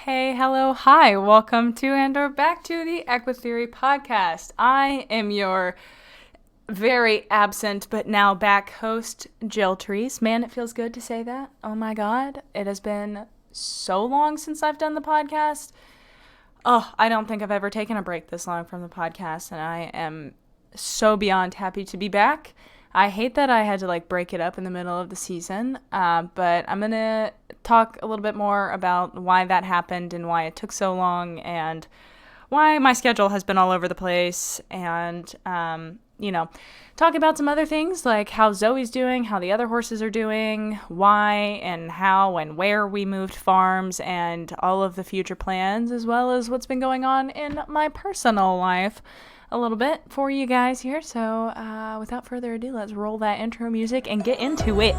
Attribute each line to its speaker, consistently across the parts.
Speaker 1: Hey, hello, hi, welcome to and/or back to the EquiTheory podcast. I am your very absent but now back host, Jill Therese. Man, it feels good to say that. Oh my god, it has been so long since I've done the podcast. Oh, I don't think I've ever taken a break this long from the podcast, and I am so beyond happy to be back. I hate that I had to break it up in the middle of the season, but I'm gonna talk a little bit more about why that happened and why it took so long and why my schedule has been all over the place, and talk about some other things like how Zoe's doing, how the other horses are doing, why and how and where we moved farms, and all of the future plans, as well as what's been going on in my personal life a little bit for you guys here. So without further ado, let's roll that intro music and get into it.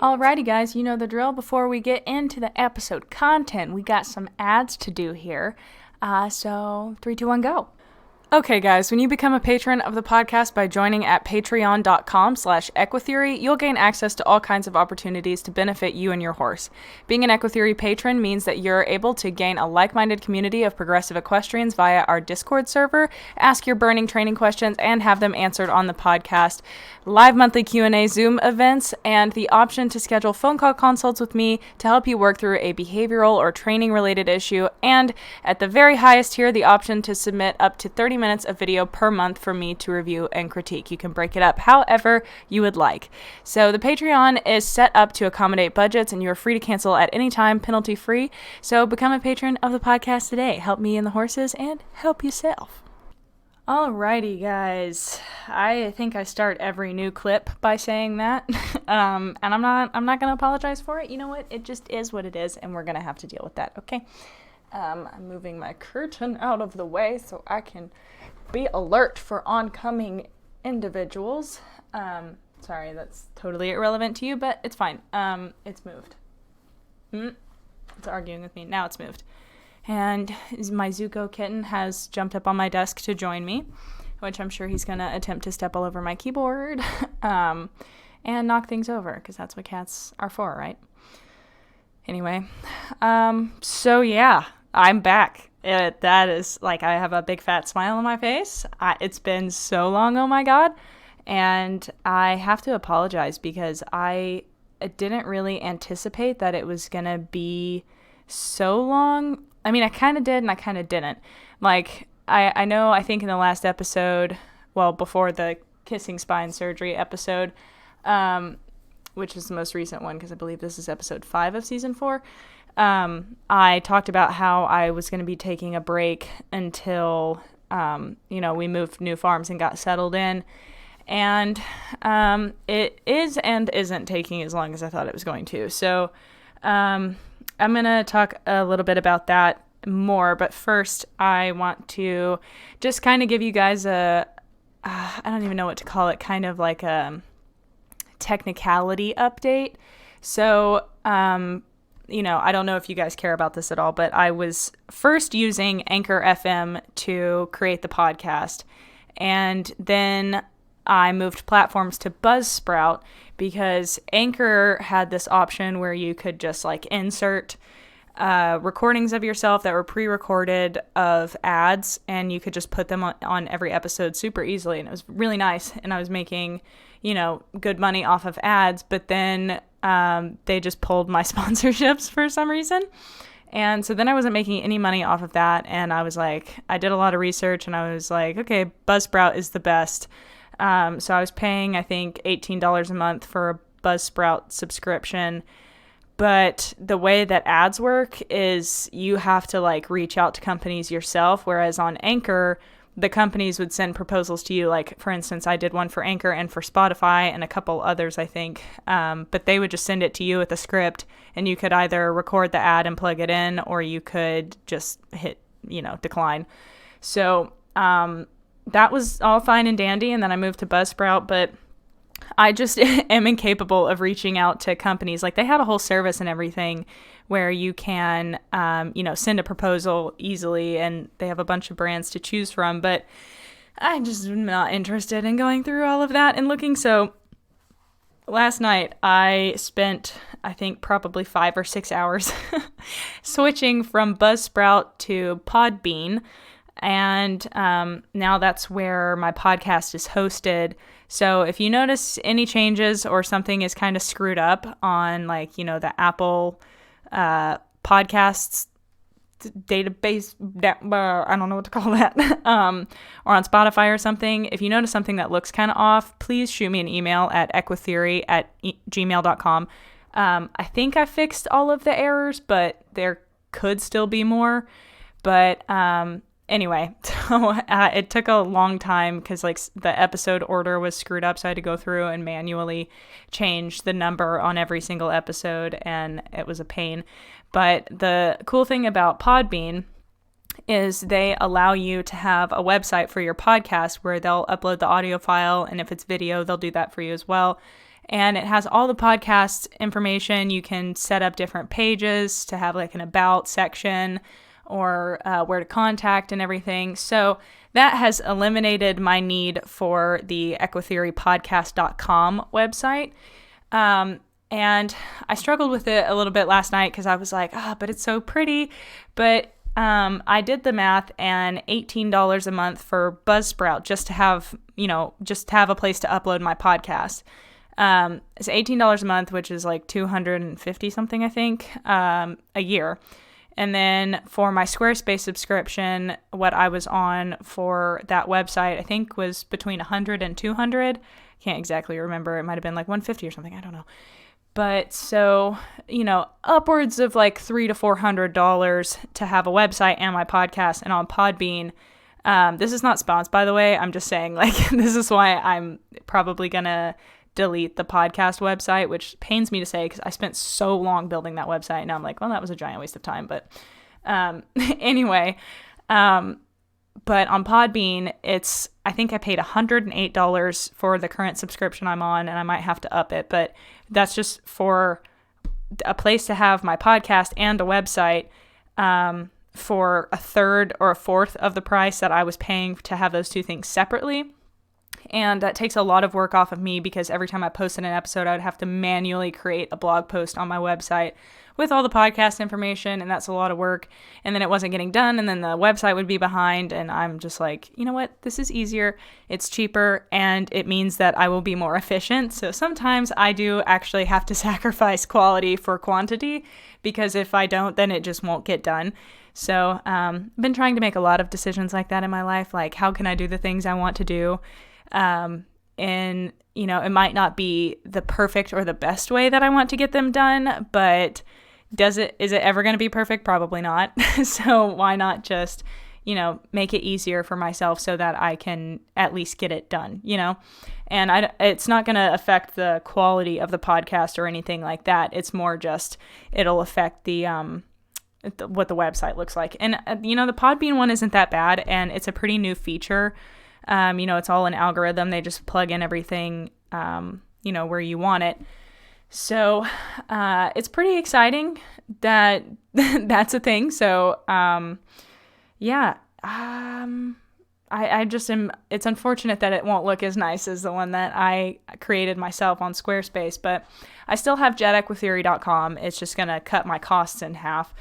Speaker 1: Alrighty guys, you know the drill. Before we get into the episode content, we got some ads to do here. So 3, 2, 1, go. Okay guys, when you become a patron of the podcast by joining at patreon.com/EquiTheory, you'll gain access to all kinds of opportunities to benefit you and your horse. Being an EquiTheory patron means that you're able to gain a like-minded community of progressive equestrians via our Discord server, ask your burning training questions, and have them answered on the podcast, live monthly Q&A Zoom events, and the option to schedule phone call consults with me to help you work through a behavioral or training-related issue, and at the very highest tier, the option to submit up to 30 minutes of video per month for me to review and critique. You can break it up however you would like. So the Patreon is set up to accommodate budgets, and you're free to cancel at any time, penalty free. So become a patron of the podcast today. Help me and the horses, and help yourself. Alrighty guys, I think I start every new clip by saying that, and I'm not gonna apologize for it. You know what? It just is what it is, and we're gonna have to deal with that. Okay. I'm moving my curtain out of the way so I can be alert for oncoming individuals. Sorry, that's totally irrelevant to you, but it's fine. It's moved. It's arguing with me. Now it's moved. And my Zuko kitten has jumped up on my desk to join me, which I'm sure he's going to attempt to step all over my keyboard and knock things over, because that's what cats are for, right? Anyway, so yeah, I'm back. That is, I have a big fat smile on my face. It's been so long, oh my god. And I have to apologize because I didn't really anticipate that it was going to be so long. I mean, I kind of did and I kind of didn't. I know, I think in the last episode, well, before the kissing spine surgery episode, which is the most recent one because I believe this is episode 5 of season 4, I talked about how I was going to be taking a break until, we moved new farms and got settled in. And it is and isn't taking as long as I thought it was going to. So I'm going to talk a little bit about that more. But first, I want to just kind of give you guys I don't even know what to call it, kind of like a technicality update. So, I don't know if you guys care about this at all, but I was first using Anchor FM to create the podcast, and then I moved platforms to Buzzsprout because Anchor had this option where you could just insert recordings of yourself that were pre-recorded of ads, and you could just put them on every episode super easily, and it was really nice, and I was making good money off of ads. But then they just pulled my sponsorships for some reason, and so then I wasn't making any money off of that, and I did a lot of research, and I was like, okay, Buzzsprout is the best. So I was paying, I think, $18 a month for a Buzzsprout subscription. But the way that ads work is you have to reach out to companies yourself, whereas on Anchor, the companies would send proposals to you. For instance, I did one for Anchor and for Spotify and a couple others, I think. But they would just send it to you with a script, and you could either record the ad and plug it in, or you could just hit, decline. So that was all fine and dandy, and then I moved to Buzzsprout. But I just am incapable of reaching out to companies. Like, they had a whole service and everything where you can, send a proposal easily, and they have a bunch of brands to choose from, but I just am not interested in going through all of that and looking. So last night I spent, I think, probably 5 or 6 hours switching from Buzzsprout to Podbean. And now that's where my podcast is hosted. So if you notice any changes or something is kind of screwed up on, like, the Apple podcasts database, I don't know what to call that, or on Spotify or something, if you notice something that looks kind of off, please shoot me an email at EquiTheory@gmail.com. I think I fixed all of the errors, but there could still be more. But anyway, so it took a long time because, like, the episode order was screwed up, so I had to go through and manually change the number on every single episode, and it was a pain. But the cool thing about Podbean is they allow you to have a website for your podcast where they'll upload the audio file, and if it's video, they'll do that for you as well. And it has all the podcast information. You can set up different pages to have, like, an about section, or where to contact and everything. So that has eliminated my need for the EquiTheoryPodcast.com website. And I struggled with it a little bit last night because I was like, but it's so pretty. But I did the math, and $18 a month for Buzzsprout just to have a place to upload my podcast. It's $18 a month, which is like $250 something, I think, a year. And then for my Squarespace subscription, what I was on for that website, I think, was between $100 and $200. Can't exactly remember. It might have been like $150 or something. I don't know. But so, upwards of like $300 to $400 to have a website and my podcast. And on Podbean, this is not sponsored, by the way. I'm just saying, like, this is why I'm probably going to delete the podcast website, which pains me to say because I spent so long building that website. Now I'm like, well, that was a giant waste of time. But anyway, but on Podbean, I think I paid $108 for the current subscription I'm on, and I might have to up it, but that's just for a place to have my podcast and a website for a third or a fourth of the price that I was paying to have those two things separately. And that takes a lot of work off of me because every time I posted an episode, I would have to manually create a blog post on my website with all the podcast information, and that's a lot of work. And then it wasn't getting done, and then the website would be behind, and I'm just like, you know what? This is easier, it's cheaper, and it means that I will be more efficient. So sometimes I do actually have to sacrifice quality for quantity, because if I don't, then it just won't get done. So I've been trying to make a lot of decisions like that in my life, like how can I do the things I want to do? And, it might not be the perfect or the best way that I want to get them done, but is it ever going to be perfect? Probably not. So why not just, make it easier for myself so that I can at least get it done, and it's not going to affect the quality of the podcast or anything like that. It's more just, it'll affect what the website looks like. And, the Podbean one isn't that bad, and it's a pretty new feature. It's all an algorithm. They just plug in everything, where you want it. So it's pretty exciting that that's a thing. So, I just am, it's unfortunate that it won't look as nice as the one that I created myself on Squarespace, but I still have jetequitheory.com. It's just going to cut my costs in half,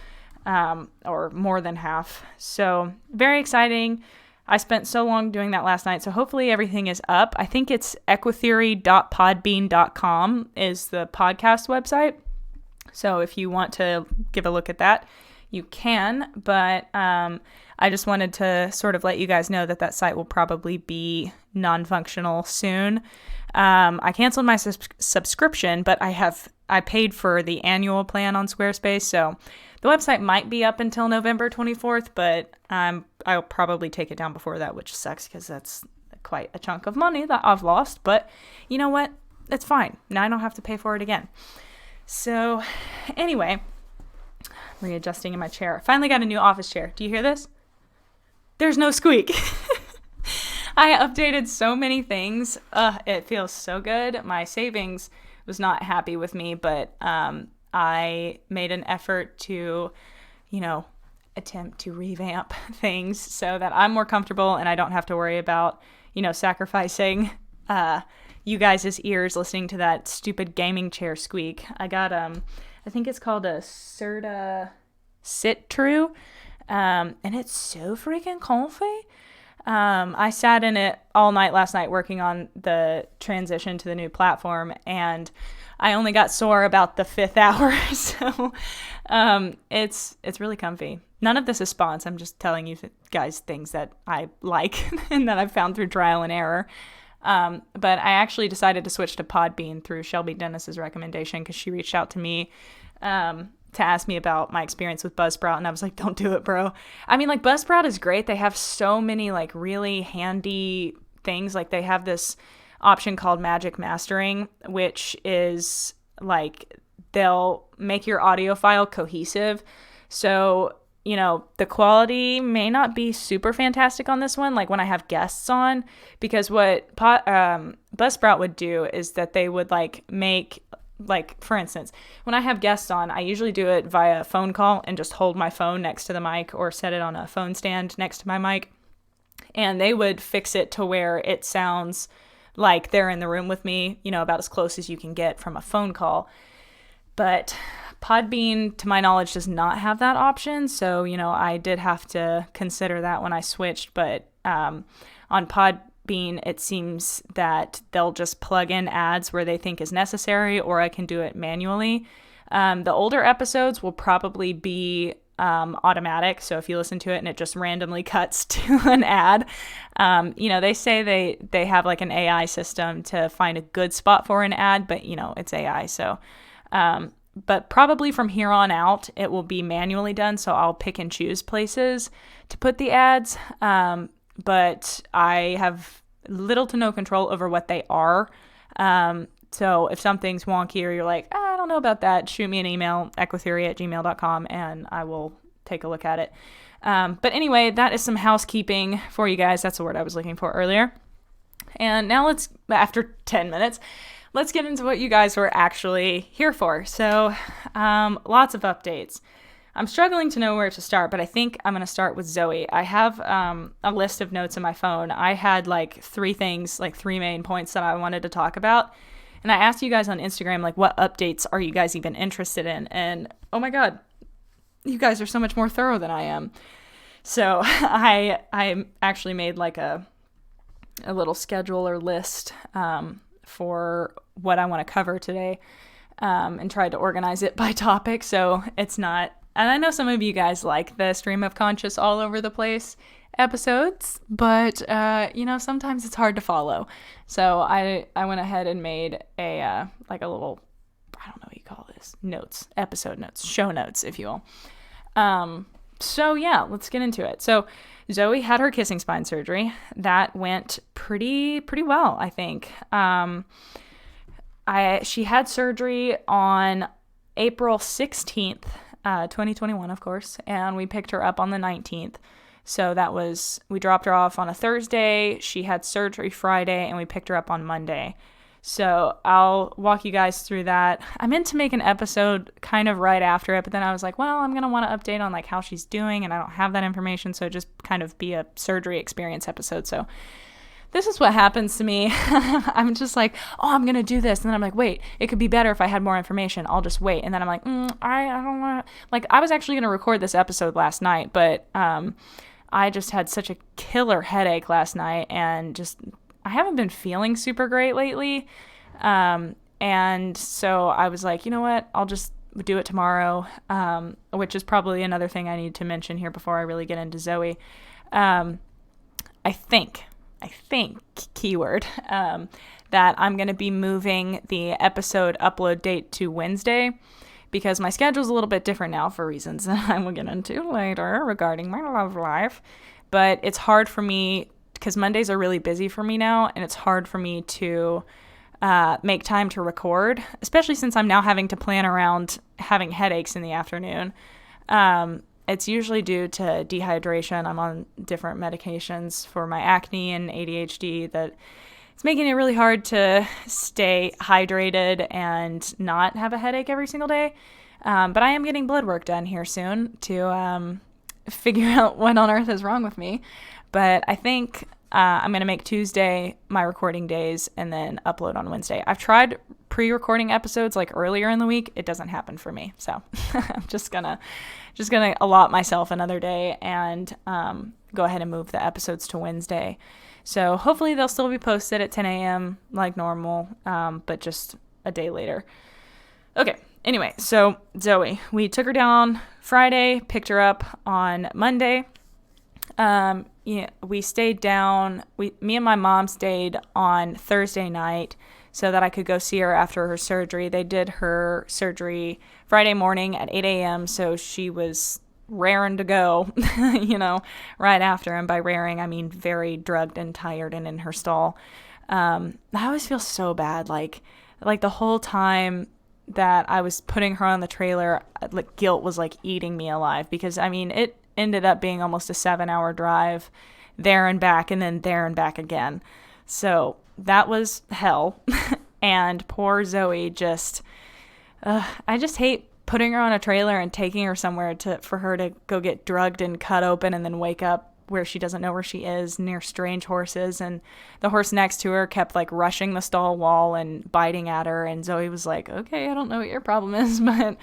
Speaker 1: or more than half. So very exciting. I spent so long doing that last night, so hopefully everything is up. I think it's equitheory.podbean.com is the podcast website. So if you want to give a look at that, you can. But I just wanted to sort of let you guys know that site will probably be non-functional soon. I canceled my subscription, but I paid for the annual plan on Squarespace, so the website might be up until November 24th, but I'll probably take it down before that, which sucks because that's quite a chunk of money that I've lost. But you know what? It's fine. Now I don't have to pay for it again. So anyway, readjusting in my chair. Finally got a new office chair. Do you hear this? There's no squeak. I updated so many things. It feels so good. My savings was not happy with me, but I made an effort to, attempt to revamp things so that I'm more comfortable and I don't have to worry about, sacrificing you guys' ears listening to that stupid gaming chair squeak. I got, I think it's called a Serta Sit True, and it's so freaking comfy. I sat in it all night last night working on the transition to the new platform, and I only got sore about the 5th hour, so it's really comfy. None of this is spons. I'm just telling you guys things that I like and that I've found through trial and error. But I actually decided to switch to Podbean through Shelby Dennis's recommendation because she reached out to me to ask me about my experience with Buzzsprout, and I was like, don't do it, bro. I mean, like, Buzzsprout is great. They have so many, like, really handy things. Like, they have this option called Magic Mastering, which is, like, they'll make your audio file cohesive. So, the quality may not be super fantastic on this one, like when I have guests on, because what Buzzsprout would do is that they would, like, make... Like, for instance, when I have guests on, I usually do it via phone call and just hold my phone next to the mic or set it on a phone stand next to my mic. And they would fix it to where it sounds like they're in the room with me, about as close as you can get from a phone call. But Podbean, to my knowledge, does not have that option. So, I did have to consider that when I switched. But on Podbean, it seems that they'll just plug in ads where they think is necessary, or I can do it manually. The older episodes will probably be automatic, so if you listen to it and it just randomly cuts to an ad, they say they have like an AI system to find a good spot for an ad, but it's AI, so but probably from here on out it will be manually done, so I'll pick and choose places to put the ads. But I have little to no control over what they are. So if something's wonky or you're like, I don't know about that, shoot me an email, EquiTheory@gmail.com, and I will take a look at it. But anyway, that is some housekeeping for you guys. That's the word I was looking for earlier. And now after 10 minutes, let's get into what you guys were actually here for. So lots of updates. I'm struggling to know where to start, but I think I'm going to start with Zoe. I have a list of notes in my phone. I had like 3 things, like 3 main points that I wanted to talk about. And I asked you guys on Instagram, like, what updates are you guys even interested in? And oh my God, you guys are so much more thorough than I am. So I actually made like a little schedule or list for what I want to cover today, and tried to organize it by topic. So it's not... And I know some of you guys like the stream of conscious all over the place episodes, but, sometimes it's hard to follow. So I went ahead and made a little, I don't know what you call this, notes, episode notes, show notes, if you will. So yeah, let's get into it. So Zoe had her kissing spine surgery. That went pretty well, I think. She had surgery on April 16th. 2021, of course, and we picked her up on the 19th. So we dropped her off on a Thursday, she had surgery Friday, and we picked her up on Monday. So I'll walk you guys through that. I meant to make an episode kind of right after it, but then I was like, well, I'm going to want to update on like how she's doing, and I don't have that information, so just kind of be a surgery experience episode. So this is what happens to me. I'm just like, oh, I'm going to do this. And then I'm like, wait, it could be better if I had more information. I'll just wait. And then I'm like, I don't want to. Like, I was actually going to record this episode last night, but I just had such a killer headache last night, and I haven't been feeling super great lately. And so I was like, you know what? I'll just do it tomorrow, which is probably another thing I need to mention here before I really get into Zoe. I think, keyword, that I'm going to be moving the episode upload date to Wednesday because my schedule's a little bit different now for reasons that I will get into later regarding my love life. But it's hard for me because Mondays are really busy for me now, and it's hard for me to make time to record, especially since I'm now having to plan around having headaches in the afternoon. it's usually due to dehydration. I'm on different medications for my acne and ADHD that it's making it really hard to stay hydrated and not have a headache every single day. But I am getting blood work done here soon to figure out what on earth is wrong with me. But I think I'm going to make Tuesday my recording days and then upload on Wednesday. I've tried pre-recording episodes like earlier in the week. It doesn't happen for me. So I'm just gonna allot myself another day and go ahead and move the episodes to Wednesday. So hopefully they'll still be posted at 10 a.m. like normal, but just a day later. Okay. Anyway, so Zoe, we took her down Friday, picked her up on Monday. We stayed down. Me and my mom stayed on Thursday night so that I could go see her after her surgery. They did her surgery Friday morning at 8 a.m., so she was raring to go, right after. And by raring, I mean very drugged and tired and in her stall. I always feel so bad. Like the whole time that I was putting her on the trailer, like guilt was like eating me alive because, I mean, it ended up being almost a 7-hour drive there and back and then there and back again. So that was hell. And poor Zoe I just hate putting her on a trailer and taking her somewhere for her to go get drugged and cut open and then wake up where she doesn't know where she is near strange horses. And the horse next to her kept like rushing the stall wall and biting at her. And Zoe was like, okay, I don't know what your problem is, but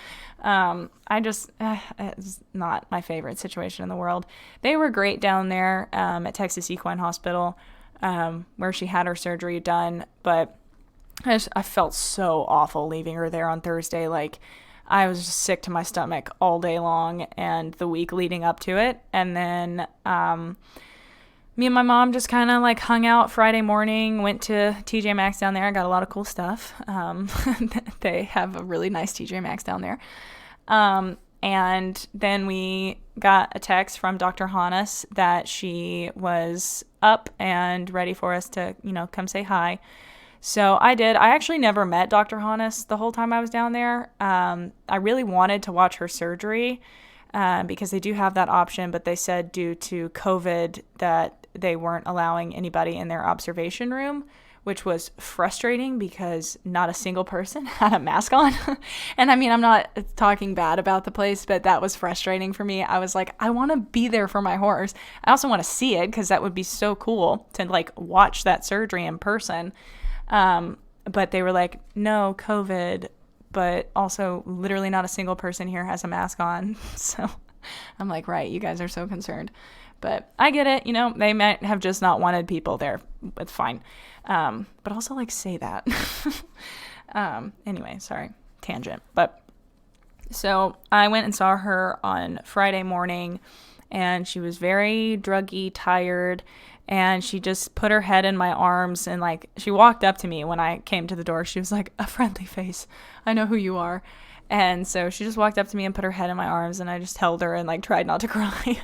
Speaker 1: it's not my favorite situation in the world. They were great down there at Texas Equine Hospital where she had her surgery done. But I felt so awful leaving her there on Thursday. Like, I was just sick to my stomach all day long and the week leading up to it. And then me and my mom just kind of like hung out Friday morning, went to TJ Maxx down there. I got a lot of cool stuff. They have a really nice TJ Maxx down there. And then we got a text from Dr. Hannes that she was up and ready for us to, come say hi. So I did. I actually never met Dr. Hannes the whole time I was down there. I really wanted to watch her surgery because they do have that option, but they said due to COVID that they weren't allowing anybody in their observation room, which was frustrating because not a single person had a mask on. And I mean, I'm not talking bad about the place, but that was frustrating for me. I was like, I want to be there for my horse. I also want to see it because that would be so cool to like watch that surgery in person. But they were like, no, COVID, but also literally not a single person here has a mask on. So I'm like, right, you guys are so concerned. But I get it, they might have just not wanted people there. It's fine. But also like say that. Anyway, sorry, tangent. But so I went and saw her on Friday morning and she was very druggy, tired. And she just put her head in my arms and like she walked up to me when I came to the door. She was like, a friendly face. I know who you are. And so she just walked up to me and put her head in my arms and I just held her and like tried not to cry.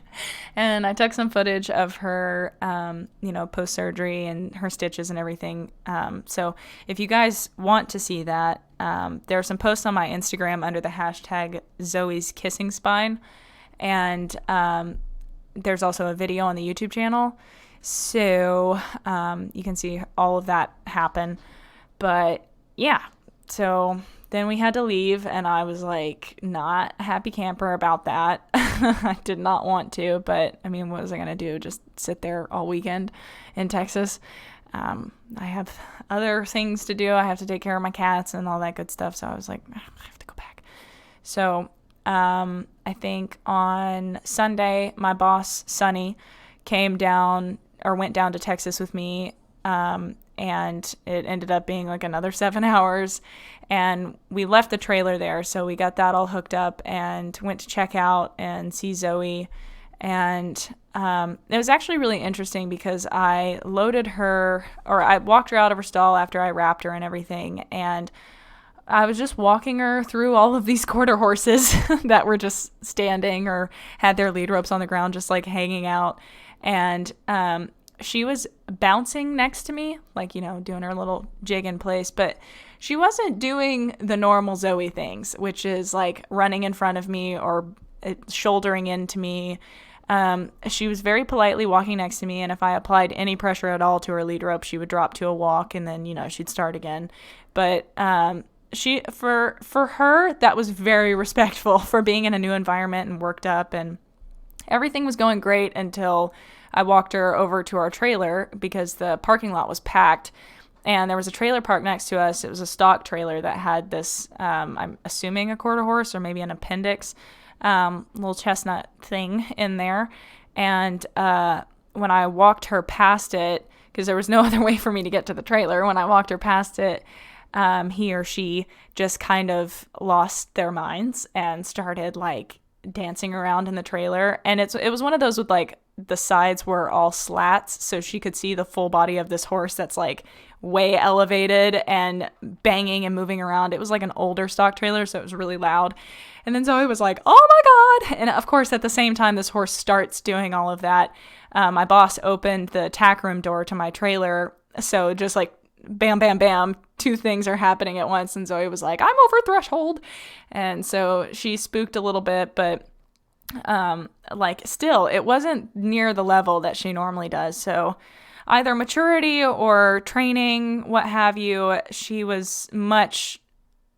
Speaker 1: And I took some footage of her, post-surgery and her stitches and everything. So if you guys want to see that, there are some posts on my Instagram under the hashtag Zoe's Kissing Spine. And there's also a video on the YouTube channel. So you can see all of that happen. But yeah, so then we had to leave and I was like not a happy camper about that. I did not want to, but I mean, what was I going to do? Just sit there all weekend in Texas? I have other things to do. I have to take care of my cats and all that good stuff. So I was like, I have to go back. So I think on Sunday, my boss, Sunny, went down to Texas with me, and it ended up being like another 7 hours, and we left the trailer there, so we got that all hooked up and went to check out and see Zoe, and it was actually really interesting because I walked her out of her stall after I wrapped her and everything, and I was just walking her through all of these quarter horses that were just standing or had their lead ropes on the ground, just like hanging out. And she was bouncing next to me, like, doing her little jig in place. But she wasn't doing the normal Zoe things, which is like running in front of me or shouldering into me. She was very politely walking next to me, and if I applied any pressure at all to her lead rope, she would drop to a walk, and then, she'd start again. But she, for her, that was very respectful for being in a new environment and worked up, and everything was going great until I walked her over to our trailer because the parking lot was packed, and there was a trailer park next to us. It was a stock trailer that had this, I'm assuming a quarter horse or maybe an appendix, little chestnut thing in there. And when I walked her past it, because there was no other way for me to get to the trailer, when I walked her past it, he or she just kind of lost their minds and started like dancing around in the trailer. And it was one of those with like the sides were all slats, so she could see the full body of this horse that's like way elevated and banging and moving around. It was like an older stock trailer, so it was really loud. And then Zoe was like, oh my God. And of course, at the same time this horse starts doing all of that, my boss opened the tack room door to my trailer. So just like bam, bam, bam, two things are happening at once. And Zoe was like, I'm over threshold. And so she spooked a little bit, but like still, it wasn't near the level that she normally does. So either maturity or training, what have you, she was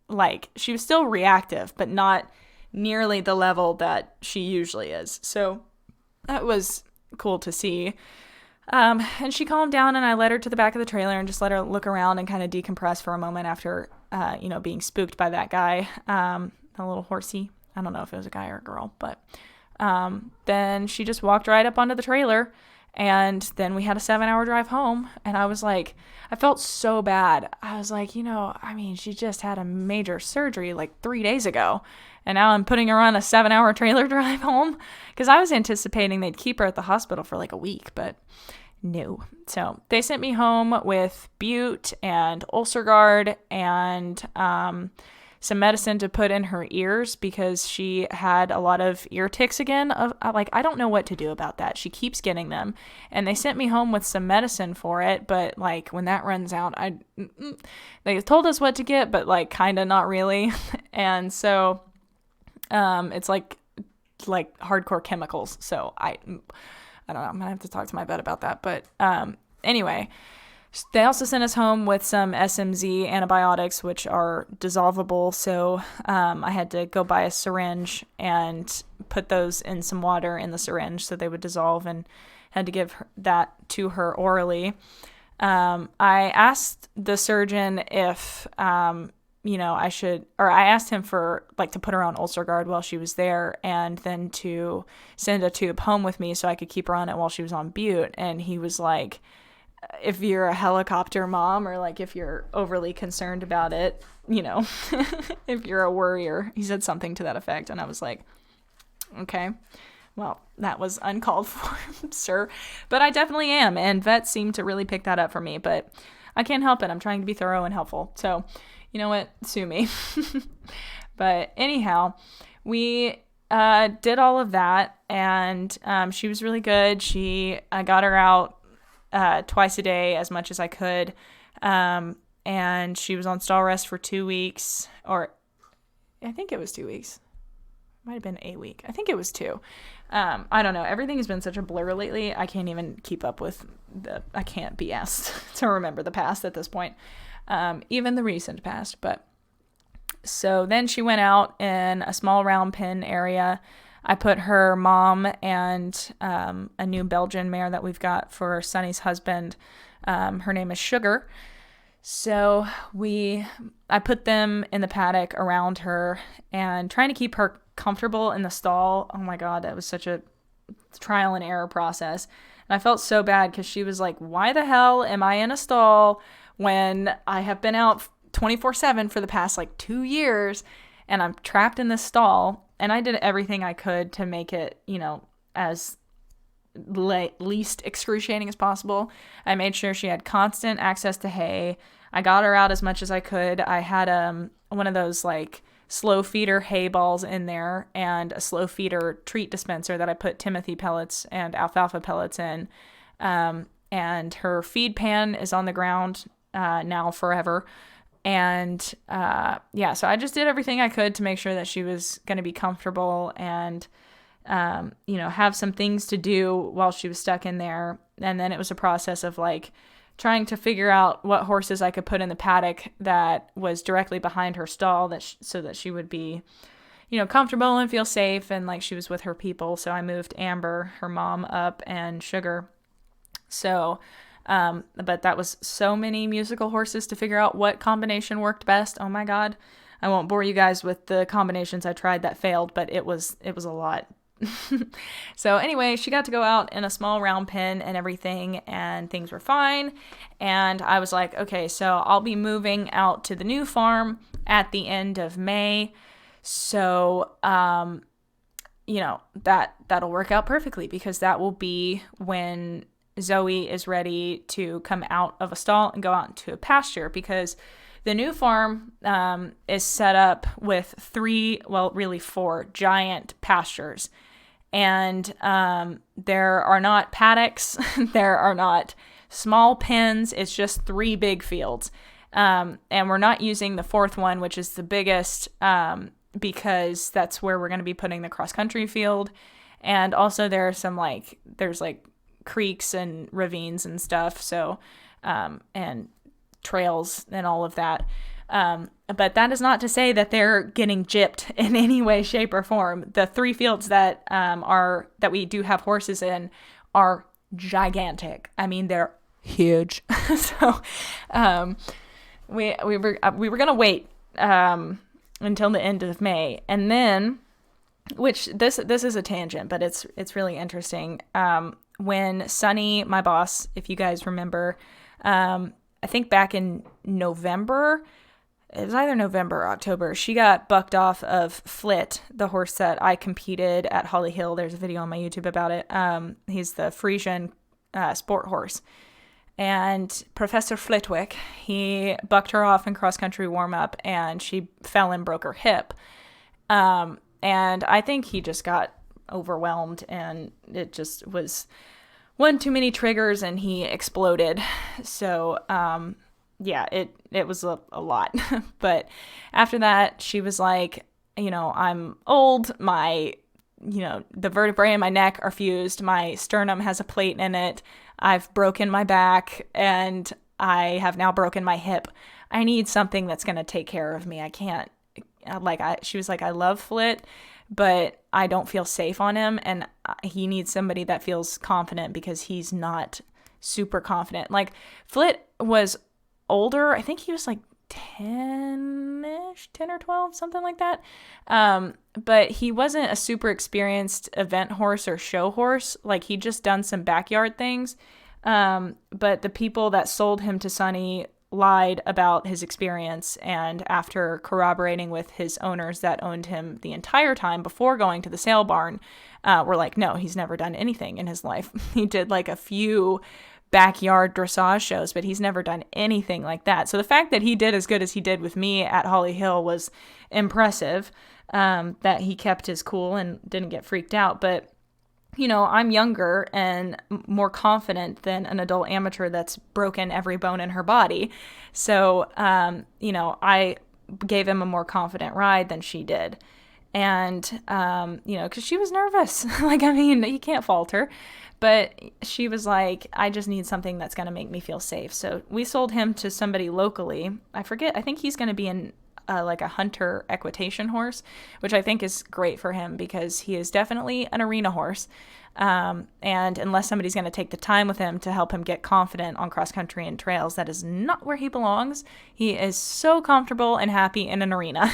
Speaker 1: still reactive, but not nearly the level that she usually is. So that was cool to see. And she calmed down, and I led her to the back of the trailer and just let her look around and kind of decompress for a moment after, being spooked by that guy, a little horsey. I don't know if it was a guy or a girl, but then she just walked right up onto the trailer, and then we had a 7-hour drive home, and I was like, I felt so bad. I was like, she just had a major surgery like 3 days ago, and now I'm putting her on a 7-hour trailer drive home, because I was anticipating they'd keep her at the hospital for like a week, but no. So they sent me home with Bute and UlcerGuard and some medicine to put in her ears because she had a lot of ear ticks again. I don't know what to do about that. She keeps getting them. And they sent me home with some medicine for it, but like when that runs out, they told us what to get, but like kind of not really. And so it's like hardcore chemicals. So I don't know. I'm going to have to talk to my vet about that. But anyway, they also sent us home with some SMZ antibiotics, which are dissolvable. So I had to go buy a syringe and put those in some water in the syringe so they would dissolve, and had to give that to her orally. I asked the surgeon if, I asked him for to put her on UlcerGuard while she was there, and then to send a tube home with me so I could keep her on it while she was on Bute. And he was like, if you're a helicopter mom, or if you're overly concerned about it, if you're a worrier, he said something to that effect. And I was like, okay, well, that was uncalled for, sir. But I definitely am. And vets seem to really pick that up for me, but I can't help it. I'm trying to be thorough and helpful. So you know what? Sue me. But anyhow, we did all of that, and she was really good. I got her out twice a day as much as I could. And she was on stall rest for 2 weeks, or I think it was 2 weeks. Might have been a week. I think it was 2. I don't know. Everything has been such a blur lately. I can't even keep up with I can't be asked to remember the past at this point. Even the recent past. But so then she went out in a small round pen area. I put her mom and a new Belgian mare that we've got for Sunny's husband. Her name is Sugar. So I put them in the paddock around her and trying to keep her comfortable in the stall. Oh my God, that was such a trial and error process. And I felt so bad because she was like, why the hell am I in a stall when I have been out 24/7 for the past 2 years and I'm trapped in this stall? And I did everything I could to make it, as least excruciating as possible. I made sure she had constant access to hay. I got her out as much as I could. I had one of those slow feeder hay balls in there and a slow feeder treat dispenser that I put Timothy pellets and alfalfa pellets in. And her feed pan is on the ground now forever. And so I just did everything I could to make sure that she was going to be comfortable and, have some things to do while she was stuck in there. And then it was a process of like trying to figure out what horses I could put in the paddock that was directly behind her stall so that she would be, comfortable and feel safe and like she was with her people. So I moved Amber, her mom, up, and Sugar. So, but that was so many musical horses to figure out what combination worked best. Oh my God. I won't bore you guys with the combinations I tried that failed, but it was a lot. So anyway, she got to go out in a small round pen and everything, and things were fine. And I was like, okay, so I'll be moving out to the new farm at the end of May. So, that'll work out perfectly because that will be when Zoe is ready to come out of a stall and go out into a pasture, because the new farm is set up with 4 giant pastures. And there are not paddocks, there are not small pens, it's just 3 big fields. And we're not using the 4th one, which is the biggest, because that's where we're going to be putting the cross-country field. And also there's creeks and ravines and stuff, so, and trails and all of that. But that is not to say that they're getting gypped in any way, shape, or form. The 3 fields that we do have horses in are gigantic. I mean, they're huge. So, we were gonna wait until the end of May, and then, which this is a tangent, but it's really interesting. When Sunny, my boss, if you guys remember, I think back in November. It was either November or October. She got bucked off of Flit, the horse that I competed at Holly Hill. There's a video on my YouTube about it. He's the Frisian sport horse. And Professor Flitwick, he bucked her off in cross-country warm-up, and she fell and broke her hip. And I think he just got overwhelmed, and it just was one too many triggers, and he exploded. So, it was a lot. But after that, she was like, I'm old. My, the vertebrae in my neck are fused. My sternum has a plate in it. I've broken my back, and I have now broken my hip. I need something that's going to take care of me. I can't, she was like, I love Flit, but I don't feel safe on him. And he needs somebody that feels confident, because he's not super confident. Like, Flit was older. I think he was like 10-ish, 10 or 12, something like that. But he wasn't a super experienced event horse or show horse. Like, he'd just done some backyard things. But the people that sold him to Sunny lied about his experience, and after corroborating with his owners that owned him the entire time before going to the sale barn, were like, no, he's never done anything in his life. He did like a few backyard dressage shows, but he's never done anything like that. So the fact that he did as good as he did with me at Holly Hill was impressive, that he kept his cool and didn't get freaked out. But, I'm younger and more confident than an adult amateur that's broken every bone in her body. So, I gave him a more confident ride than she did. And, because she was nervous. You can't fault her. But she was like, I just need something that's going to make me feel safe. So we sold him to somebody locally. I think he's going to be in a hunter equitation horse, which I think is great for him, because he is definitely an arena horse. And unless somebody's going to take the time with him to help him get confident on cross country and trails, that is not where he belongs. He is so comfortable and happy in an arena.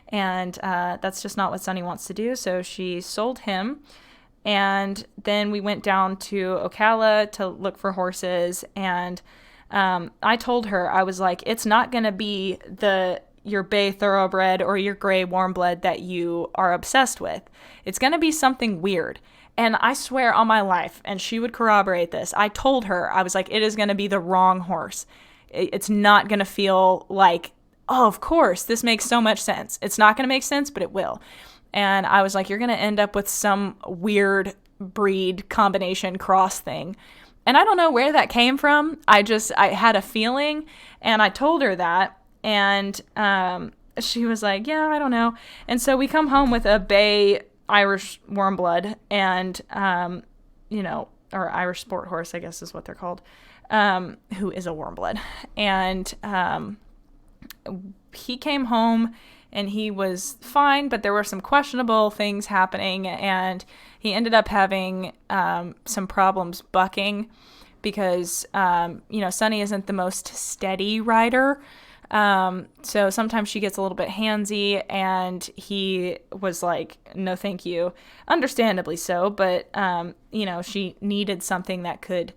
Speaker 1: And that's just not what Sunny wants to do. So she sold him. And then we went down to Ocala to look for horses. And I told her, I was like, it's not going to be your bay thoroughbred or your gray warm blood that you are obsessed with. It's going to be something weird. And I swear on my life, and she would corroborate this, I told her, I was like, it is going to be the wrong horse. It's not going to feel like, oh, of course, this makes so much sense. It's not going to make sense, but it will. And I was like, you're going to end up with some weird breed combination cross thing. And I don't know where that came from. I had a feeling, and I told her that. And she was like, yeah, I don't know. And so we come home with a bay Irish warm blood and, or Irish sport horse, I guess is what they're called, who is a warm blood. And he came home and he was fine, but there were some questionable things happening, and he ended up having some problems bucking because, Sunny isn't the most steady rider. So sometimes she gets a little bit handsy, and he was like, no, thank you. Understandably so, but, she needed something that could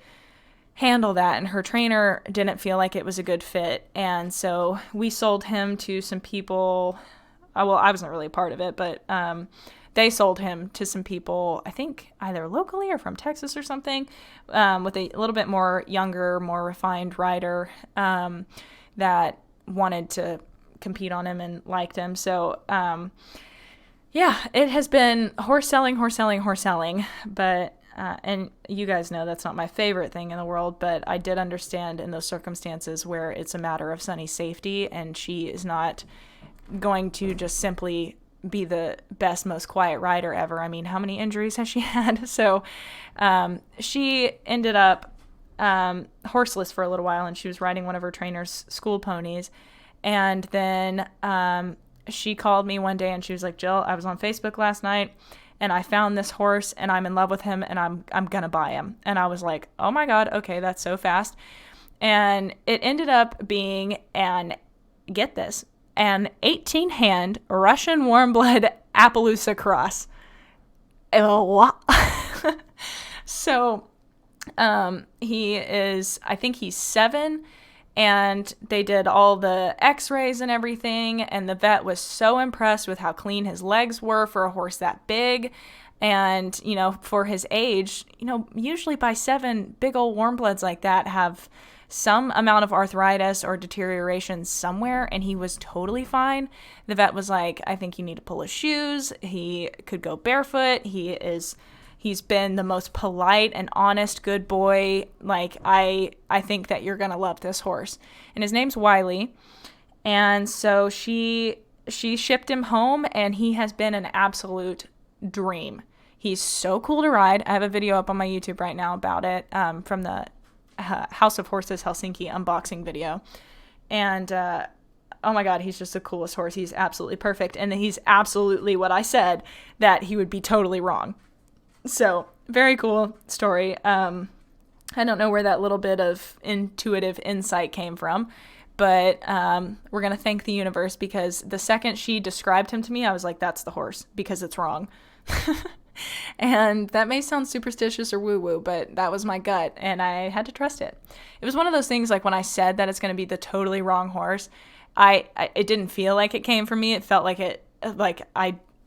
Speaker 1: handle that, and her trainer didn't feel like it was a good fit. And so we sold him to some people. Well, I wasn't really a part of it, but, they sold him to some people, I think either locally or from Texas or something, with a little bit more younger, more refined rider, that wanted to compete on him and liked him. So, it has been horse selling, but, and you guys know that's not my favorite thing in the world, but I did understand in those circumstances where it's a matter of Sunny's safety, and she is not going to just simply be the best, most quiet rider ever. I mean, how many injuries has she had? So, she ended up horseless for a little while, and she was riding one of her trainer's school ponies. And then she called me one day and she was like, Jill, I was on Facebook last night and I found this horse and I'm in love with him and I'm gonna buy him. And I was like, oh my God, okay, that's so fast. And it ended up being get this, an 18-hand Russian warm blood Appaloosa cross. So I think he's 7, and they did all the x-rays and everything, and the vet was so impressed with how clean his legs were for a horse that big. And, for his age, usually by 7, big old warm bloods like that have some amount of arthritis or deterioration somewhere, and he was totally fine. The vet was like, I think you need to pull his shoes. He could go barefoot. He's been the most polite and honest, good boy. Like, I think that you're going to love this horse. And his name's Wiley. And so she shipped him home, and he has been an absolute dream. He's so cool to ride. I have a video up on my YouTube right now about it, from the House of Horses Helsinki unboxing video. And, oh my God, he's just the coolest horse. He's absolutely perfect. And he's absolutely what I said, that he would be totally wrong. So, very cool story. I don't know where that little bit of intuitive insight came from, but we're going to thank the universe, because the second she described him to me, I was like, that's the horse, because it's wrong. And that may sound superstitious or woo-woo, but that was my gut, and I had to trust it. It was one of those things, like when I said that it's going to be the totally wrong horse, it didn't feel like it came from me. It felt like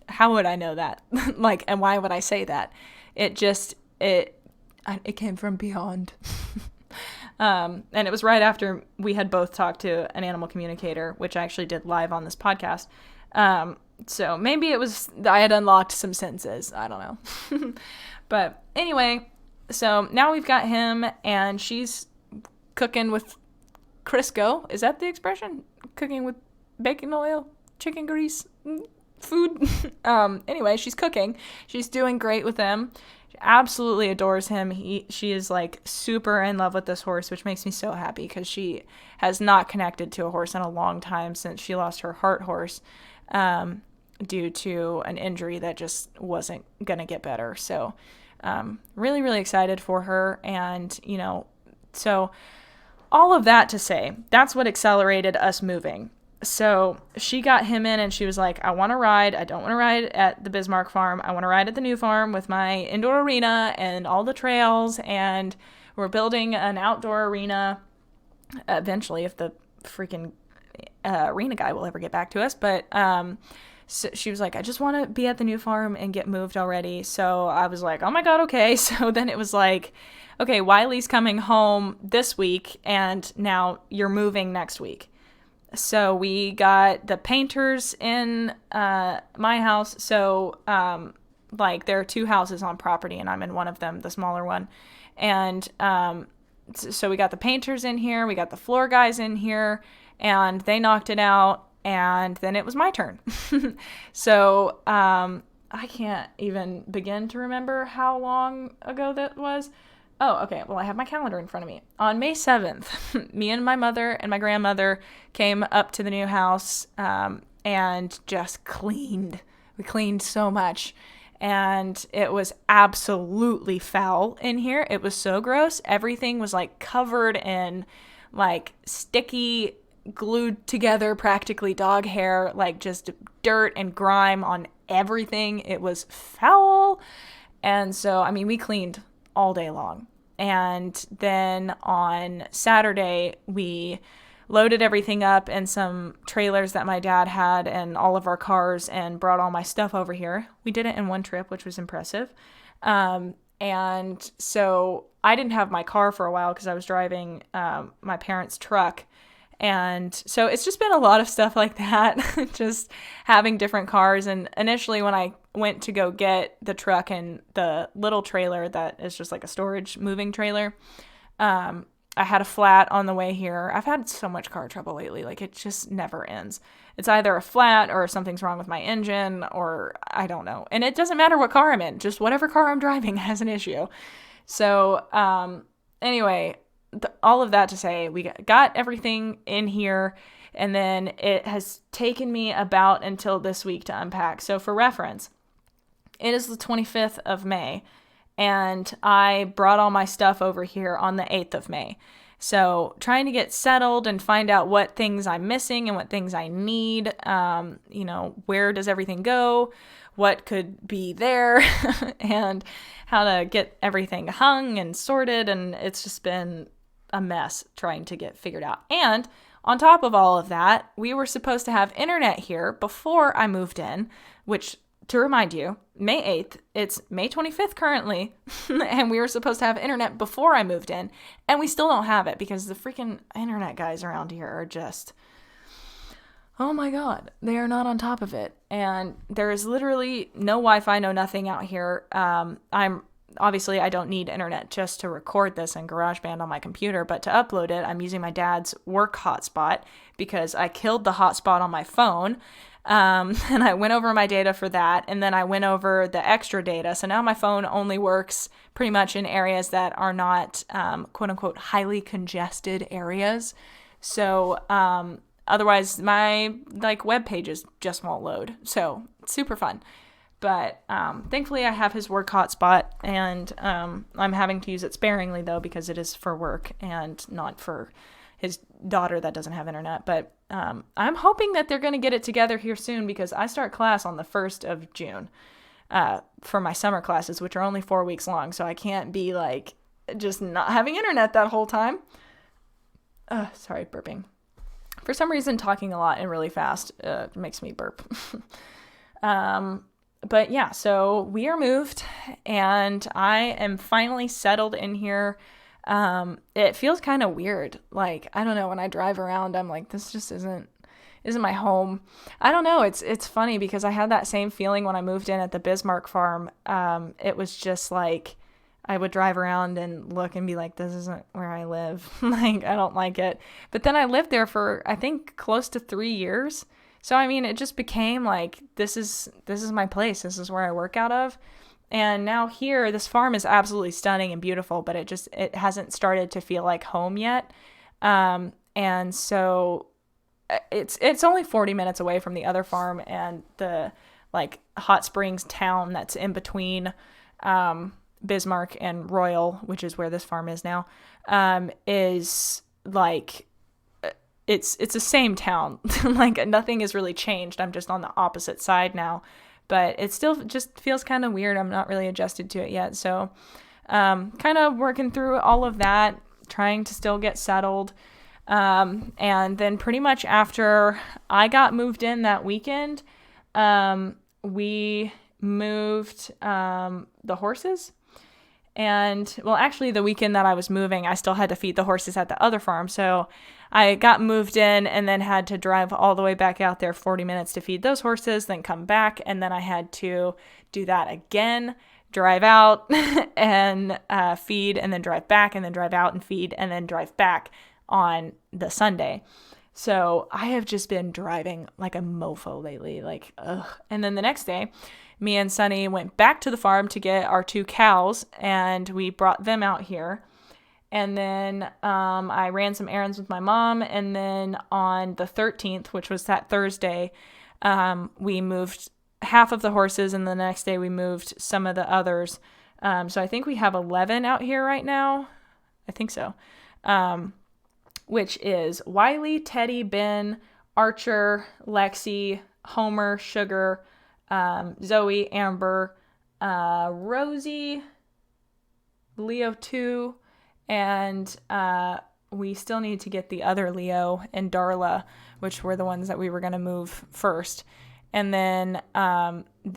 Speaker 1: how would I know that? And why would I say that? It came from beyond. And it was right after we had both talked to an animal communicator, which I actually did live on this podcast. So maybe it was, I had unlocked some senses. I don't know. But anyway, so now we've got him, and she's cooking with Crisco. Is that the expression? Cooking with bacon oil, chicken grease, food. Anyway, she's cooking. She's doing great with him. She absolutely adores him. She is like super in love with this horse, which makes me so happy, because she has not connected to a horse in a long time since she lost her heart horse, due to an injury that just wasn't going to get better. So, really, really excited for her. And, so all of that to say, that's what accelerated us moving. So she got him in, and she was like, I want to ride. I don't want to ride at the Bismarck farm. I want to ride at the new farm with my indoor arena and all the trails. And we're building an outdoor arena eventually, if the freaking arena guy will ever get back to us. But so she was like, I just want to be at the new farm and get moved already. So I was like, oh my God, okay. So then it was like, okay, Wiley's coming home this week, and now you're moving next week. So we got the painters in my house. So there are 2 houses on property, and I'm in one of them, the smaller one. And so we got the painters in here. We got the floor guys in here. and they knocked it out, and then it was my turn. So I can't even begin to remember how long ago that was. Oh, okay. Well, I have my calendar in front of me. On May 7th, me and my mother and my grandmother came up to the new house and just cleaned. We cleaned so much. And it was absolutely foul in here. It was so gross. Everything was like covered in like sticky, glued together, practically dog hair, like just dirt and grime on everything. It was foul. And so, I mean, we cleaned all day long. And then on Saturday, we loaded everything up in some trailers that my dad had and all of our cars and brought all my stuff over here. We did it in one trip, which was impressive. And so I didn't have my car for a while because I was driving my parents' truck. And so it's just been a lot of stuff like that, just having different cars. And initially when I went to go get the truck and the little trailer that is just like a storage moving trailer, I had a flat on the way here. I've had so much car trouble lately. Like, it just never ends. It's either a flat or something's wrong with my engine or I don't know. And it doesn't matter what car I'm in. Just whatever car I'm driving has an issue. So anyway, all of that to say, we got everything in here, and then it has taken me about until this week to unpack. So for reference, it is the 25th of May, and I brought all my stuff over here on the 8th of May. So trying to get settled and find out what things I'm missing and what things I need, where does everything go, what could be there, and how to get everything hung and sorted, and it's just been a mess trying to get figured out. And on top of all of that, we were supposed to have internet here before I moved in, which, to remind you, May 8th, it's May 25th currently, and we were supposed to have internet before I moved in, and we still don't have it because the freaking internet guys around here are just, oh my God, they are not on top of it. And there is literally no Wi-Fi, no nothing out here. Obviously, I don't need internet just to record this in GarageBand on my computer, but to upload it, I'm using my dad's work hotspot because I killed the hotspot on my phone, and I went over my data for that, and then I went over the extra data, so now my phone only works pretty much in areas that are not, quote-unquote, highly congested areas, so otherwise my, web pages just won't load, so it's super fun. But thankfully I have his work hotspot, and I'm having to use it sparingly, though, because it is for work and not for his daughter that doesn't have internet. But I'm hoping that they're going to get it together here soon, because I start class on the 1st of June for my summer classes, which are only 4 weeks long. So I can't be just not having internet that whole time. Sorry, burping. For some reason, talking a lot and really fast makes me burp. But yeah, so we are moved, and I am finally settled in here. It feels kind of weird. I don't know, when I drive around, I'm like, this just isn't my home. I don't know. It's funny because I had that same feeling when I moved in at the Bismarck farm. It was just like, I would drive around and look and be like, this isn't where I live. I don't like it. But then I lived there for, I think, close to 3 years. So, I mean, it just became like, this is my place. This is where I work out of. And now here, this farm is absolutely stunning and beautiful, but it hasn't started to feel like home yet. And so it's only 40 minutes away from the other farm, and the Hot Springs town that's in between Bismarck and Royal, which is where this farm is now, is it's the same town. Nothing has really changed. I'm just on the opposite side now, but it still just feels kind of weird. I'm not really adjusted to it yet. So, kind of working through all of that, trying to still get settled. And then pretty much after I got moved in that weekend, we moved, the horses. And, well, actually, the weekend that I was moving, I still had to feed the horses at the other farm. So I got moved in and then had to drive all the way back out there 40 minutes to feed those horses, then come back. And then I had to do that again, drive out and feed, and then drive back, and then drive out and feed, and then drive back on the Sunday. So I have just been driving like a mofo lately, like, ugh. And then the next day, me and Sunny went back to the farm to get our 2 cows, and we brought them out here. And then I ran some errands with my mom, and then on the 13th, which was that Thursday, we moved half of the horses, and the next day we moved some of the others. So I think we have 11 out here right now. I think so. Which is Wiley, Teddy, Ben, Archer, Lexi, Homer, Sugar, Zoe, Amber, Rosie, Leo 2, and we still need to get the other Leo and Darla, which were the ones that we were going to move first. And then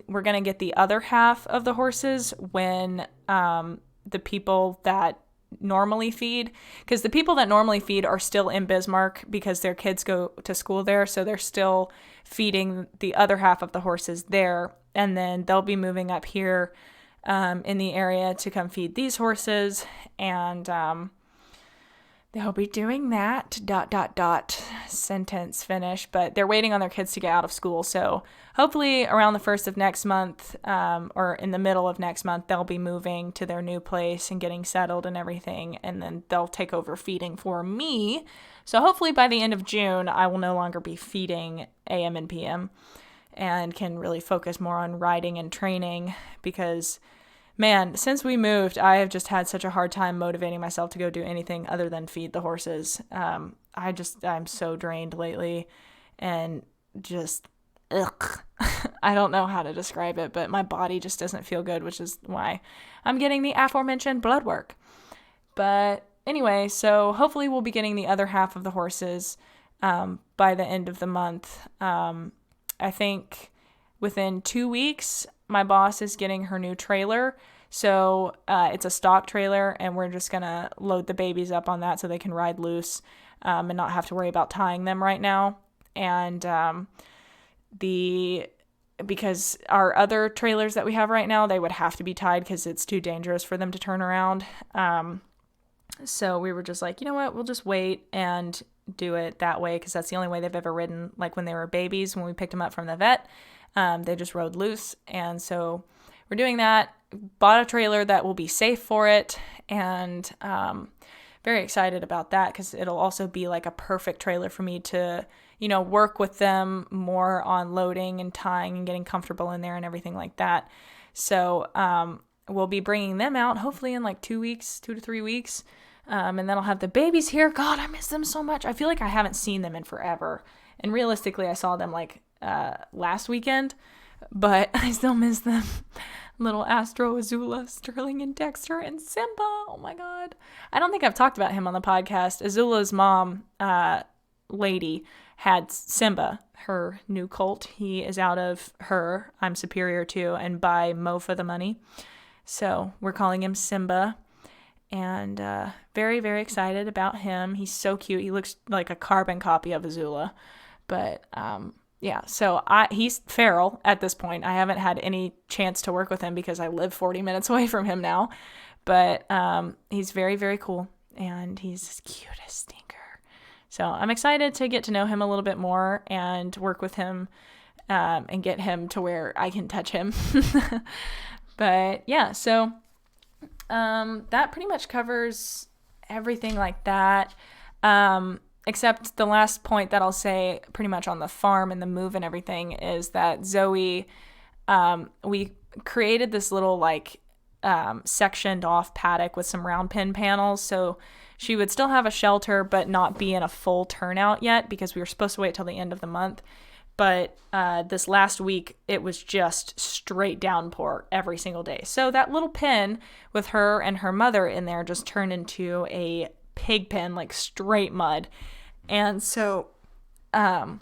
Speaker 1: we're going to get the other half of the horses when the people that normally feed, because the people that normally feed are still in Bismarck because their kids go to school there, so they're still feeding the other half of the horses there, and then they'll be moving up here in the area to come feed these horses, and they'll be doing that, ... sentence finish, but they're waiting on their kids to get out of school, so hopefully around the 1st of next month, or in the middle of next month, they'll be moving to their new place and getting settled and everything, and then they'll take over feeding for me. So hopefully by the end of June, I will no longer be feeding AM and PM and can really focus more on riding and training, because man, since we moved, I have just had such a hard time motivating myself to go do anything other than feed the horses. I'm so drained lately, and just, ugh. I don't know how to describe it, but my body just doesn't feel good, which is why I'm getting the aforementioned blood work. But anyway, so hopefully we'll be getting the other half of the horses by the end of the month. I think within 2 weeks, my boss is getting her new trailer. So it's a stock trailer, and we're just going to load the babies up on that so they can ride loose and not have to worry about tying them right now. And because our other trailers that we have right now, they would have to be tied because it's too dangerous for them to turn around. So we were just like, you know what, we'll just wait and do it that way, because that's the only way they've ever ridden. Like when they were babies, when we picked them up from the vet, they just rode loose. And so we're doing that. Bought a trailer that will be safe for it, and very excited about that, because it'll also be like a perfect trailer for me to, work with them more on loading and tying and getting comfortable in there and everything like that. So we'll be bringing them out hopefully in like 2 to 3 weeks. And then I'll have the babies here. God, I miss them so much. I feel like I haven't seen them in forever. And realistically, I saw them like last weekend, but I still miss them. Little Astro, Azula, Sterling, and Dexter, and Simba. Oh my God. I don't think I've talked about him on the podcast. Azula's mom, lady, had Simba, her new colt. He is out of her, I'm superior to, and by Mo for the money. So we're calling him Simba. And very, very excited about him. He's so cute. He looks like a carbon copy of Azula. But yeah, so he's feral at this point. I haven't had any chance to work with him because I live 40 minutes away from him now. But he's very, very cool. And he's the cutest stinker. So I'm excited to get to know him a little bit more and work with him and get him to where I can touch him. But yeah, so that pretty much covers everything like that. Except the last point that I'll say pretty much on the farm and the move and everything is that Zoe, we created this little sectioned off paddock with some round pin panels. So she would still have a shelter, but not be in a full turnout yet because we were supposed to wait till the end of the month. But this last week, it was just straight downpour every single day. So that little pen with her and her mother in there just turned into a pig pen, like straight mud. And so I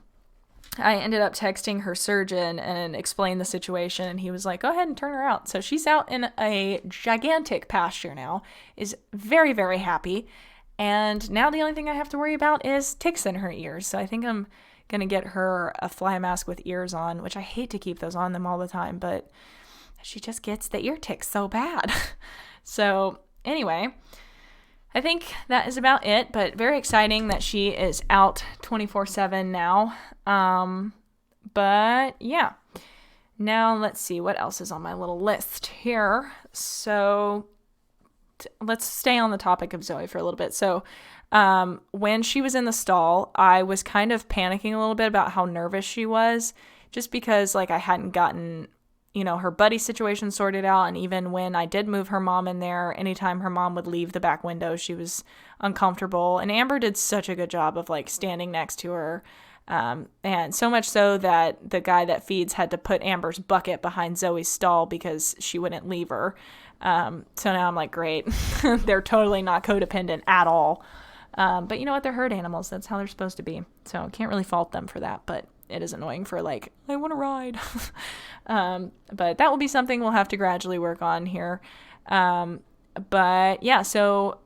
Speaker 1: ended up texting her surgeon and explained the situation, and he was like, go ahead and turn her out. So she's out in a gigantic pasture now, is very, very happy. And now the only thing I have to worry about is ticks in her ears. So I think I'm going to get her a fly mask with ears on, which I hate to keep those on them all the time, but she just gets the ear ticks so bad. So anyway, I think that is about it, but very exciting that she is out 24/7 now. But yeah. Now let's see what else is on my little list here. So let's stay on the topic of Zoe for a little bit. So when she was in the stall, I was kind of panicking a little bit about how nervous she was, just because like I hadn't gotten, her buddy situation sorted out. And even when I did move her mom in there, anytime her mom would leave the back window, she was uncomfortable. And Amber did such a good job of like standing next to her. And so much so that the guy that feeds had to put Amber's bucket behind Zoe's stall because she wouldn't leave her. So now I'm like, great. They're totally not codependent at all. But you know what? They're herd animals. That's how they're supposed to be. So can't really fault them for that, but it is annoying for like, I want to ride. But that will be something we'll have to gradually work on here. But yeah, so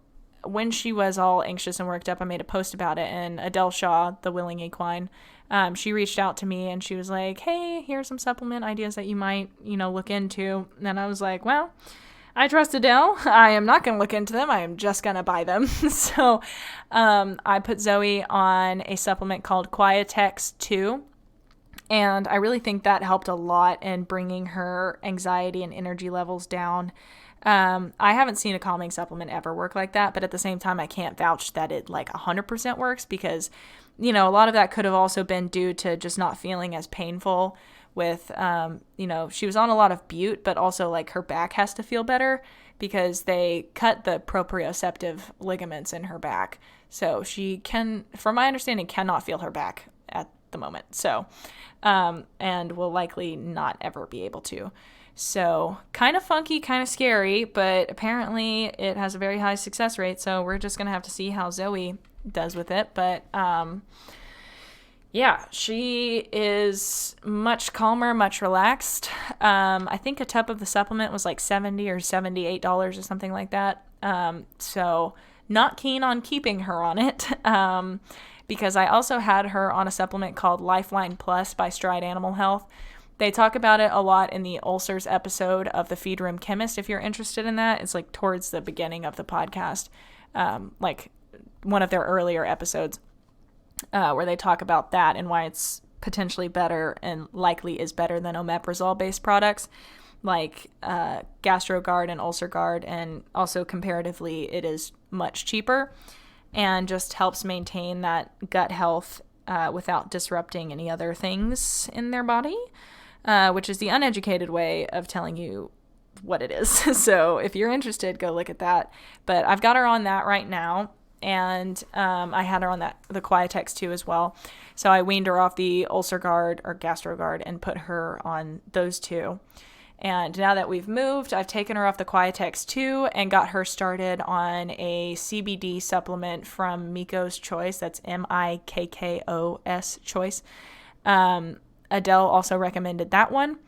Speaker 1: when she was all anxious and worked up, I made a post about it, and Adele Shaw, the willing equine, she reached out to me and she was like, hey, here's some supplement ideas that you might, look into. And I was like, well, I trust Adele. I am not going to look into them. I am just going to buy them. So I put Zoe on a supplement called Quietex 2. And I really think that helped a lot in bringing her anxiety and energy levels down. I haven't seen a calming supplement ever work like that, but at the same time, I can't vouch that it like 100% works because, a lot of that could have also been due to just not feeling as painful with, she was on a lot of bute, but also like her back has to feel better because they cut the proprioceptive ligaments in her back. So she can, from my understanding, cannot feel her back at the moment. So, and will likely not ever be able to. So kind of funky, kind of scary, but apparently it has a very high success rate. So we're just going to have to see how Zoe does with it. But yeah, she is much calmer, much relaxed. I think a tub of the supplement was like $70 or $78 or something like that. So not keen on keeping her on it. Because I also had her on a supplement called Lifeline Plus by Stride Animal Health. They talk about it a lot in the ulcers episode of the Feed Room Chemist. If you're interested in that, it's like towards the beginning of the podcast, like one of their earlier episodes, where they talk about that and why it's potentially better and likely is better than omeprazole-based products like GastroGuard and UlcerGuard, and also comparatively it is much cheaper and just helps maintain that gut health without disrupting any other things in their body. Which is the uneducated way of telling you what it is. So if you're interested, go look at that. But I've got her on that right now. And I had her on the Quietex 2 as well. So I weaned her off the UlcerGuard or GastroGuard and put her on those two. And now that we've moved, I've taken her off the Quietex 2 and got her started on a CBD supplement from Miko's Choice. That's Mikkos Choice. Adele also recommended that one,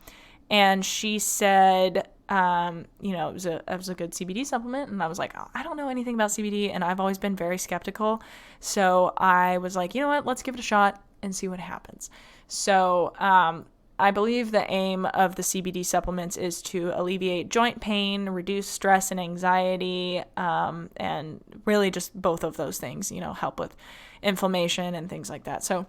Speaker 1: and she said, it was a good CBD supplement, and I was like, oh, I don't know anything about CBD, and I've always been very skeptical, so I was like, you know what, let's give it a shot and see what happens. So I believe the aim of the CBD supplements is to alleviate joint pain, reduce stress and anxiety, and really just both of those things, help with inflammation and things like that. So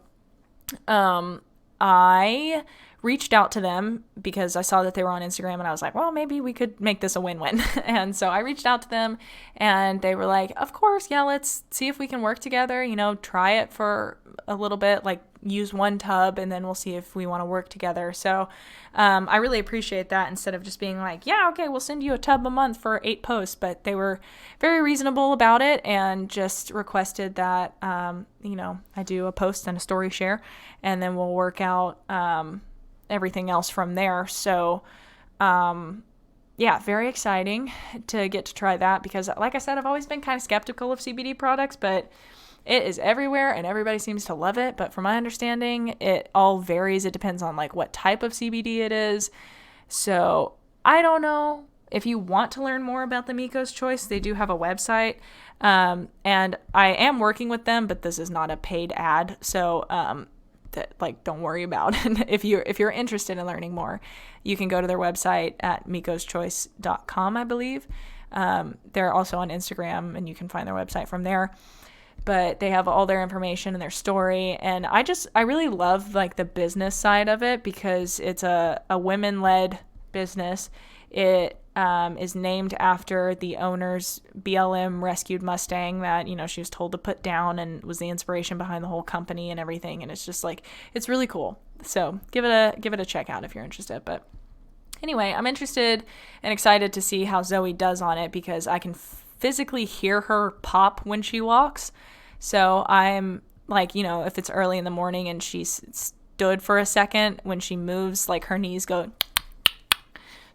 Speaker 1: I reached out to them because I saw that they were on Instagram, and I was like, well, maybe we could make this a win-win. And so I reached out to them, and they were like, of course, yeah, let's see if we can work together, try it for a little bit, like use one tub, and then we'll see if we want to work together. So I really appreciate that, instead of just being like, yeah, okay, we'll send you a tub a month for 8 posts. But they were very reasonable about it and just requested that, I do a post and a story share, and then we'll work out everything else from there. So yeah, very exciting to get to try that, because like I said, I've always been kind of skeptical of CBD products, but it is everywhere and everybody seems to love it. But from my understanding, it all varies. It depends on like what type of CBD it is. So I don't know. If you want to learn more about the Miko's Choice, they do have a website. And I am working with them, but this is not a paid ad. So don't worry about it. If you're interested in learning more, you can go to their website at mikoschoice.com, I believe. They're also on Instagram, and you can find their website from there. But they have all their information and their story. And I really love like the business side of it because it's a women-led business. It is named after the owner's BLM rescued Mustang that, she was told to put down and was the inspiration behind the whole company and everything. And it's just like, it's really cool. So give it a check out if you're interested. But anyway, I'm interested and excited to see how Zoe does on it because I can physically hear her pop when she walks. So I'm like, if it's early in the morning and she stood for a second, when she moves, like her knees go.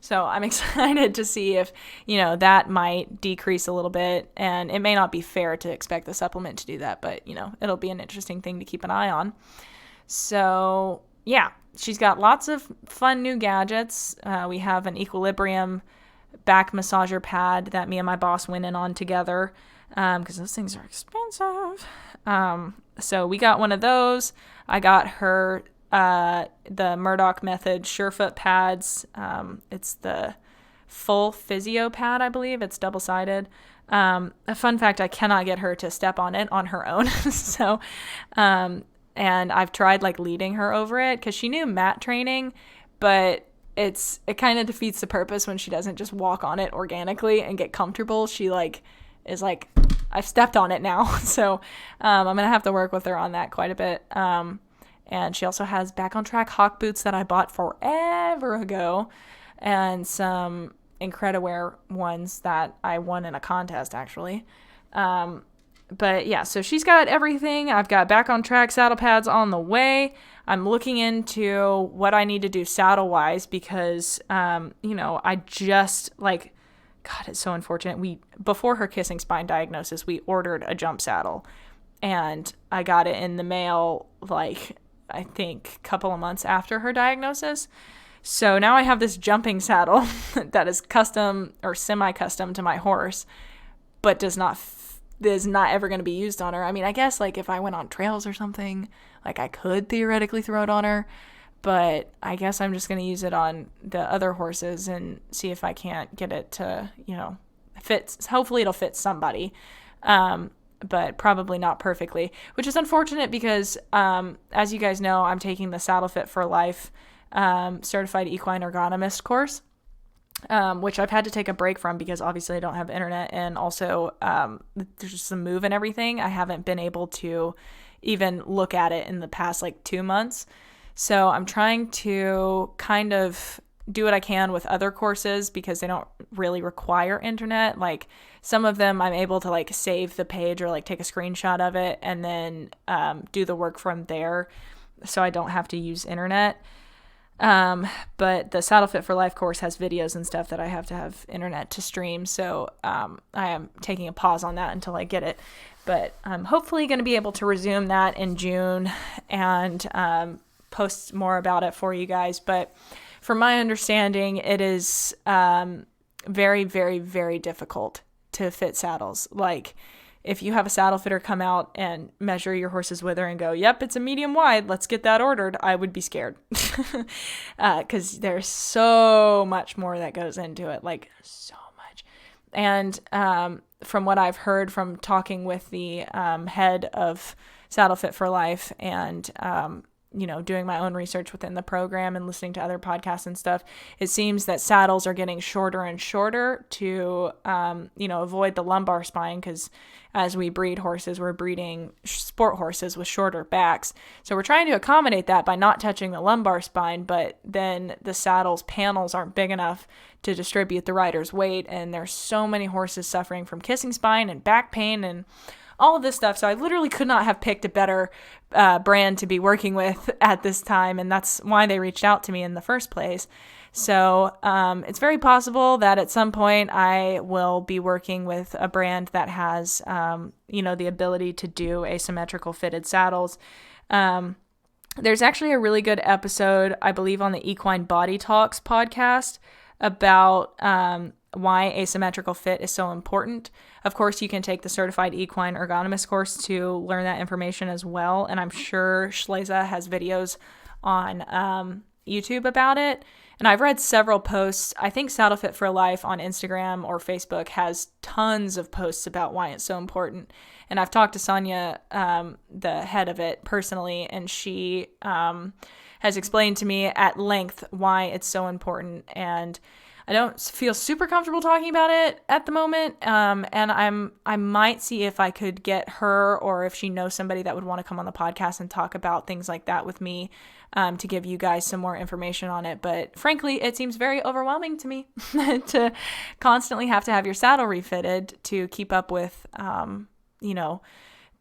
Speaker 1: So I'm excited to see if, that might decrease a little bit. And it may not be fair to expect the supplement to do that, but, it'll be an interesting thing to keep an eye on. So yeah, she's got lots of fun new gadgets. We have an Equilibrium back massager pad that me and my boss went in on together because those things are expensive. So we got one of those. I got her the Murdoch Method Surefoot pads. It's the full physio pad, I believe. It's double-sided. A fun fact, I cannot get her to step on it on her own. So, and I've tried like leading her over it because she knew mat training, but it kind of defeats the purpose when she doesn't just walk on it organically and get comfortable. She is like, I've stepped on it now. So I'm going to have to work with her on that quite a bit. And she also has Back on Track Hawk boots that I bought forever ago and some IncrediWear ones that I won in a contest, actually. But yeah, so she's got everything. I've got Back on Track saddle pads on the way. I'm looking into what I need to do saddle-wise because, I just, God, it's so unfortunate. Before her kissing spine diagnosis, we ordered a jump saddle. And I got it in the mail, I think a couple of months after her diagnosis. So now I have this jumping saddle that is custom or semi-custom to my horse, but is not ever going to be used on her. I mean, I guess if I went on trails or something, I could theoretically throw it on her, but I guess I'm just going to use it on the other horses and see if I can't get it to, fit. Hopefully it'll fit somebody. But probably not perfectly, which is unfortunate because, as you guys know, I'm taking the Saddle Fit for Life certified equine ergonomist course, which I've had to take a break from because obviously I don't have internet, and also there's just some move and everything. I haven't been able to even look at it in the past 2 months. So I'm trying to kind of do what I can with other courses because they don't really require internet. Some of them I'm able to save the page or take a screenshot of it and then do the work from there so I don't have to use internet. But the Saddle Fit for Life course has videos and stuff that I have to have internet to stream. So I am taking a pause on that until I get it. But I'm hopefully going to be able to resume that in June and post more about it for you guys. But from my understanding, it is very, very, very difficult to fit saddles. If you have a saddle fitter come out and measure your horse's wither and go, yep, it's a medium wide, let's get that ordered, I would be scared. Because there's so much more that goes into it, so much. And from what I've heard from talking with the head of Saddle Fit for Life and doing my own research within the program and listening to other podcasts and stuff, it seems that saddles are getting shorter and shorter to, avoid the lumbar spine, because as we breed horses, we're breeding sport horses with shorter backs. So we're trying to accommodate that by not touching the lumbar spine, but then the saddle's panels aren't big enough to distribute the rider's weight. And there's so many horses suffering from kissing spine and back pain and all of this stuff. So I literally could not have picked a better brand to be working with at this time. And that's why they reached out to me in the first place. So it's very possible that at some point I will be working with a brand that has, the ability to do asymmetrical fitted saddles. There's actually a really good episode, I believe, on the Equine Body Talks podcast about why asymmetrical fit is so important. Of course, you can take the Certified Equine Ergonomist course to learn that information as well. And I'm sure Schleza has videos on YouTube about it. And I've read several posts. I think Saddle Fit for Life on Instagram or Facebook has tons of posts about why it's so important. And I've talked to Sonia, the head of it, personally, and she has explained to me at length why it's so important. And I don't feel super comfortable talking about it at the moment. And I might see if I could get her, or if she knows somebody that would want to come on the podcast and talk about things like that with me, to give you guys some more information on it. But frankly, it seems very overwhelming to me to constantly have to have your saddle refitted to keep up with,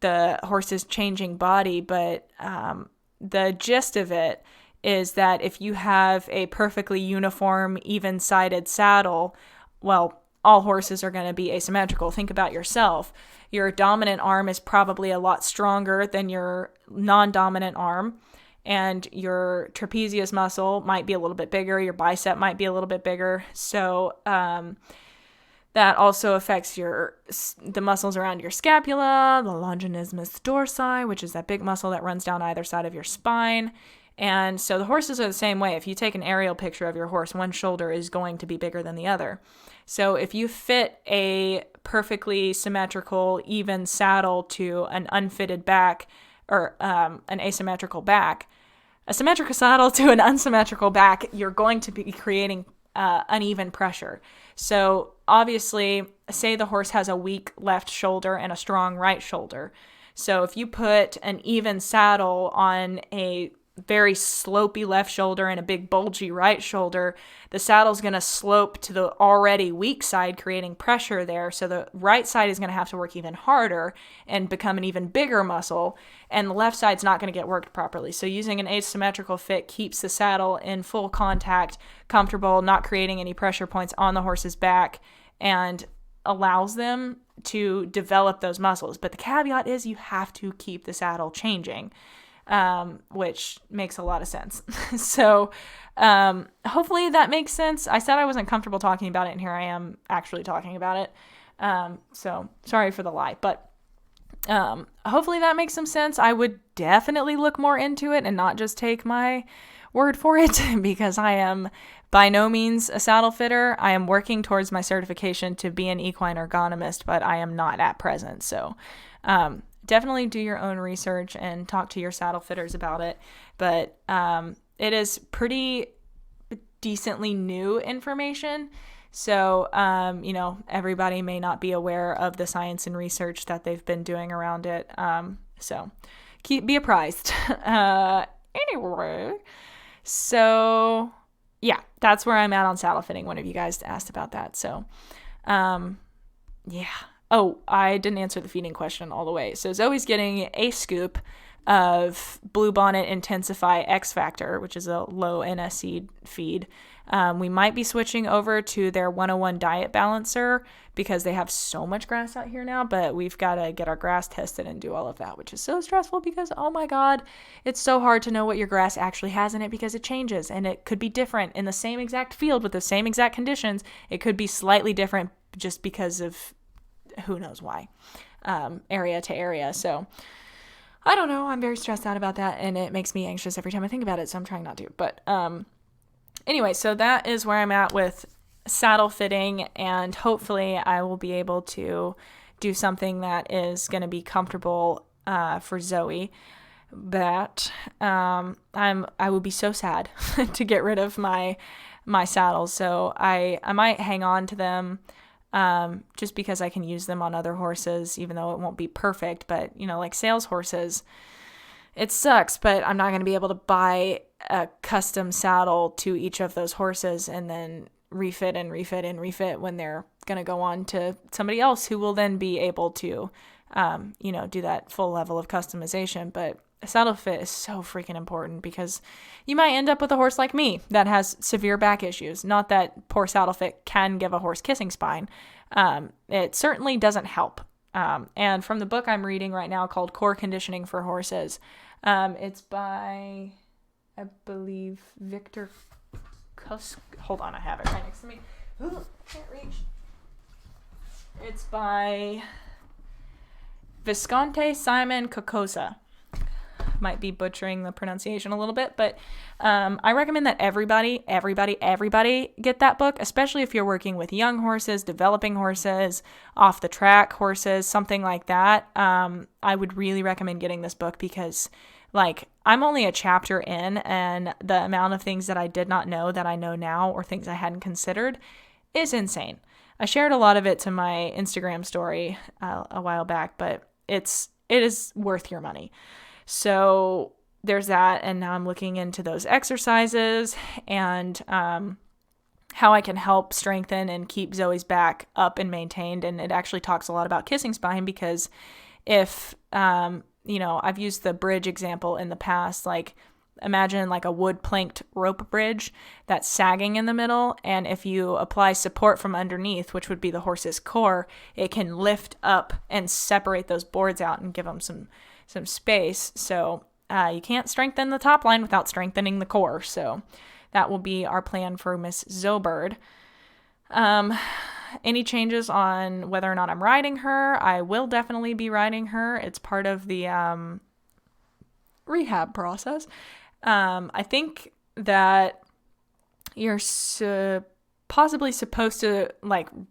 Speaker 1: the horse's changing body. But the gist of it is that if you have a perfectly uniform, even-sided saddle, well, all horses are going to be asymmetrical. Think about yourself. Your dominant arm is probably a lot stronger than your non-dominant arm, and your trapezius muscle might be a little bit bigger. Your bicep might be a little bit bigger. So that also affects the muscles around your scapula, the longissimus dorsi, which is that big muscle that runs down either side of your spine. And so the horses are the same way. If you take an aerial picture of your horse, one shoulder is going to be bigger than the other. So if you fit a perfectly symmetrical, even saddle to an unfitted back, or an asymmetrical back, a symmetrical saddle to an unsymmetrical back, you're going to be creating uneven pressure. So obviously, say the horse has a weak left shoulder and a strong right shoulder. So if you put an even saddle on a very slopey left shoulder and a big bulgy right shoulder, the saddle's going to slope to the already weak side, creating pressure there. So the right side is going to have to work even harder and become an even bigger muscle, and the left side's not going to get worked properly. So using an asymmetrical fit keeps the saddle in full contact, comfortable, not creating any pressure points on the horse's back, and allows them to develop those muscles. But the caveat is you have to keep the saddle changing. Which makes a lot of sense. So hopefully that makes sense. I said I wasn't comfortable talking about it, and here I am actually talking about it. So sorry for the lie, but hopefully that makes some sense. I would definitely look more into it and not just take my word for it, because I am by no means a saddle fitter. I am working towards my certification to be an equine ergonomist, but I am not at present. So definitely do your own research and talk to your saddle fitters about it. But it is pretty decently new information. So, everybody may not be aware of the science and research that they've been doing around it. So be apprised. Anyway, so yeah, that's where I'm at on saddle fitting. One of you guys asked about that. So, yeah. Oh, I didn't answer the feeding question all the way. So Zoe's getting a scoop of Bluebonnet Intensify X Factor, which is a low NSC feed. We might be switching over to their 101 diet balancer because they have so much grass out here now, but we've got to get our grass tested and do all of that, which is so stressful because, oh my God, it's so hard to know what your grass actually has in it because it changes, and it could be different in the same exact field with the same exact conditions. It could be slightly different just because of who knows why, area to area. So I don't know. I'm very stressed out about that, and it makes me anxious every time I think about it. So I'm trying not to. But anyway, so that is where I'm at with saddle fitting, and hopefully I will be able to do something that is going to be comfortable for Zoe. But I would be so sad to get rid of my saddles. So I might hang on to them. Just because I can use them on other horses, even though it won't be perfect. But, like sales horses, it sucks, but I'm not going to be able to buy a custom saddle to each of those horses and then refit when they're going to go on to somebody else who will then be able to, do that full level of customization. But a saddle fit is so freaking important because you might end up with a horse like me that has severe back issues. Not that poor saddle fit can give a horse kissing spine. It certainly doesn't help. And from the book I'm reading right now called Core Conditioning for Horses, it's by, I believe, Victor Kusk. Hold on, I have it right next to me. Ooh, can't reach. It's by Visconti Simon Cocosa. might be butchering the pronunciation a little bit, but I recommend that everybody get that book, especially if you're working with young horses, developing horses, off the track horses, something like that. I would really recommend getting this book because I'm only a chapter in, and the amount of things that I did not know that I know now, or things I hadn't considered, is insane. I shared a lot of it to my Instagram story a while back, but it is worth your money. So there's that, and now I'm looking into those exercises and how I can help strengthen and keep Zoe's back up and maintained. And it actually talks a lot about kissing spine, because if I've used the bridge example in the past, imagine a wood planked rope bridge that's sagging in the middle. And if you apply support from underneath, which would be the horse's core, it can lift up and separate those boards out and give them some space. So you can't strengthen the top line without strengthening the core. So that will be our plan for Miss Zobird. Any changes on whether or not I'm riding her? I will definitely be riding her. It's part of the rehab process. I think that you're possibly supposed to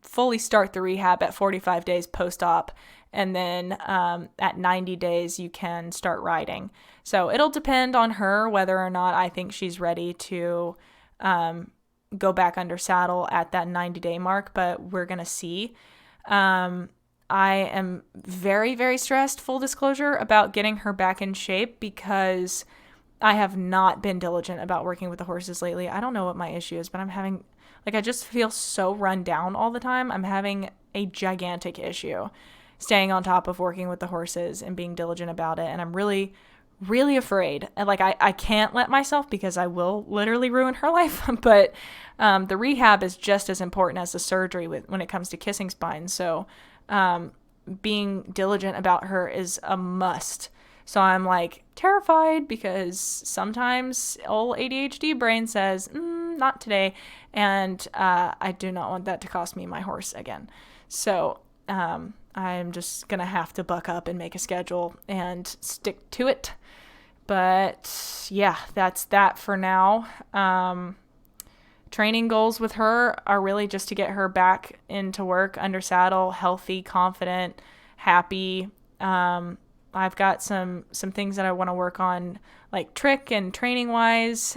Speaker 1: fully start the rehab at 45 days post-op, and then at 90 days you can start riding. So it'll depend on her whether or not I think she's ready to go back under saddle at that 90-day mark, but we're going to see. I am very, very stressed, full disclosure, about getting her back in shape, because I have not been diligent about working with the horses lately. I don't know what my issue is, but I'm having, I just feel so run down all the time. I'm having a gigantic issue staying on top of working with the horses and being diligent about it. And I'm really, really afraid. And I can't let myself, because I will literally ruin her life. But the rehab is just as important as the surgery when it comes to kissing spine. So being diligent about her is a must. So I'm terrified, because sometimes old ADHD brain says, not today. And I do not want that to cost me my horse again. So I'm just going to have to buck up and make a schedule and stick to it. But yeah, that's that for now. Training goals with her are really just to get her back into work under saddle, healthy, confident, happy. I've got some things that I want to work on, trick and training wise.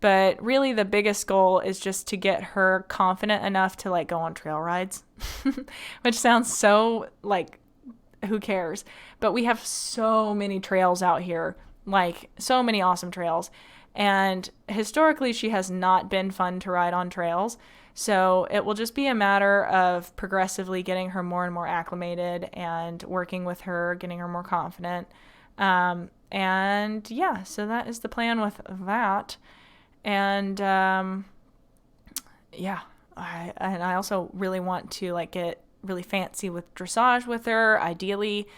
Speaker 1: But really the biggest goal is just to get her confident enough to go on trail rides, which sounds so who cares? But we have so many trails out here, so many awesome trails. And historically she has not been fun to ride on trails. So it will just be a matter of progressively getting her more and more acclimated and working with her, getting her more confident. And yeah, so that is the plan with that. And yeah, I also really want to get really fancy with dressage with her. Ideally,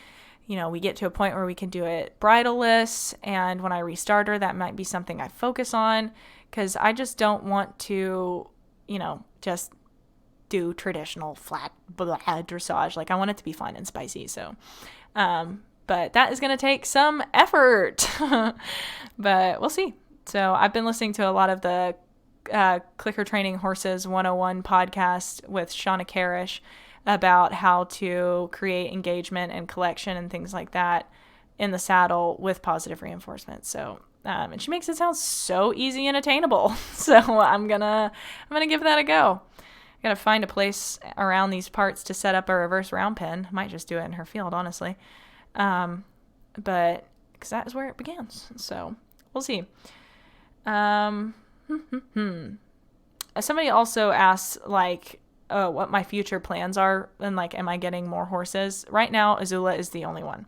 Speaker 1: we get to a point where we can do it bridleless. And when I restart her, that might be something I focus on, because I just don't want to just do traditional flat dressage. I want it to be fun and spicy. So, but that is going to take some effort, but we'll see. So I've been listening to a lot of the Clicker Training Horses 101 podcast with Shauna Karish about how to create engagement and collection and things like that in the saddle with positive reinforcement. So, and she makes it sound so easy and attainable. So I'm gonna give that a go. I gotta find a place around these parts to set up a reverse round pen. I might just do it in her field, honestly. But because that is where it begins. So we'll see. Somebody also asked what my future plans are, and am I getting more horses? Right now, Azula is the only one.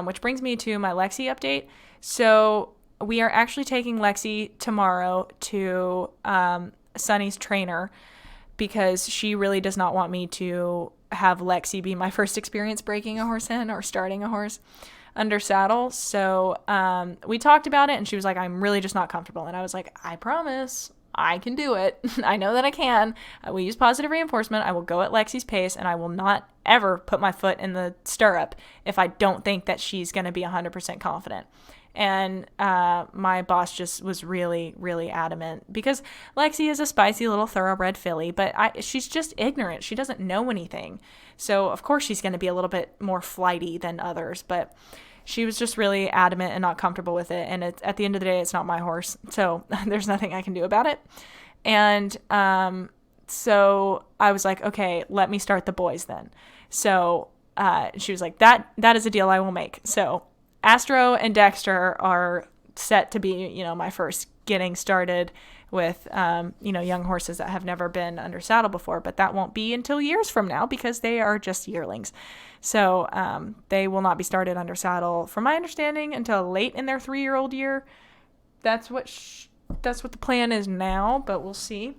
Speaker 1: Which brings me to my Lexi update. So we are actually taking Lexi tomorrow to Sunny's trainer, because she really does not want me to have Lexi be my first experience breaking a horse in or starting a horse under saddle. So we talked about it, and she was like, I'm really just not comfortable. And I was like, I promise I can do it. I know that I can. I will use positive reinforcement. I will go at Lexi's pace, and I will not ever put my foot in the stirrup if I don't think that she's going to be 100% confident. And my boss just was really, really adamant because Lexi is a spicy little thoroughbred filly, but she's just ignorant. She doesn't know anything. So, of course, she's going to be a little bit more flighty than others, but she was just really adamant and not comfortable with it. And at the end of the day, it's not my horse. So there's nothing I can do about it. And so I was like, okay, let me start the boys then. So she was like, that is a deal I will make. So Astro and Dexter are set to be, my first getting started with, young horses that have never been under saddle before, but that won't be until years from now because they are just yearlings. So they will not be started under saddle, from my understanding, until late in their 3-year-old year. That's what the plan is now, but we'll see.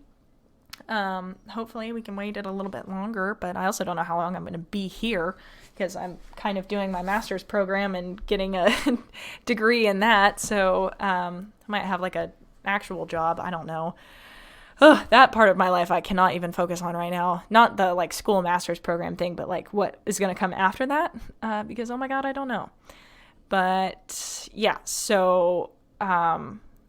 Speaker 1: Hopefully we can wait it a little bit longer, but I also don't know how long I'm going to be here because I'm kind of doing my master's program and getting a degree in that. So I might have like a actual job. I don't know. That part of my life I cannot even focus on right now. Not the like school master's program thing, but like what is going to come after that, because oh my God, I don't know. But yeah, so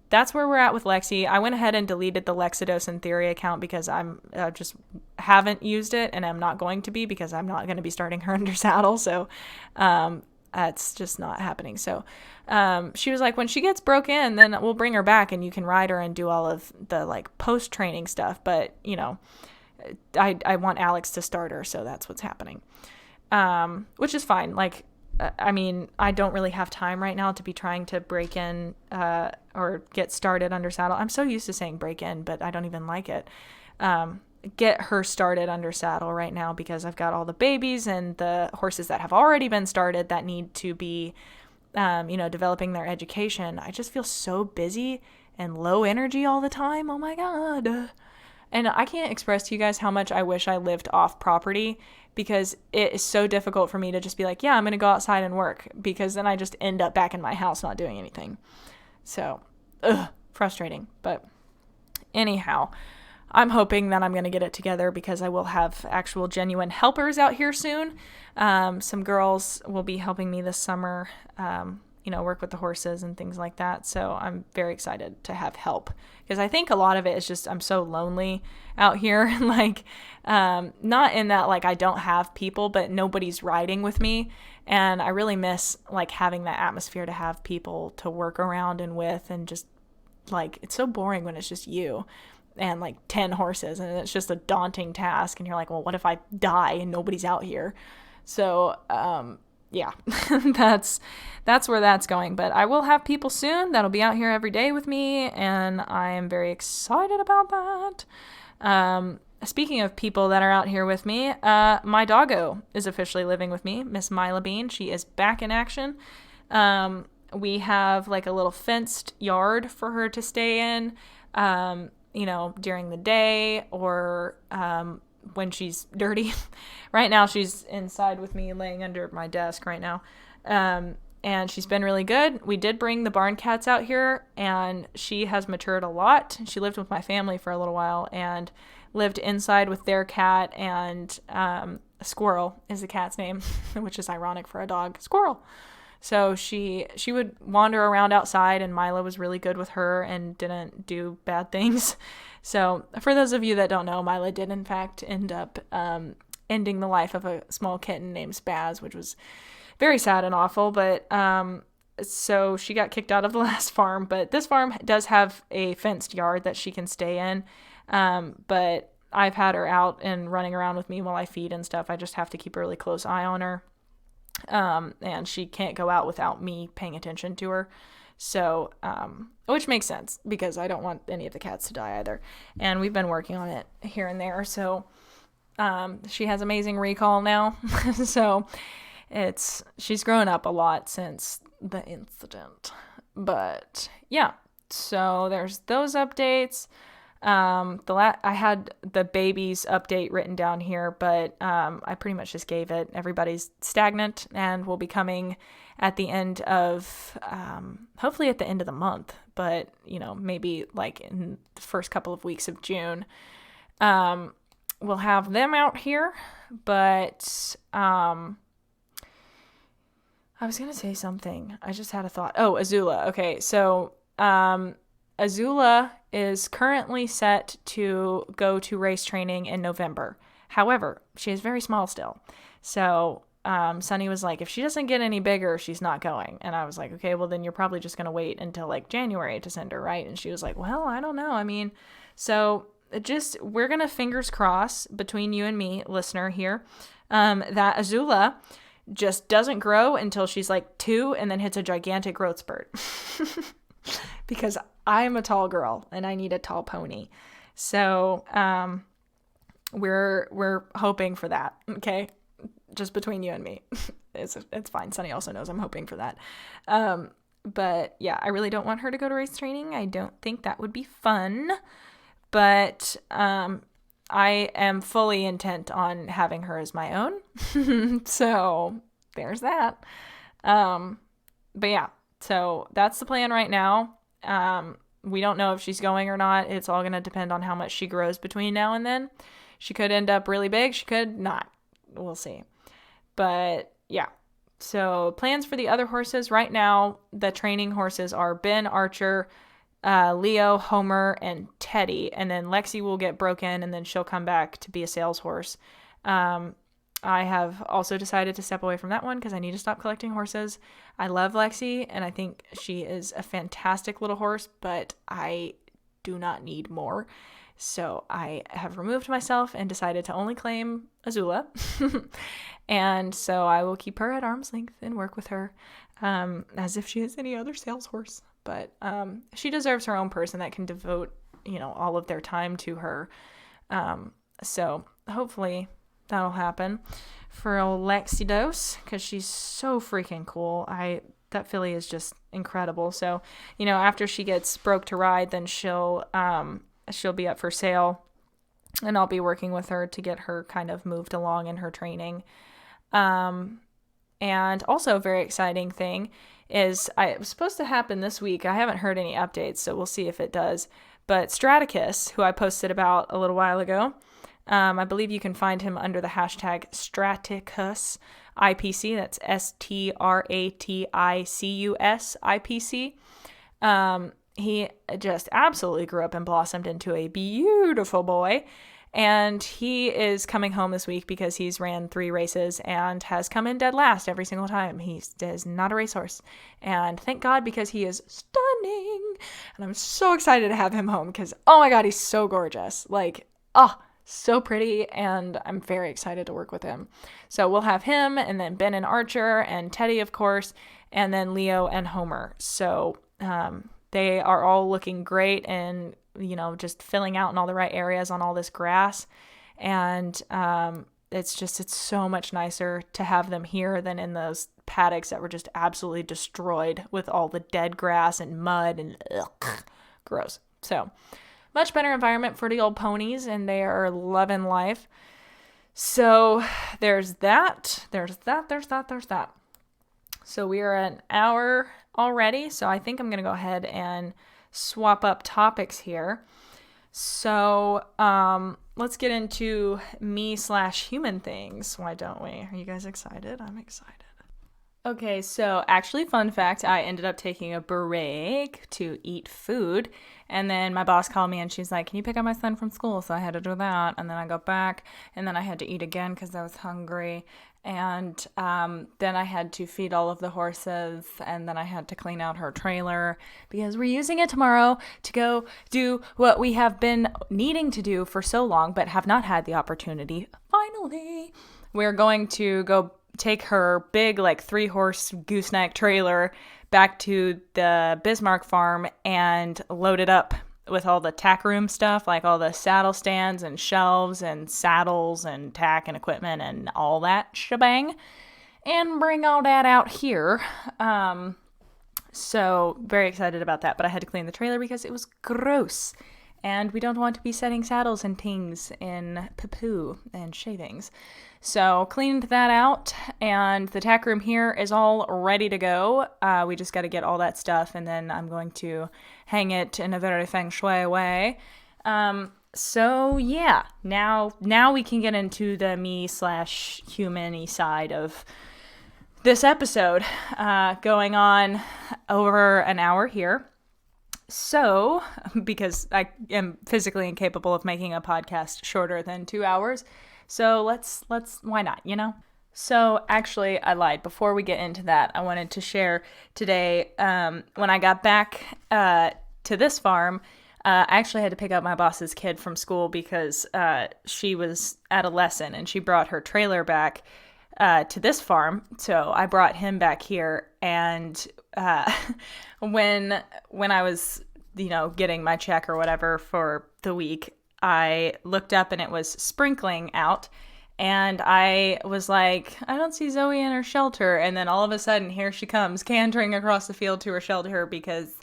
Speaker 1: that's where we're at with Lexi. I went ahead and deleted the Lexidos in Theory account because I'm just haven't used it, and I'm not going to be because I'm not going to be starting her under saddle. So that's just not happening. So she was like, when she gets broke in, then we'll bring her back and you can ride her and do all of the like post-training stuff. But, I want Alex to start her. So that's what's happening, which is fine. Like, I don't really have time right now to be trying to break in or get started under saddle. I'm so used to saying break in, but I don't even like it. Get her started under saddle right now because I've got all the babies and the horses that have already been started that need to be, developing their education. I just feel so busy and low energy all the time. Oh my God. And I can't express to you guys how much I wish I lived off property because it is so difficult for me to just be like, yeah, I'm going to go outside and work, because then I just end up back in my house not doing anything. So, frustrating. But anyhow, I'm hoping that I'm going to get it together because I will have actual genuine helpers out here soon. Some girls will be helping me this summer, work with the horses and things like that. So I'm very excited to have help because I think a lot of it is just I'm so lonely out here. Like, not in that like I don't have people, but nobody's riding with me. And I really miss like having that atmosphere to have people to work around and with, and just like it's so boring when it's just you and like 10 horses and it's just a daunting task. And you're like, well, what if I die and nobody's out here? So, yeah, that's where that's going. But I will have people soon that'll be out here every day with me, and I am very excited about that. Speaking of people that are out here with me, my doggo is officially living with me, Miss Mila Bean. She is back in action. We have like a little fenced yard for her to stay in, during the day or when she's dirty. Right now she's inside with me laying under my desk right now. And she's been really good. We did bring the barn cats out here, and she has matured a lot. She lived with my family for a little while and lived inside with their cat, and Squirrel is the cat's name, which is ironic for a dog. Squirrel. So she would wander around outside, and Mila was really good with her and didn't do bad things. So for those of you that don't know, Mila did in fact end up ending the life of a small kitten named Spaz, which was very sad and awful. But so she got kicked out of the last farm. But this farm does have a fenced yard that she can stay in. But I've had her out and running around with me while I feed and stuff. I just have to keep a really close eye on her. And she can't go out without me paying attention to her. So, which makes sense because I don't want any of the cats to die either. And we've been working on it here and there. So, she has amazing recall now. So she's grown up a lot since the incident, but yeah, so there's those updates. I had the baby's update written down here, but I pretty much just gave it. Everybody's stagnant and will be coming at the end of, hopefully at the end of the month, but maybe like in the first couple of weeks of June. We'll have them out here, but I was going to say something. I just had a thought. Oh, Azula. Okay, so Azula is currently set to go to race training in November. However, she is very small still. So Sunny was like, if she doesn't get any bigger, she's not going. And I was like, okay, well then you're probably just going to wait until like January to send her, right? And she was like, well, I don't know. I mean, so we're going to fingers crossed between you and me, listener here, that Azula just doesn't grow until she's like 2 and then hits a gigantic growth spurt. Because I'm a tall girl and I need a tall pony. So we're hoping for that, okay? Just between you and me. It's fine. Sunny also knows I'm hoping for that. But yeah, I really don't want her to go to race training. I don't think that would be fun. But I am fully intent on having her as my own. So there's that. But yeah, so that's the plan right now. We don't know if she's going or not. It's all going to depend on how much she grows between now and then. She could end up really big. She could not. We'll see. But yeah. So plans for the other horses right now, the training horses are Ben, Archer, Leo, Homer, and Teddy. And then Lexi will get broken and then she'll come back to be a sales horse. I have also decided to step away from that one because I need to stop collecting horses. I love Lexi and I think she is a fantastic little horse, but I do not need more. So I have removed myself and decided to only claim Azula. And so I will keep her at arm's length and work with her as if she is any other sales horse. But she deserves her own person that can devote, all of their time to her. So hopefully that'll happen for old Lexidos because she's so freaking cool. That filly is just incredible. So, after she gets broke to ride, then she'll be up for sale and I'll be working with her to get her kind of moved along in her training. And also a very exciting thing is it was supposed to happen this week. I haven't heard any updates, so we'll see if it does. But Straticus, who I posted about a little while ago, I believe you can find him under the hashtag Straticus IPC. That's STRATICUS IPC. He just absolutely grew up and blossomed into a beautiful boy. And he is coming home this week because he's ran 3 races and has come in dead last every single time. He is not a racehorse. And thank God, because he is stunning. And I'm so excited to have him home because, oh my God, he's so gorgeous. So pretty, and I'm very excited to work with him. So we'll have him, and then Ben and Archer, and Teddy, of course, and then Leo and Homer. So they are all looking great and, just filling out in all the right areas on all this grass. And it's so much nicer to have them here than in those paddocks that were just absolutely destroyed with all the dead grass and mud and gross. So much better environment for the old ponies, and they are loving life. So there's that. So we are at an hour already, so I think I'm going to go ahead and swap up topics here. So let's get into me/human things. Why don't we? Are you guys excited? I'm excited. Okay, so actually, fun fact, I ended up taking a break to eat food, and then my boss called me and she's like, can you pick up my son from school? So I had to do that, and then I got back, and then I had to eat again because I was hungry, and then I had to feed all of the horses, and then I had to clean out her trailer because we're using it tomorrow to go do what we have been needing to do for so long but have not had the opportunity. Finally, we're going to go take her big 3-horse gooseneck trailer back to the Bismarck farm and load it up with all the tack room stuff, like all the saddle stands and shelves and saddles and tack and equipment and all that shebang, and bring all that out here. So very excited about that, but I had to clean the trailer because it was gross. and we don't want to be setting saddles and things in poo and shavings. So cleaned that out, and the tack room here is all ready to go. We just got to get all that stuff, and then I'm going to hang it in a very feng shui way. So yeah, now we can get into the me/human-y side of this episode, going on over an hour here. So, because I am physically incapable of making a podcast shorter than 2 hours, so let's why not, you know? So actually, I lied. Before we get into that, I wanted to share today, when I got back to this farm, I actually had to pick up my boss's kid from school because she was at a lesson, and she brought her trailer back to this farm. So I brought him back here, and when I was, getting my check or whatever for the week, I looked up and it was sprinkling out, and I was like, I don't see Zoe in her shelter. And then all of a sudden, here she comes cantering across the field to her shelter because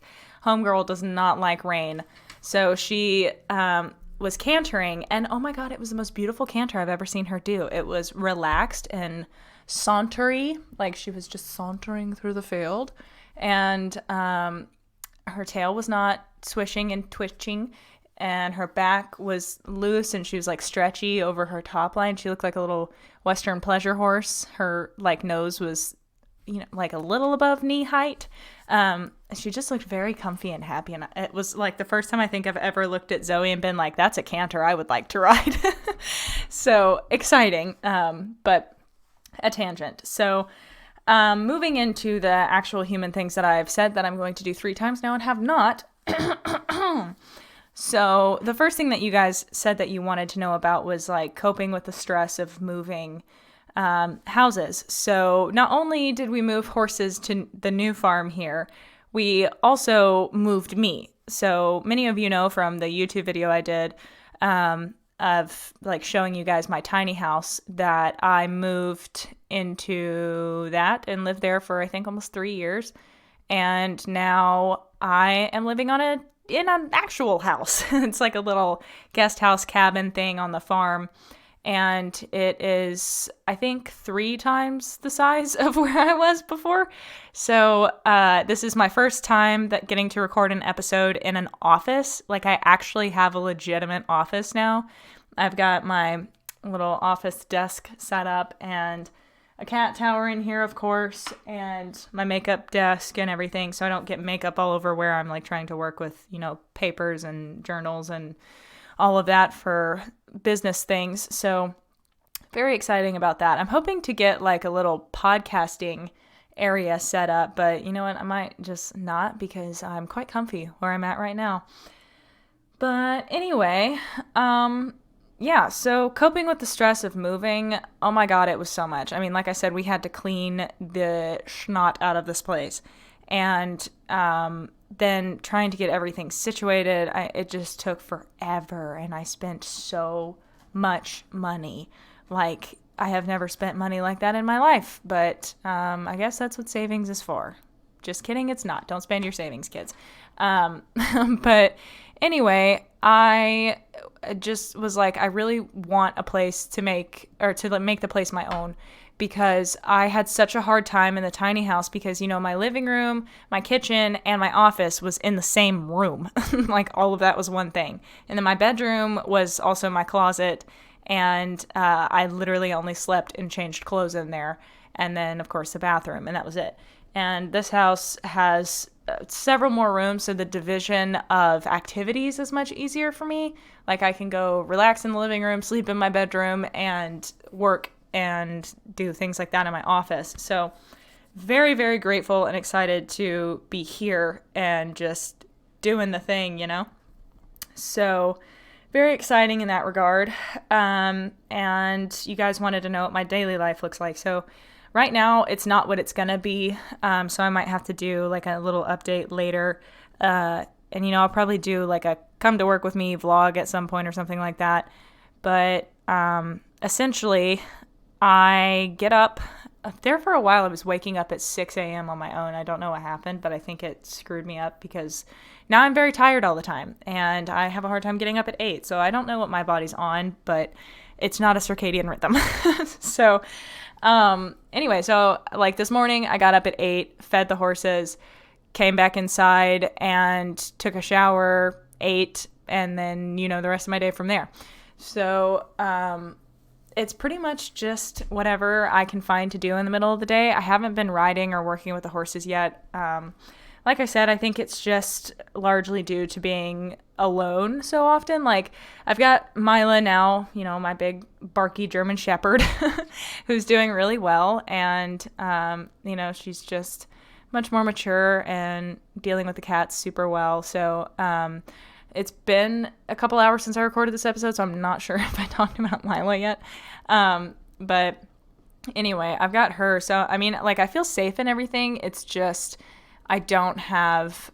Speaker 1: homegirl does not like rain. So she was cantering, and oh my God, it was the most beautiful canter I've ever seen her do. It was relaxed and sauntery, like she was just sauntering through the field, and her tail was not swishing and twitching, and her back was loose, and she was like stretchy over her top line. She looked like a little Western pleasure horse. Her nose was like a little above knee height. She just looked very comfy and happy, and it was like the first time I think I've ever looked at Zoe and been like, that's a canter I would like to ride. So exciting, but a tangent. So moving into the actual human things that I've said that I'm going to do 3 times now and have not. So the first thing that you guys said that you wanted to know about was like coping with the stress of moving houses. So not only did we move horses to the new farm here, we also moved me. So many of you know from the YouTube video I did of like showing you guys my tiny house that I moved into that and lived there for I think almost 3 years. And now I am living in an actual house. It's like a little guest house cabin thing on the farm. And it is, I think, 3 times the size of where I was before. So this is my first time getting to record an episode in an office. Like, I actually have a legitimate office now. I've got my little office desk set up and a cat tower in here, of course, and my makeup desk and everything, so I don't get makeup all over where I'm like trying to work with, papers and journals and all of that for business things. So very exciting about that. I'm hoping to get like a little podcasting area set up, but you know what? I might just not because I'm quite comfy where I'm at right now. But anyway, yeah, so coping with the stress of moving, oh my God, it was so much. I mean, like I said, we had to clean the schnot out of this place. And then trying to get everything situated, it just took forever. And I spent so much money. Like, I have never spent money like that in my life. But I guess that's what savings is for. Just kidding, it's not. Don't spend your savings, kids. But anyway, I just was like, I really want a place to make the place my own, because I had such a hard time in the tiny house because, my living room, my kitchen, and my office was in the same room. Like, all of that was one thing. And then my bedroom was also my closet, and I literally only slept and changed clothes in there. And then, of course, the bathroom, and that was it. And this house has several more rooms, so the division of activities is much easier for me. Like, I can go relax in the living room, sleep in my bedroom, and work and do things like that in my office. So very, very grateful and excited to be here and just doing the thing, So very exciting in that regard. And you guys wanted to know what my daily life looks like. So right now, it's not what it's going to be, so I might have to do, like, a little update later, and, I'll probably do, like, a come to work with me vlog at some point or something like that, but essentially, I get up. There for a while, I was waking up at 6 a.m. on my own. I don't know what happened, but I think it screwed me up because now I'm very tired all the time, and I have a hard time getting up at 8. So I don't know what my body's on, but it's not a circadian rhythm. So anyway, so like this morning I got up at 8, fed the horses, came back inside and took a shower, ate, and then, the rest of my day from there. So it's pretty much just whatever I can find to do in the middle of the day. I haven't been riding or working with the horses yet. Like I said, I think it's just largely due to being alone so often. Like, I've got Mila now, my big barky German Shepherd, who's doing really well. And, she's just much more mature and dealing with the cats super well. So, it's been a couple hours since I recorded this episode, so I'm not sure if I talked about Mila yet. But anyway, I've got her. So, I feel safe and everything. It's just I don't have,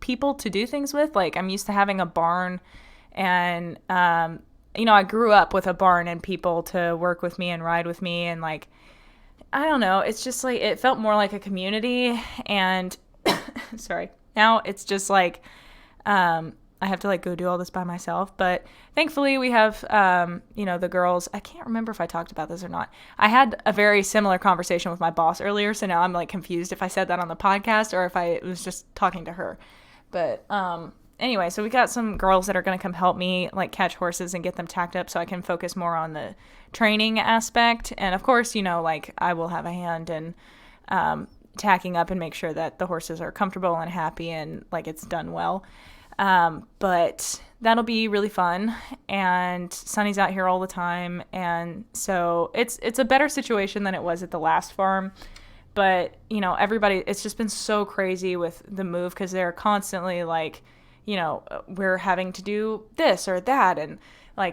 Speaker 1: people to do things with. Like, I'm used to having a barn, and, I grew up with a barn and people to work with me and ride with me. And, I don't know. It's just, it felt more like a community. And, sorry. Now it's just I have to go do all this by myself. But thankfully we have, the girls. I can't remember if I talked about this or not. I had a very similar conversation with my boss earlier. So now I'm confused if I said that on the podcast or if I was just talking to her. But anyway, so we got some girls that are going to come help me catch horses and get them tacked up so I can focus more on the training aspect. And of course, I will have a hand in tacking up and make sure that the horses are comfortable and happy and it's done well. But that'll be really fun, and Sunny's out here all the time, and so it's a better situation than it was at the last farm. But everybody, it's just been so crazy with the move because they're constantly we're having to do this or that, and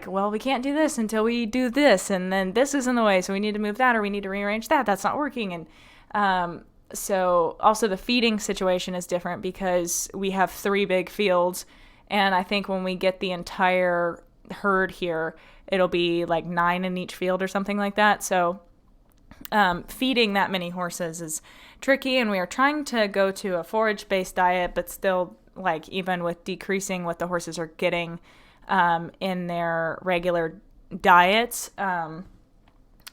Speaker 1: well, we can't do this until we do this, and then this is in the way, so we need to move that, or we need to rearrange that. That's not working. And so also the feeding situation is different because we have 3 big fields, and I think when we get the entire herd here, it'll be 9 in each field or something like that. So feeding that many horses is tricky, and we are trying to go to a forage-based diet, but still even with decreasing what the horses are getting in their regular diets,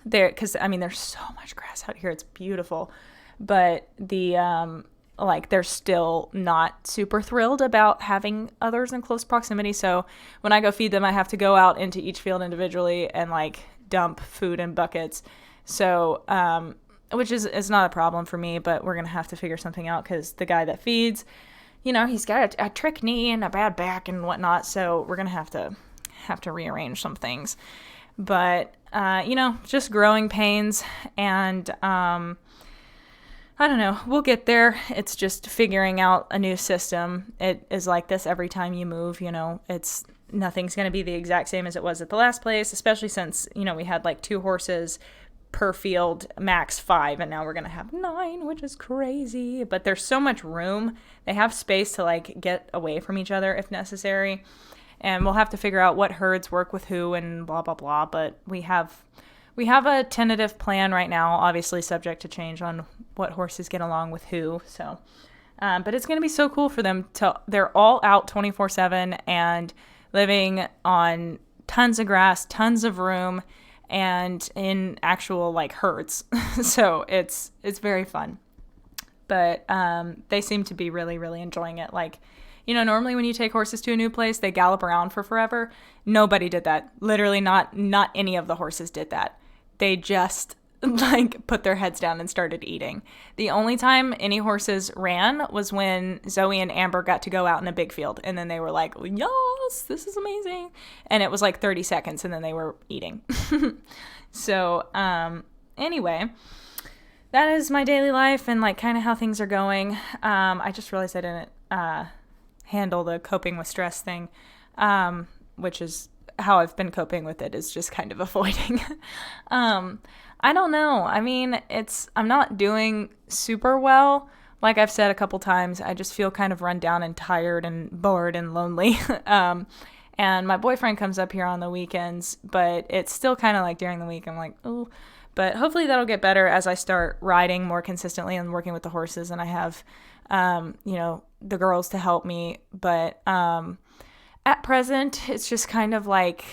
Speaker 1: because there's so much grass out here, it's beautiful. But the, they're still not super thrilled about having others in close proximity. So when I go feed them, I have to go out into each field individually and dump food in buckets. So, which is not a problem for me, but we're going to have to figure something out because the guy that feeds, he's got a trick knee and a bad back and whatnot. So we're going to have to rearrange some things. But, just growing pains, and, I don't know. We'll get there. It's just figuring out a new system. It is like this every time you move, nothing's going to be the exact same as it was at the last place, especially since, we had 2 horses per field, max 5, and now we're going to have 9, which is crazy. But there's so much room. They have space to get away from each other if necessary. And we'll have to figure out what herds work with who and blah, blah, blah. But we have a tentative plan right now, obviously subject to change on what horses get along with who. So, but it's going to be so cool for them they're all out 24/7 and living on tons of grass, tons of room, and in actual herds. So it's very fun. But they seem to be really, really enjoying it. Normally when you take horses to a new place, they gallop around for forever. Nobody did that. Literally not any of the horses did that. They just put their heads down and started eating. The only time any horses ran was when Zoe and Amber got to go out in a big field, and then they were like, yes, this is amazing. And it was 30 seconds, and then they were eating. So anyway, that is my daily life and kind of how things are going. I just realized I didn't handle the coping with stress thing, which is how I've been coping with it, is just kind of avoiding. I don't know. I'm not doing super well. Like I've said a couple times, I just feel kind of run down and tired and bored and lonely. And my boyfriend comes up here on the weekends, but it's still kind of during the week, I'm oh. But hopefully that'll get better as I start riding more consistently and working with the horses, and I have the girls to help me. But at present, it's just kind of like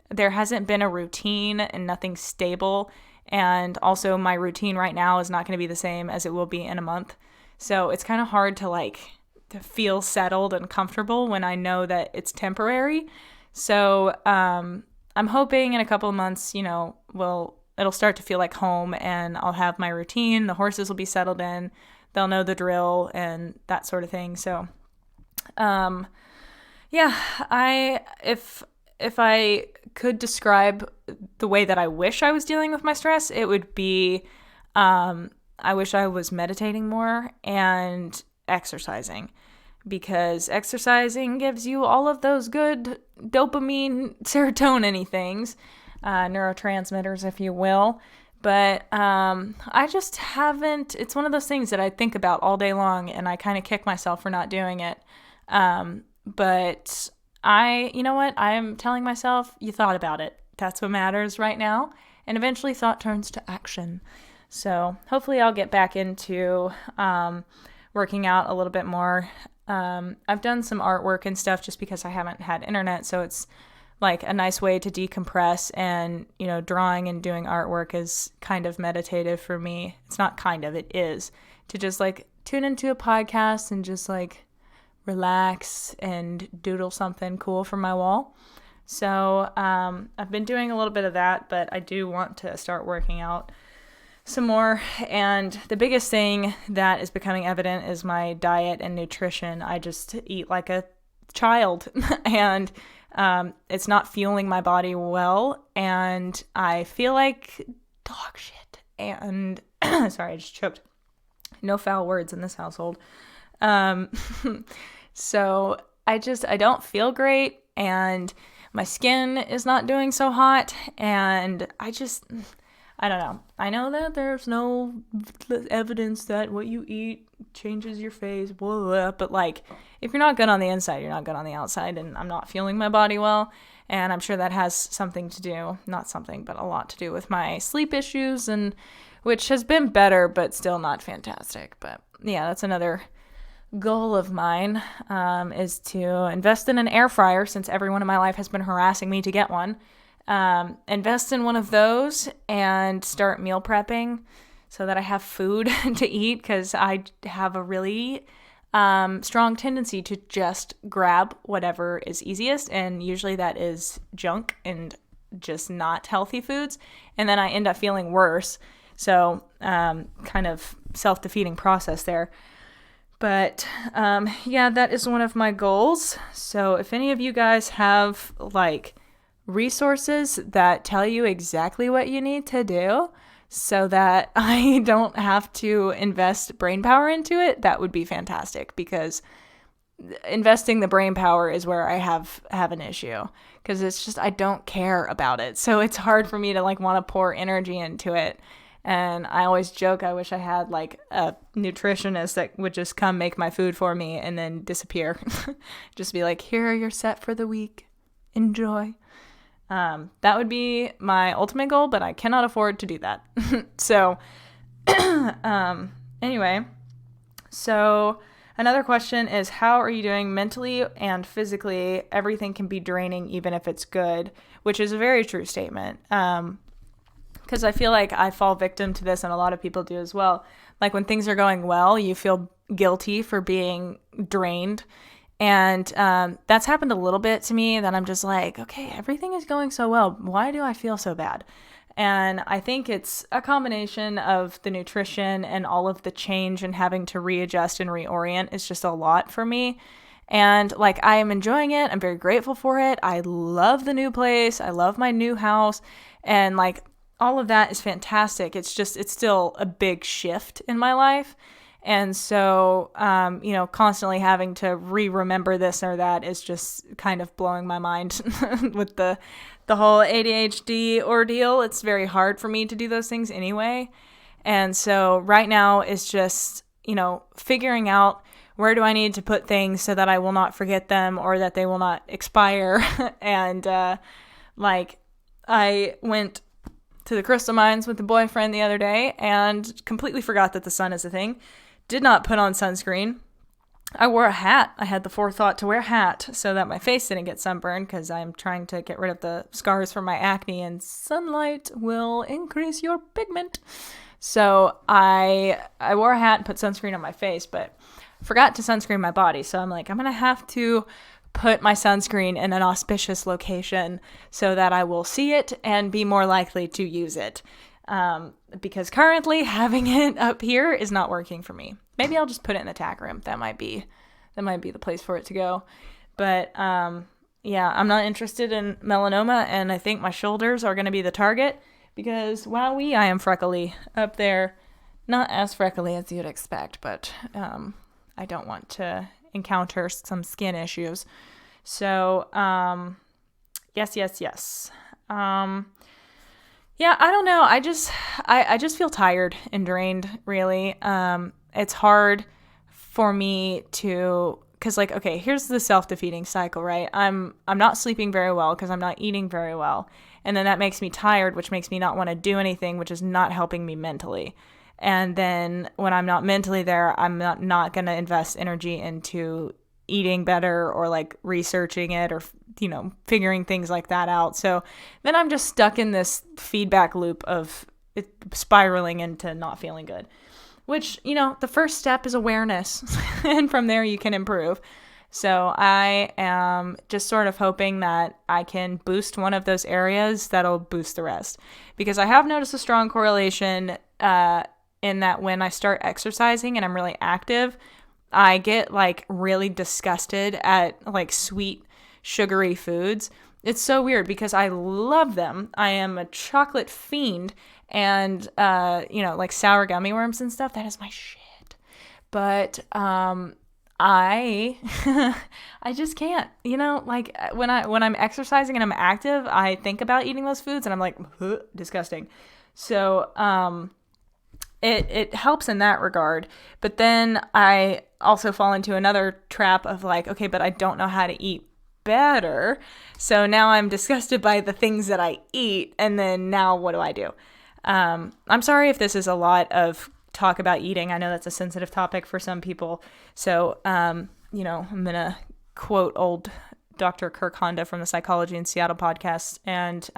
Speaker 1: there hasn't been a routine and nothing stable. And also my routine right now is not going to be the same as it will be in a month. So it's kind of hard to feel settled and comfortable when I know that it's temporary. So I'm hoping in a couple of months, it'll start to feel like home and I'll have my routine. The horses will be settled in. They'll know the drill and that sort of thing. So, if I could describe the way that I wish I was dealing with my stress, it would be, I wish I was meditating more and exercising, because exercising gives you all of those good dopamine, serotonin-y things, neurotransmitters, if you will. But I just haven't, it's one of those things that I think about all day long and I kind of kick myself for not doing it. But you know what? I am telling myself, you thought about it. That's what matters right now. And eventually thought turns to action. So hopefully I'll get back into working out a little bit more. I've done some artwork and stuff just because I haven't had internet. So it's like a nice way to decompress, and, drawing and doing artwork is kind of meditative for me. It's not kind of, it is, to just tune into a podcast and just relax and doodle something cool for my wall. So I've been doing a little bit of that, but I do want to start working out some more. And the biggest thing that is becoming evident is my diet and nutrition. I just eat like a child and it's not fueling my body well, and I feel like dog shit. And sorry, I just choked. No foul words in this household. So I don't feel great, and my skin is not doing so hot, and I don't know. I know that there's no evidence that what you eat changes your face, blah, blah, but if you're not good on the inside, you're not good on the outside, and I'm not feeling my body well, and I'm sure that has something to do, not something, but a lot to do with my sleep issues, and which has been better, but still not fantastic. But yeah, that's another goal of mine, is to invest in an air fryer, since everyone in my life has been harassing me to get one. Invest in one of those and start meal prepping so that I have food to eat, because I have a really strong tendency to just grab whatever is easiest, and usually that is junk and just not healthy foods, and then I end up feeling worse. So kind of self-defeating process there. But that is one of my goals. So if any of you guys have resources that tell you exactly what you need to do so that I don't have to invest brain power into it, that would be fantastic, because investing the brain power is where I have an issue, because it's just, I don't care about it. So it's hard for me to want to pour energy into it. And I always joke, I wish I had a nutritionist that would just come make my food for me and then disappear. Just be here are your set for the week. Enjoy. That would be my ultimate goal, but I cannot afford to do that. So, anyway, so another question is, how are you doing mentally and physically? Everything can be draining, even if it's good, which is a very true statement. Because I feel like I fall victim to this, and a lot of people do as well. When things are going well, you feel guilty for being drained. And that's happened a little bit to me, that I'm just okay, everything is going so well. Why do I feel so bad? And I think it's a combination of the nutrition and all of the change and having to readjust and reorient. It's just a lot for me. And I am enjoying it. I'm very grateful for it. I love the new place. I love my new house. And all of that is fantastic. It's still a big shift in my life. And so, constantly having to remember this or that is just kind of blowing my mind with the whole ADHD ordeal. It's very hard for me to do those things anyway. And so right now it's just, figuring out where do I need to put things so that I will not forget them or that they will not expire. And, I went to the crystal mines with the boyfriend the other day and completely forgot that the sun is a thing. Did not put on sunscreen. I wore a hat. I had the forethought to wear a hat so that my face didn't get sunburned, because I'm trying to get rid of the scars from my acne, and sunlight will increase your pigment. So I wore a hat and put sunscreen on my face, but forgot to sunscreen my body. So I'm like, I'm going to have to put my sunscreen in an auspicious location so that I will see it and be more likely to use it. Because currently having it up here is not working for me. Maybe I'll just put it in the tack room. That might be the place for it to go. But yeah, I'm not interested in melanoma, and I think my shoulders are going to be the target because, wowee, I am freckly up there. Not as freckly as you'd expect, but I don't want to encounter some skin issues. So, yes. Yeah, I don't know. I just feel tired and drained, really. It's hard for me to, because, like, okay, here's the self-defeating cycle, right? I'm not sleeping very well because I'm not eating very well. And then that makes me tired, which makes me not want to do anything, which is not helping me mentally. And then when I'm not mentally there, I'm not going to invest energy into eating better or like researching it or, figuring things like that out. So then I'm just stuck in this feedback loop of it spiraling into not feeling good, which, the first step is awareness. And from there you can improve. So I am just sort of hoping that I can boost one of those areas that'll boost the rest, because I have noticed a strong correlation in that when I start exercising and I'm really active, I get like really disgusted at like sweet, sugary foods. It's so weird because I love them. I am a chocolate fiend, and like sour gummy worms and stuff, that is my shit. But I I just can't, like when I'm exercising and I'm active, I think about eating those foods and I'm like, disgusting. So it helps in that regard. But then I also fall into another trap of like, okay, but I don't know how to eat better. So now I'm disgusted by the things that I eat. And then now what do I do? I'm sorry if this is a lot of talk about eating. I know that's a sensitive topic for some people. So, I'm going to quote old Dr. Kirk Honda from the Psychology in Seattle podcast, and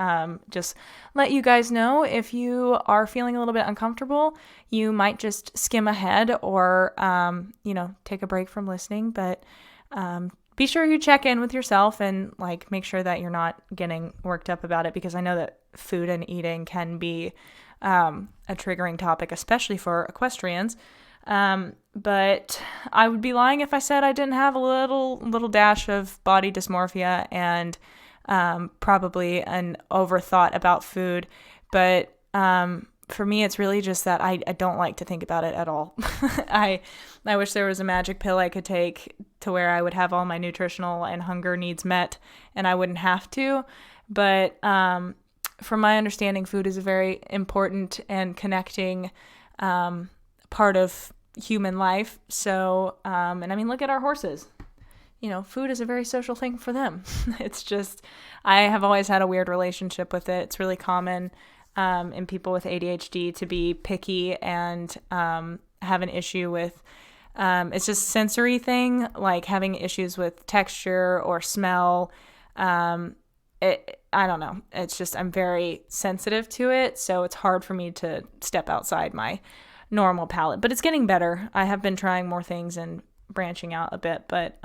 Speaker 1: just let you guys know, if you are feeling a little bit uncomfortable, you might just skim ahead or, take a break from listening. But be sure you check in with yourself and like make sure that you're not getting worked up about it, because I know that food and eating can be a triggering topic, especially for equestrians. But I would be lying if I said I didn't have a little dash of body dysmorphia and probably an overthought about food. But for me, it's really just that I don't like to think about it at all. I wish there was a magic pill I could take to where I would have all my nutritional and hunger needs met and I wouldn't have to. But from my understanding, food is a very important and connecting part of human life. So, and I mean, look at our horses. Food is a very social thing for them. It's just, I have always had a weird relationship with it. It's really common in people with ADHD to be picky and have an issue with, it's just a sensory thing, like having issues with texture or smell. I don't know. It's just, I'm very sensitive to it. So it's hard for me to step outside my normal palate, but it's getting better. I have been trying more things and branching out a bit, but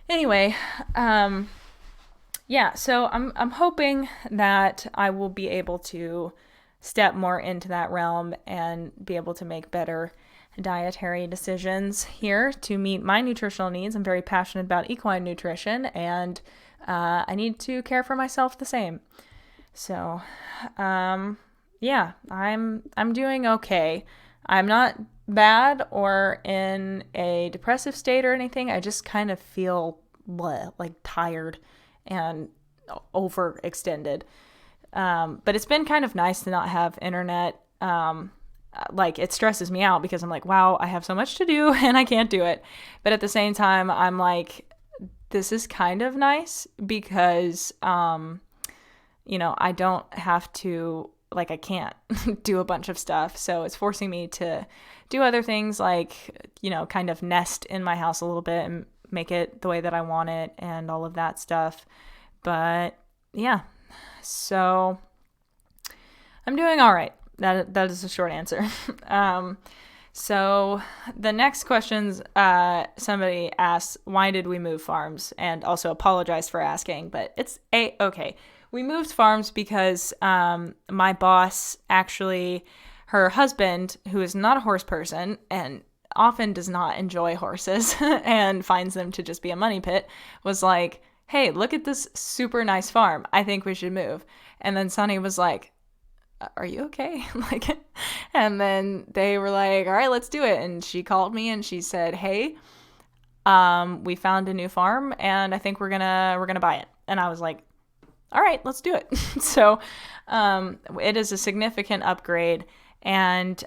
Speaker 1: anyway, yeah, so I'm hoping that I will be able to step more into that realm and be able to make better dietary decisions here to meet my nutritional needs. I'm very passionate about equine nutrition, and I need to care for myself the same. So, yeah, I'm doing okay. I'm not bad or in a depressive state or anything. I just kind of feel like tired and overextended. But it's been kind of nice to not have internet. Like, it stresses me out because I'm like, wow, I have so much to do and I can't do it. But at the same time, I'm like, this is kind of nice because, I don't have to like I can't do a bunch of stuff. So it's forcing me to do other things like, kind of nest in my house a little bit and make it the way that I want it and all of that stuff. But yeah, so I'm doing all right. That is a short answer. So the next questions, somebody asked, why did we move farms? And also apologize for asking, but it's okay. We moved farms because my boss actually, her husband, who is not a horse person and often does not enjoy horses and finds them to just be a money pit, was like, hey, look at this super nice farm. I think we should move. And then Sunny was like, are you okay? And then they were like, all right, let's do it. And she called me and she said, hey, we found a new farm and I think we're gonna buy it. And I was like, all right, let's do it. So it is a significant upgrade. And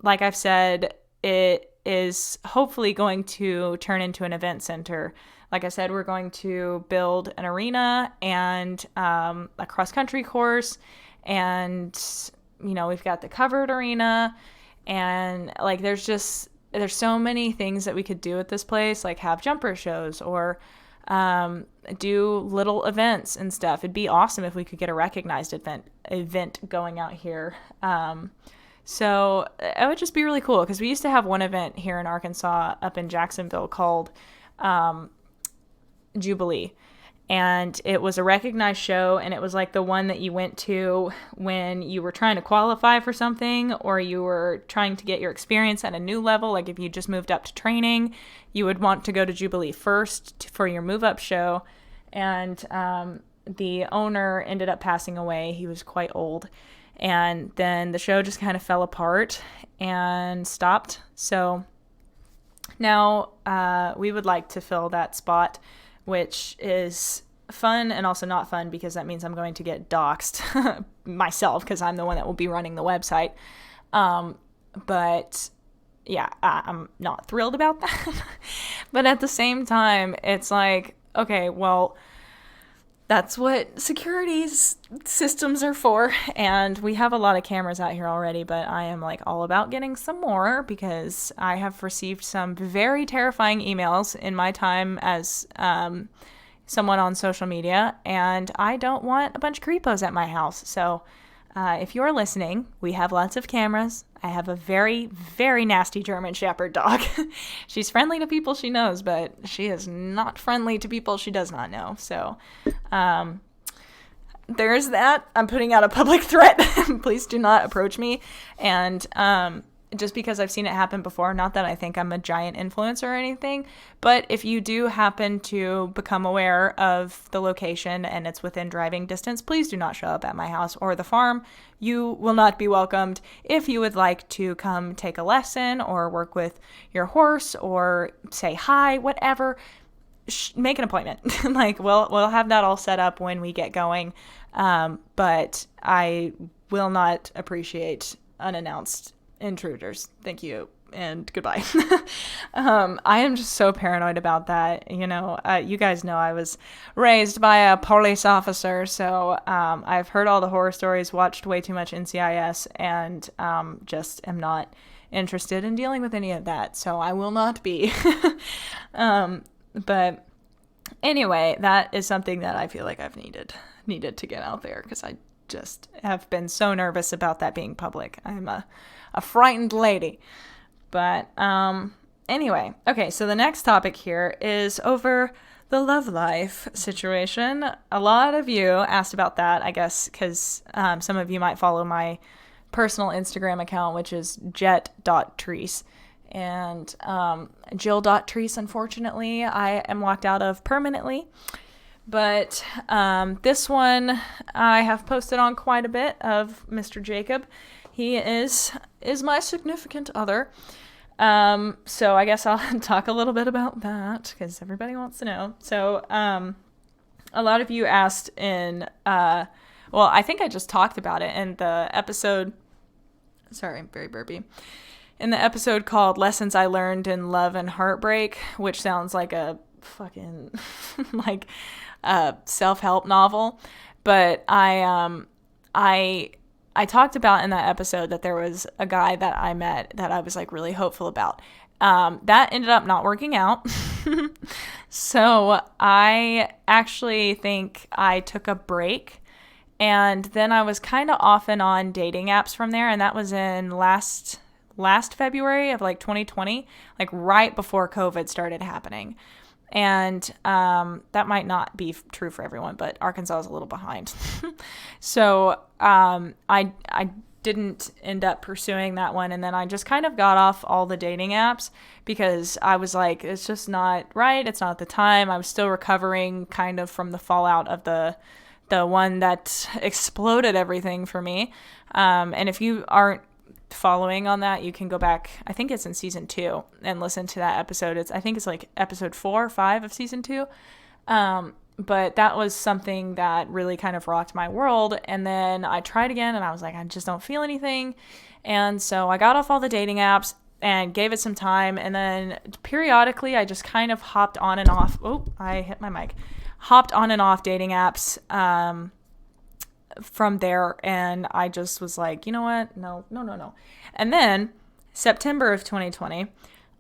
Speaker 1: like I've said, it is hopefully going to turn into an event center. Like I said, we're going to build an arena and a cross-country course. And, we've got the covered arena. And, there's so many things that we could do at this place, like have jumper shows or do little events and stuff. It'd be awesome if we could get a recognized event going out here. So it would just be really cool because we used to have one event here in Arkansas up in Jacksonville called Jubilee. And it was a recognized show, and it was like the one that you went to when you were trying to qualify for something or you were trying to get your experience at a new level. Like if you just moved up to training, you would want to go to Jubilee first for your move-up show. And the owner ended up passing away. He was quite old. And then the show just kind of fell apart and stopped. So now we would like to fill that spot, which is fun and also not fun because that means I'm going to get doxxed myself because I'm the one that will be running the website. But yeah, I'm not thrilled about that. But at the same time, it's like, okay, well, that's what security systems are for. And we have a lot of cameras out here already, but I am all about getting some more because I have received some very terrifying emails in my time as someone on social media, and I don't want a bunch of creepos at my house. So if you're listening, we have lots of cameras. I have a very, very nasty German Shepherd dog. She's friendly to people she knows, but she is not friendly to people she does not know. So there's that. I'm putting out a public threat. Please do not approach me. And just because I've seen it happen before, not that I think I'm a giant influencer or anything, but if you do happen to become aware of the location and it's within driving distance, please do not show up at my house or the farm. You will not be welcomed. If you would like to come take a lesson or work with your horse or say hi, whatever, make an appointment. We'll have that all set up when we get going. But I will not appreciate unannounced intruders. Thank you and goodbye. I am just so paranoid about that. You guys know I was raised by a police officer, so I've heard all the horror stories, watched way too much NCIS, and just am not interested in dealing with any of that. So I will not be. But anyway, that is something that I feel like I've needed to get out there because I just have been so nervous about that being public. I'm a frightened lady. But anyway, okay, so the next topic here is over the love life situation. A lot of you asked about that, I guess, because some of you might follow my personal Instagram account, which is jet.treese. And Jill.treese, unfortunately, I am locked out of permanently. But this one I have posted on quite a bit of Mr. Jacob. He is my significant other. So I guess I'll talk a little bit about that because everybody wants to know. So a lot of you asked in, I think I just talked about it in the episode. Sorry, I'm very burpy. In the episode called Lessons I Learned in Love and Heartbreak, which sounds like a fucking self-help novel. But I I talked about in that episode that there was a guy that I met that I was like really hopeful about. That ended up not working out. So I actually think I took a break, and then I was kind of off and on dating apps from there. And that was in last February of like 2020, like right before COVID started happening. And that might not be true for everyone, but Arkansas is a little behind. So I didn't end up pursuing that one. And then I just kind of got off all the dating apps because I was like, it's just not right. It's not the time. I was still recovering kind of from the fallout of the one that exploded everything for me. And if you aren't following on that, you can go back, I think it's in season 2, and listen to that episode. I think it's like episode 4 or 5 of season 2. But that was something that really kind of rocked my world. And then I tried again, and I was like, I just don't feel anything. And so I got off all the dating apps and gave it some time. And then periodically I just kind of hopped on and off. Oh, I hit my mic. Hopped on and off dating apps from there. And I just was like, you know what? No. And then September of 2020,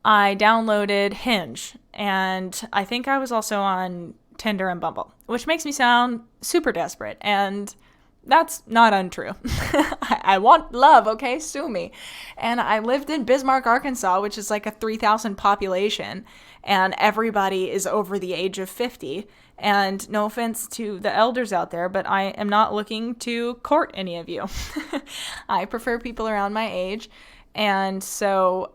Speaker 1: I downloaded Hinge. And I think I was also on Tinder and Bumble, which makes me sound super desperate. And that's not untrue. I want love, okay? Sue me. And I lived in Bismarck, Arkansas, which is like a 3,000 population, and everybody is over the age of 50. And no offense to the elders out there, but I am not looking to court any of you. I prefer people around my age. And so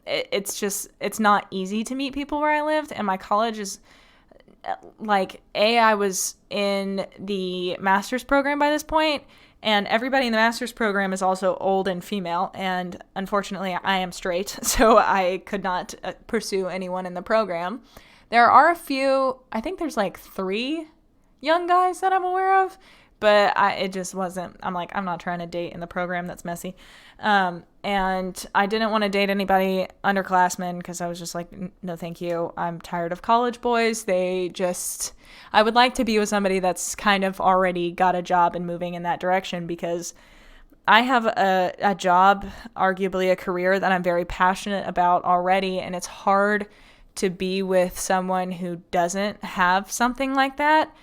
Speaker 1: it's not easy to meet people where I lived. And my college is like, I was in the master's program by this point, and everybody in the master's program is also old and female, and unfortunately I am straight, so I could not pursue anyone in the program. There are a few, I think there's like 3 young guys that I'm aware of, but it just wasn't, I'm like, I'm not trying to date in the program, that's messy. And I didn't want to date anybody underclassmen because I was just like, no, thank you. I'm tired of college boys. I would like to be with somebody that's kind of already got a job and moving in that direction, because I have a job, arguably a career that I'm very passionate about already. And it's hard to be with someone who doesn't have something like that,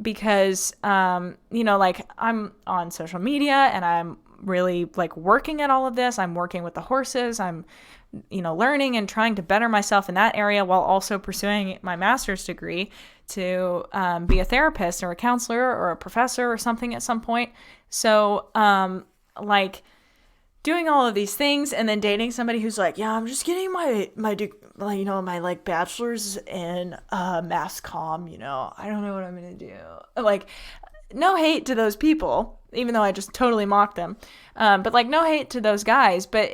Speaker 1: because, like, I'm on social media and I'm really like working at all of this. I'm working with the horses. I'm, learning and trying to better myself in that area while also pursuing my master's degree to be a therapist or a counselor or a professor or something at some point. So, doing all of these things and then dating somebody who's like, yeah, I'm just getting my like bachelor's in mass comm, I don't know what I'm going to do. Like, no hate to those people, even though I just totally mocked them. But like, no hate to those guys, but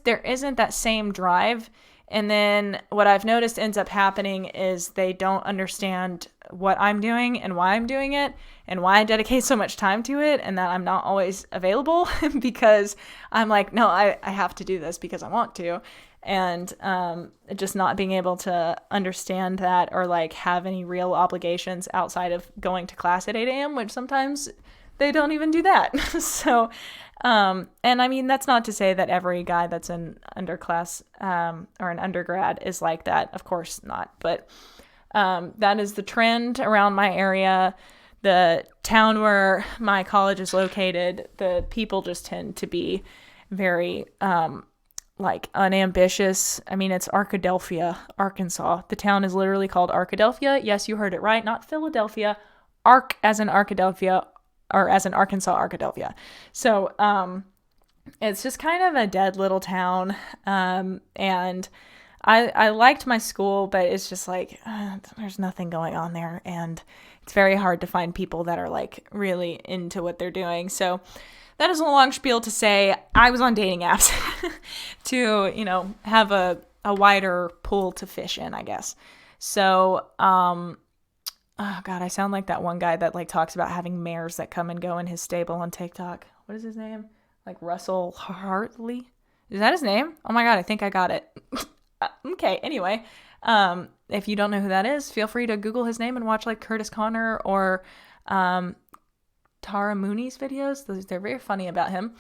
Speaker 1: there isn't that same drive. And then what I've noticed ends up happening is they don't understand what I'm doing and why I'm doing it and why I dedicate so much time to it, and that I'm not always available because I'm like, no, I have to do this because I want to. And just not being able to understand that or like have any real obligations outside of going to class at 8 a.m., which sometimes they don't even do that. So, and I mean, that's not to say that every guy that's an underclass or an undergrad is like that. Of course not. But that is the trend around my area. The town where my college is located, the people just tend to be very unambitious. I mean, it's Arkadelphia, Arkansas. The town is literally called Arkadelphia. Yes, you heard it right. Not Philadelphia. Ark as in Arkadelphia, or as in Arkansas, Arkadelphia. So it's just kind of a dead little town. And I liked my school, but it's just like there's nothing going on there. And it's very hard to find people that are like really into what they're doing. So that is a long spiel to say I was on dating apps to, have a wider pool to fish in, I guess. So, oh God, I sound like that one guy that like talks about having mares that come and go in his stable on TikTok. What is his name? Like Russell Hartley? Is that his name? Oh my God, I think I got it. Okay, anyway, if you don't know who that is, feel free to Google his name and watch like Curtis Connor or Tara Mooney's videos. They're very funny about him.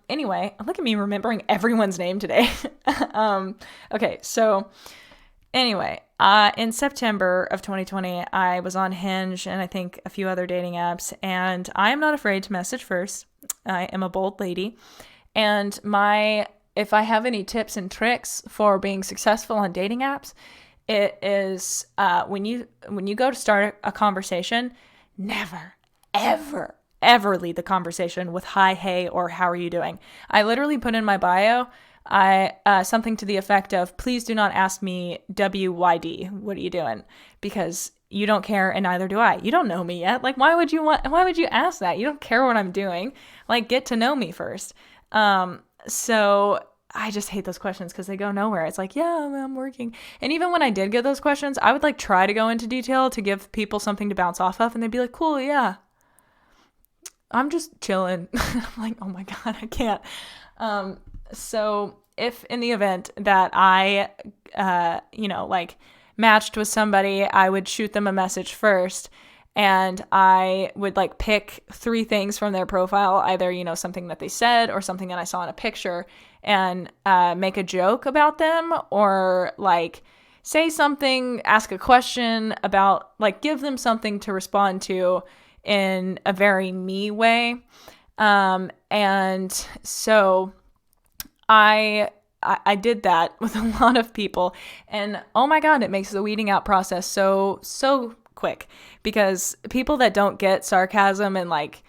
Speaker 1: Anyway, look at me remembering everyone's name today. Okay, so anyway, in September of 2020, I was on Hinge and I think a few other dating apps, and I am not afraid to message first. I am a bold lady, and if I have any tips and tricks for being successful on dating apps, it is when you go to start a conversation, never, ever, ever lead the conversation with hi, hey, or how are you doing. I literally put in my bio something to the effect of, please do not ask me WYD, what are you doing? Because you don't care and neither do I. You don't know me yet. Like, why would you ask that? You don't care what I'm doing. Like, get to know me first. So I just hate those questions because they go nowhere. It's like, yeah, I'm working. And even when I did get those questions, I would like try to go into detail to give people something to bounce off of, and they'd be like, cool, yeah, I'm just chilling. I'm like, oh my God, I can't. So if in the event that I, like matched with somebody, I would shoot them a message first, and I would like pick 3 things from their profile, either, something that they said or something that I saw in a picture, and make a joke about them, or like say something, ask a question about, like, give them something to respond to in a very me way. And so I did that with a lot of people, and oh my God, it makes the weeding out process so quick, because people that don't get sarcasm and like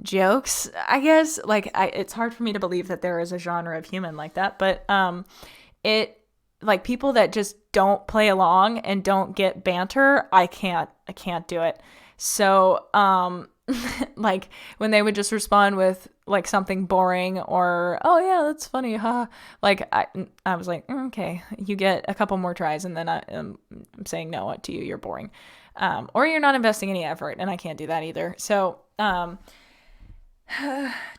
Speaker 1: jokes, I guess, like it's hard for me to believe that there is a genre of human like that, but it, like, people that just don't play along and don't get banter, I can't do it. So like when they would just respond with like something boring or, oh yeah, that's funny, huh? Like I was like, okay, you get a couple more tries, and then I'm saying no to you, you're boring, or you're not investing any effort, and I can't do that either. So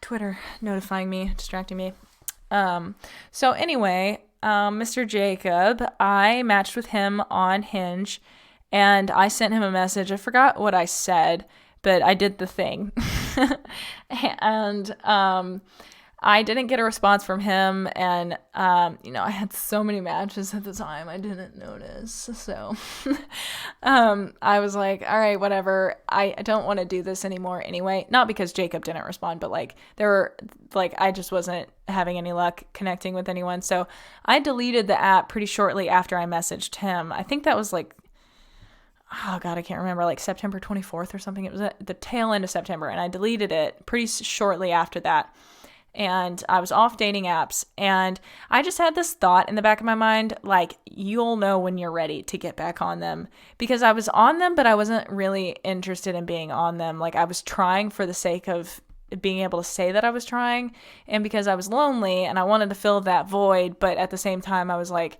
Speaker 1: Twitter notifying me, distracting me. So anyway, Mr. Jacob, I matched with him on Hinge, and I sent him a message. I forgot what I said, but I did the thing. And I didn't get a response from him, and I had so many matches at the time I didn't notice. So I was like, all right, whatever. I don't want to do this anymore anyway. Not because Jacob didn't respond, but like I just wasn't having any luck connecting with anyone. So I deleted the app pretty shortly after I messaged him. I think that was like, oh God, I can't remember, like September 24th or something. It was at the tail end of September, and I deleted it pretty shortly after that. And I was off dating apps, and I just had this thought in the back of my mind, like, you'll know when you're ready to get back on them, because I was on them, but I wasn't really interested in being on them. Like, I was trying for the sake of being able to say that I was trying, and because I was lonely and I wanted to fill that void. But at the same time, I was like,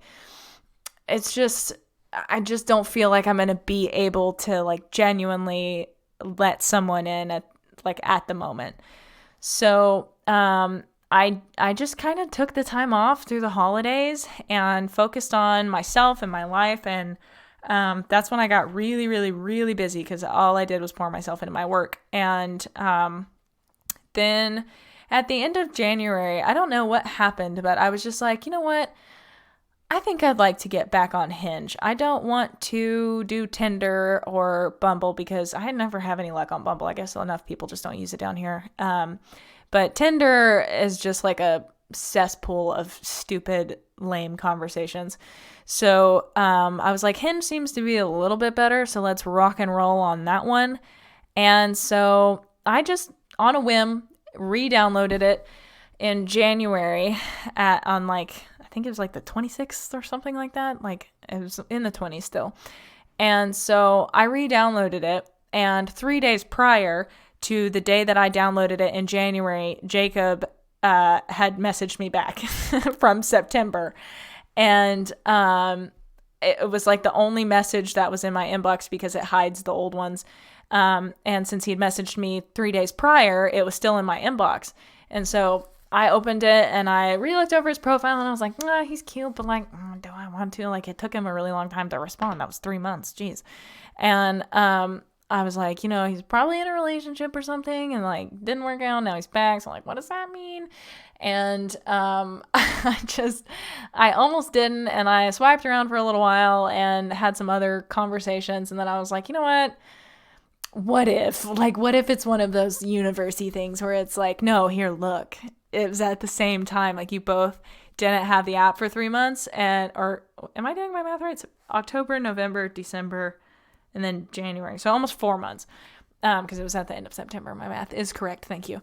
Speaker 1: I just don't feel like I'm going to be able to like genuinely let someone in at the moment. So I just kind of took the time off through the holidays and focused on myself and my life. And that's when I got really, really, really busy, because all I did was pour myself into my work. And then at the end of January, I don't know what happened, but I was just like, you know what? I think I'd like to get back on Hinge. I don't want to do Tinder or Bumble, because I never have any luck on Bumble. I guess enough people just don't use it down here. But Tinder is just like a cesspool of stupid, lame conversations. So I was like, Hinge seems to be a little bit better, so let's rock and roll on that one. And so I just, on a whim, re-downloaded it in January on like, I think it was like the 26th or something like that. Like, it was in the 20s still. And so I re-downloaded it, and 3 days prior to the day that I downloaded it in January, Jacob had messaged me back from September. And it was like the only message that was in my inbox, because it hides the old ones. And since he'd messaged me 3 days prior, it was still in my inbox. And so I opened it and I re-looked over his profile, and I was like, he's cute, but like, do I want to? Like, it took him a really long time to respond. That was 3 months. Jeez. And I was like, he's probably in a relationship or something and like didn't work out. Now he's back. So I'm like, what does that mean? And I almost didn't. And I swiped around for a little while and had some other conversations. And then I was like, you know what? What if it's one of those university things where it's like, no, here, look, it was at the same time. Like you both didn't have the app for 3 months or am I doing my math right? It's October, November, December, and then January. So almost 4 months. Because it was at the end of September. My math is correct. Thank you.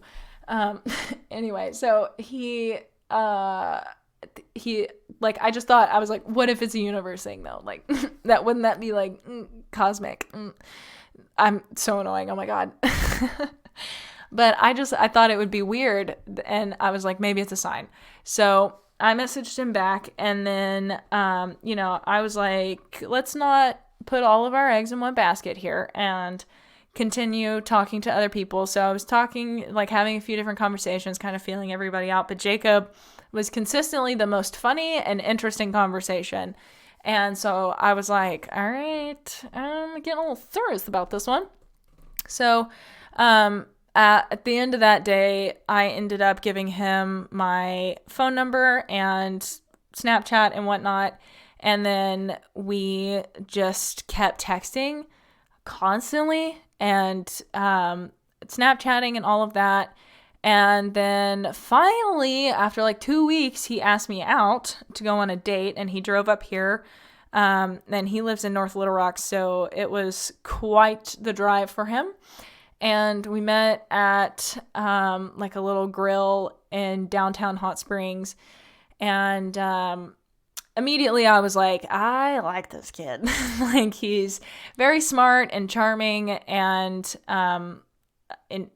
Speaker 1: Anyway, so he like, I just thought, I was like, what if it's a universe thing though? Like wouldn't that be like cosmic? I'm so annoying. Oh my God. But I thought it would be weird. And I was like, maybe it's a sign. So I messaged him back and then, I was like, let's not put all of our eggs in one basket here and continue talking to other people. So I was talking, like having a few different conversations, kind of feeling everybody out. But Jacob was consistently the most funny and interesting conversation. And so I was like, all right, I'm getting a little serious about this one. So at the end of that day, I ended up giving him my phone number and Snapchat and whatnot. And then we just kept texting constantly and Snapchatting and all of that. And then finally, after like 2 weeks, he asked me out to go on a date and he drove up here. And he lives in North Little Rock, so it was quite the drive for him. And we met at like a little grill in downtown Hot Springs. And immediately I was like, I like this kid. Like he's very smart and charming and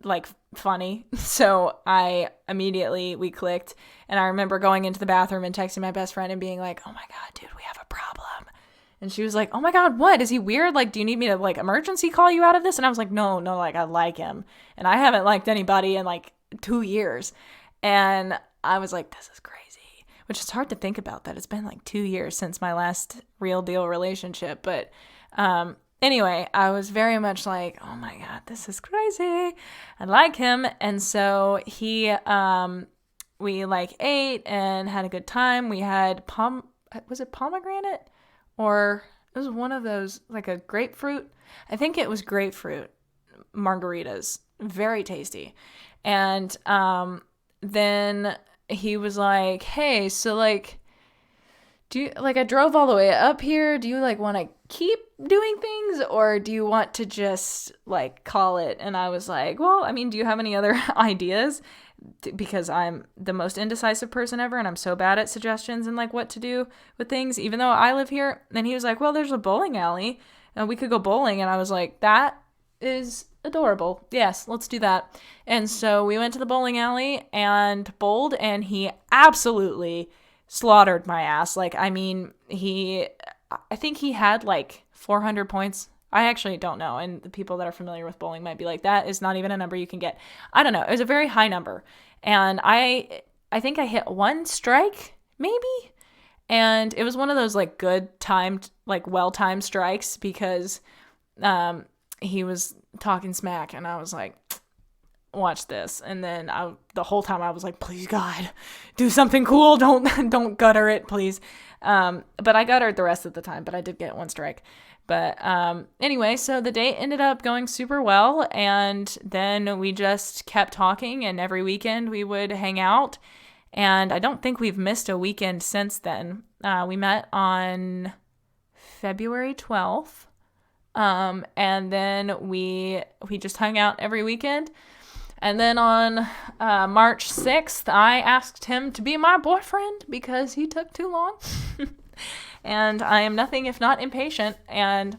Speaker 1: like funny. So we clicked. And I remember going into the bathroom and texting my best friend and being like, oh my God, dude, we have a problem. And she was like, oh my God, what? Is he weird? Like, do you need me to like emergency call you out of this? And I was like, no, like I like him. And I haven't liked anybody in like 2 years. And I was like, this is crazy, which is hard to think about that. It's been like 2 years since my last real deal relationship. But anyway, I was very much like, oh my God, this is crazy. I like him. And so we like ate and had a good time. We had was it pomegranate? Or it was one of those, like a grapefruit. I think it was grapefruit margaritas. Very tasty. And then he was like, hey, so like, I drove all the way up here. Do you like want to keep doing things or do you want to just like call it? And I was like, well, I mean, do you have any other ideas? Because I'm the most indecisive person ever and I'm so bad at suggestions and like what to do with things, even though I live here. And he was like, well, there's a bowling alley and we could go bowling. And I was like, that is adorable. Yes, let's do that. And so we went to the bowling alley and bowled and he absolutely slaughtered my ass. Like, I mean, I think he had like 400 points. I actually don't know. And the people that are familiar with bowling might be like, that is not even a number you can get. I don't know. It was a very high number. And I think I hit one strike, maybe. And it was one of those like good timed, like well-timed strikes because he was talking smack. And I was like, watch this. And then the whole time I was like, please God, do something cool. Don't gutter it, please. But I guttered the rest of the time, but I did get one strike. But anyway, so the date ended up going super well, and then we just kept talking, and every weekend we would hang out, and I don't think we've missed a weekend since then. We met on February 12th, and then we just hung out every weekend. And then on March 6th, I asked him to be my boyfriend because he took too long. And I am nothing if not impatient. And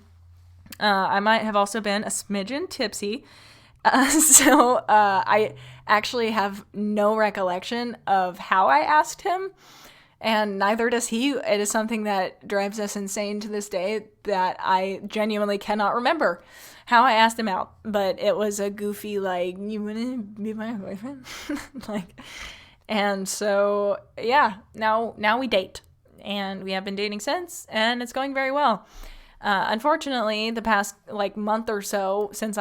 Speaker 1: I might have also been a smidgen tipsy. So I actually have no recollection of how I asked him. And neither does he. It is something that drives us insane to this day that I genuinely cannot remember how I asked him out. But it was a goofy, like, you want to be my boyfriend? And so, yeah, now we date. And we have been dating since, and it's going very well. Unfortunately, the past like month or so since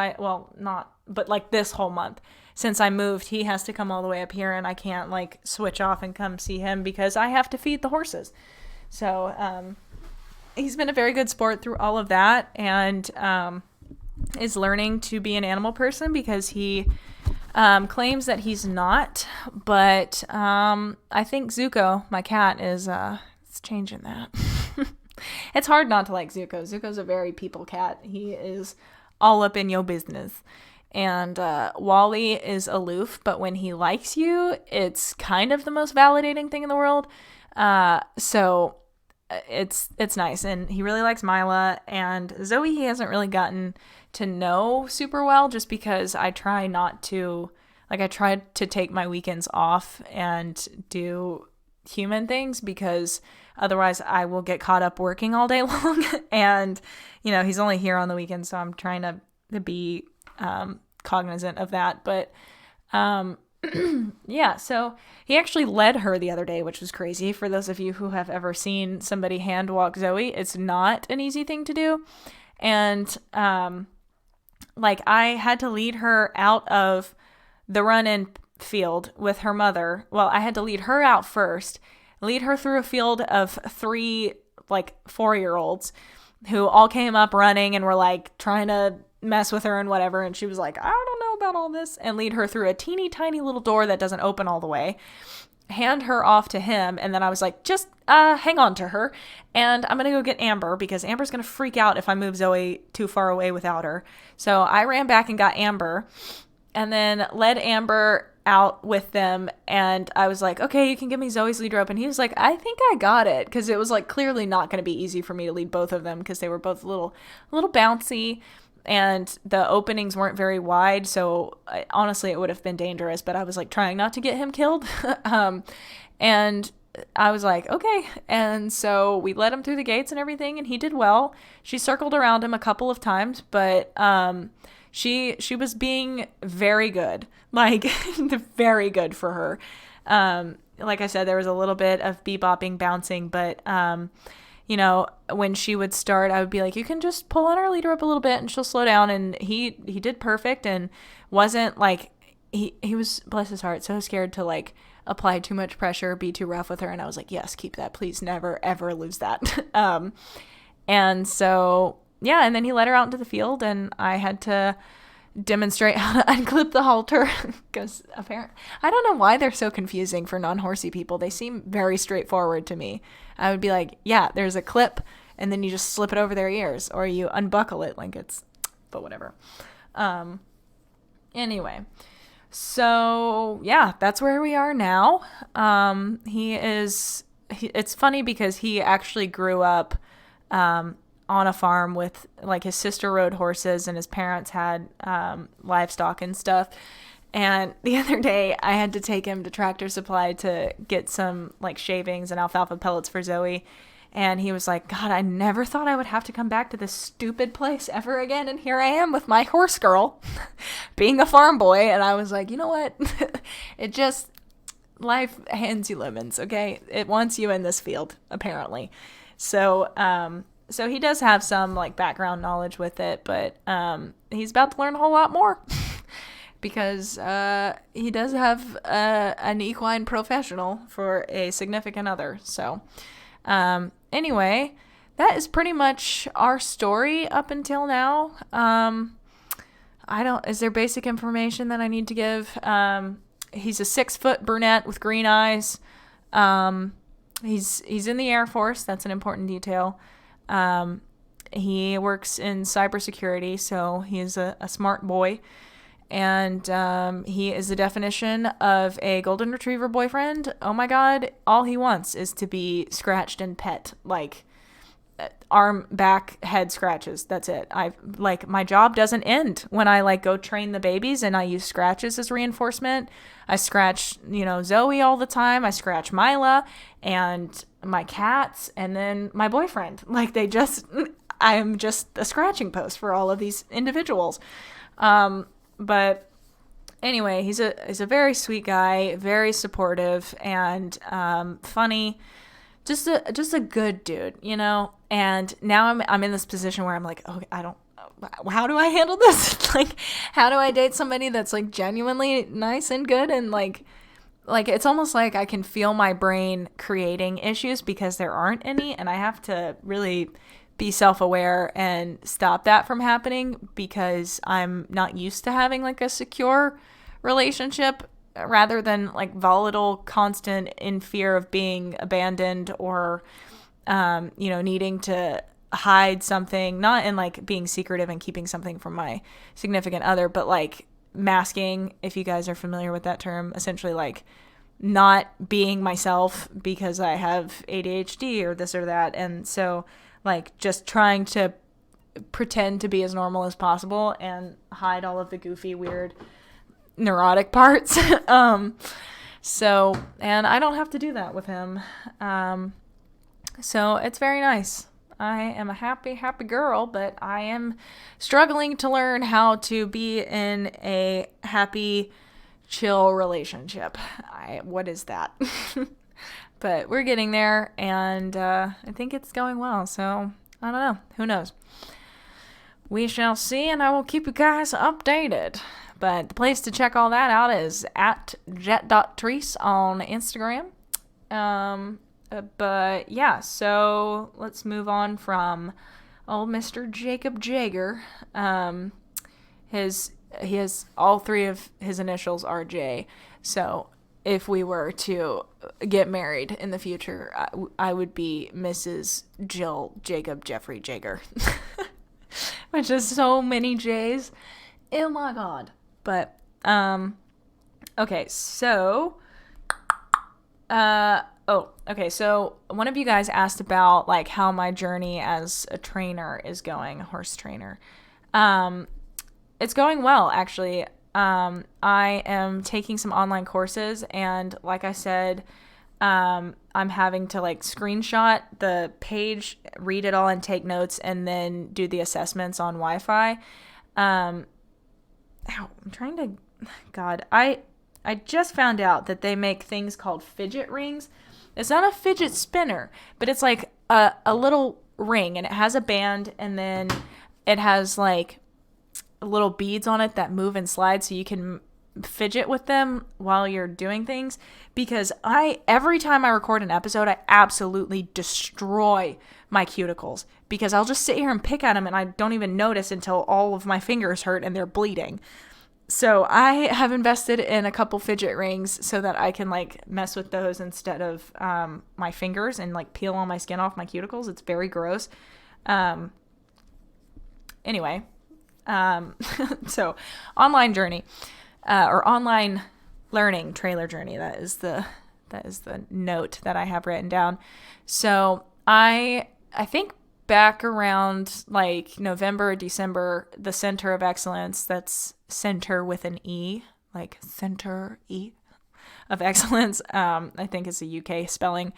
Speaker 1: this whole month since I moved, he has to come all the way up here, and I can't like switch off and come see him because I have to feed the horses. So he's been a very good sport through all of that, and is learning to be an animal person because he claims that he's not. But I think Zuko, my cat, is changing that. It's hard not to like Zuko. Zuko's a very people cat. He is all up in your business. And Wally is aloof, but when he likes you, it's kind of the most validating thing in the world. So it's nice. And he really likes Mila. And Zoe he hasn't really gotten to know super well, just because I try to take my weekends off and do human things, because otherwise I will get caught up working all day long. And, he's only here on the weekends, so I'm trying to be cognizant of that. But yeah, so he actually led her the other day, which was crazy. For those of you who have ever seen somebody hand walk Zoe, it's not an easy thing to do. And I had to lead her out of the run-in field with her mother. Well, I had to lead her out first, lead her through a field of 3 4-year-olds who all came up running and were trying to mess with her and whatever. And she was like, I don't know about all this, and lead her through a teeny tiny little door that doesn't open all the way, hand her off to him. And then I was like, just hang on to her, and I'm going to go get Amber, because Amber's going to freak out if I move Zoe too far away without her. So I ran back and got Amber, and then led Amber out with them. And I was like, okay, you can give me Zoe's lead rope. And he was like, I think I got it. Because it was clearly not going to be easy for me to lead both of them, because they were both a little bouncy, and the openings weren't very wide. So honestly, it would have been dangerous, but I was trying not to get him killed. And I was like, okay. And so we led him through the gates and everything, and he did well. She circled around him a couple of times, but she was being very good, very good for her. Like I said, there was a little bit of bebopping, bouncing, but when she would start, I would be like, you can just pull on her leader up a little bit and she'll slow down. And he did perfect, and wasn't he was, bless his heart, so scared to apply too much pressure, be too rough with her. And I was like, yes, keep that, please, never ever lose that. And so yeah, and then he led her out into the field, and I had to demonstrate how to unclip the halter, because apparently, I don't know why they're so confusing for non-horsey people. They seem very straightforward to me. I would be like, yeah, there's a clip, and then you just slip it over their ears, or you unbuckle it but whatever. Anyway, so yeah, that's where we are now. It's funny because he actually grew up on a farm with his sister rode horses, and his parents had livestock and stuff. And the other day I had to take him to Tractor Supply to get some shavings and alfalfa pellets for Zoe. And he was like, God, I never thought I would have to come back to this stupid place ever again. And here I am with my horse girl being a farm boy. And I was like, you know what? Life hands you lemons. Okay. It wants you in this field, apparently. So he does have some background knowledge with it, but he's about to learn a whole lot more because he does have an equine professional for a significant other. So anyway, that is pretty much our story up until now. Is there basic information that I need to give? He's a 6-foot brunette with green eyes. He's in the Air Force. That's an important detail. He works in cybersecurity, so he's a smart boy. And he is the definition of a golden retriever boyfriend. Oh my God, all he wants is to be scratched and pet, arm, back, head scratches. That's it. My job doesn't end when I go train the babies and I use scratches as reinforcement. I scratch, Zoe all the time. I scratch Mila and my cats, and then my boyfriend. I am just a scratching post for all of these individuals. But anyway, he's a very sweet guy, very supportive, and funny. just a good dude, you know? And now I'm in this position where I'm like, okay, how do I handle this? Like, how do I date somebody that's like genuinely nice and good? And like it's almost like I can feel my brain creating issues because there aren't any. And I have to really be self-aware and stop that from happening because I'm not used to having like a secure relationship rather than like volatile, constant in fear of being abandoned or, needing to hide something, not in like being secretive and keeping something from my significant other, but like masking, if you guys are familiar with that term, essentially like not being myself because I have ADHD or this or that. And so like just trying to pretend to be as normal as possible and hide all of the goofy, weird, neurotic parts. And I don't have to do that with him. So it's very nice. I am a happy girl, but I am struggling to learn how to be in a happy, chill relationship. What is that? But we're getting there, and I think it's going well. So I don't know. Who knows? We shall see, and I will keep you guys updated. But the place to check all that out is at jet.trees on Instagram. But yeah, so let's move on from old Mr. Jacob Jager. He has all three of his initials are J. So if we were to get married in the future, I would be Mrs. Jill Jacob Jeffrey Jager. Which is so many J's. Oh my God. But, okay, so, so one of you guys asked about, like, how my journey as a trainer is going, a horse trainer. It's going well, actually. I am taking some online courses, and like I said, I'm having to, like, screenshot the page, read it all, and take notes, and then do the assessments on Wi-Fi. I just found out that they make things called fidget rings. It's not a fidget spinner, but it's like a little ring, and it has a band, and then it has like little beads on it that move and slide so you can fidget with them while you're doing things. Because every time I record an episode, I absolutely destroy my cuticles because I'll just sit here and pick at them and I don't even notice until all of my fingers hurt and they're bleeding. So I have invested in a couple fidget rings so that I can like mess with those instead of my fingers and like peel all my skin off my cuticles. It's very gross. Anyway, so online journey or online learning trailer journey. That is the note that I have written down. So I think back around like November or December, the Center of Excellence, that's center with an E, like center E of excellence. I think it's a UK spelling.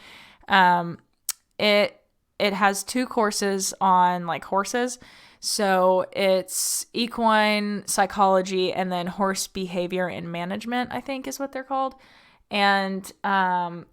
Speaker 1: It has 2 courses on like horses. So it's equine psychology and then horse behavior and management, I think is what they're called. And I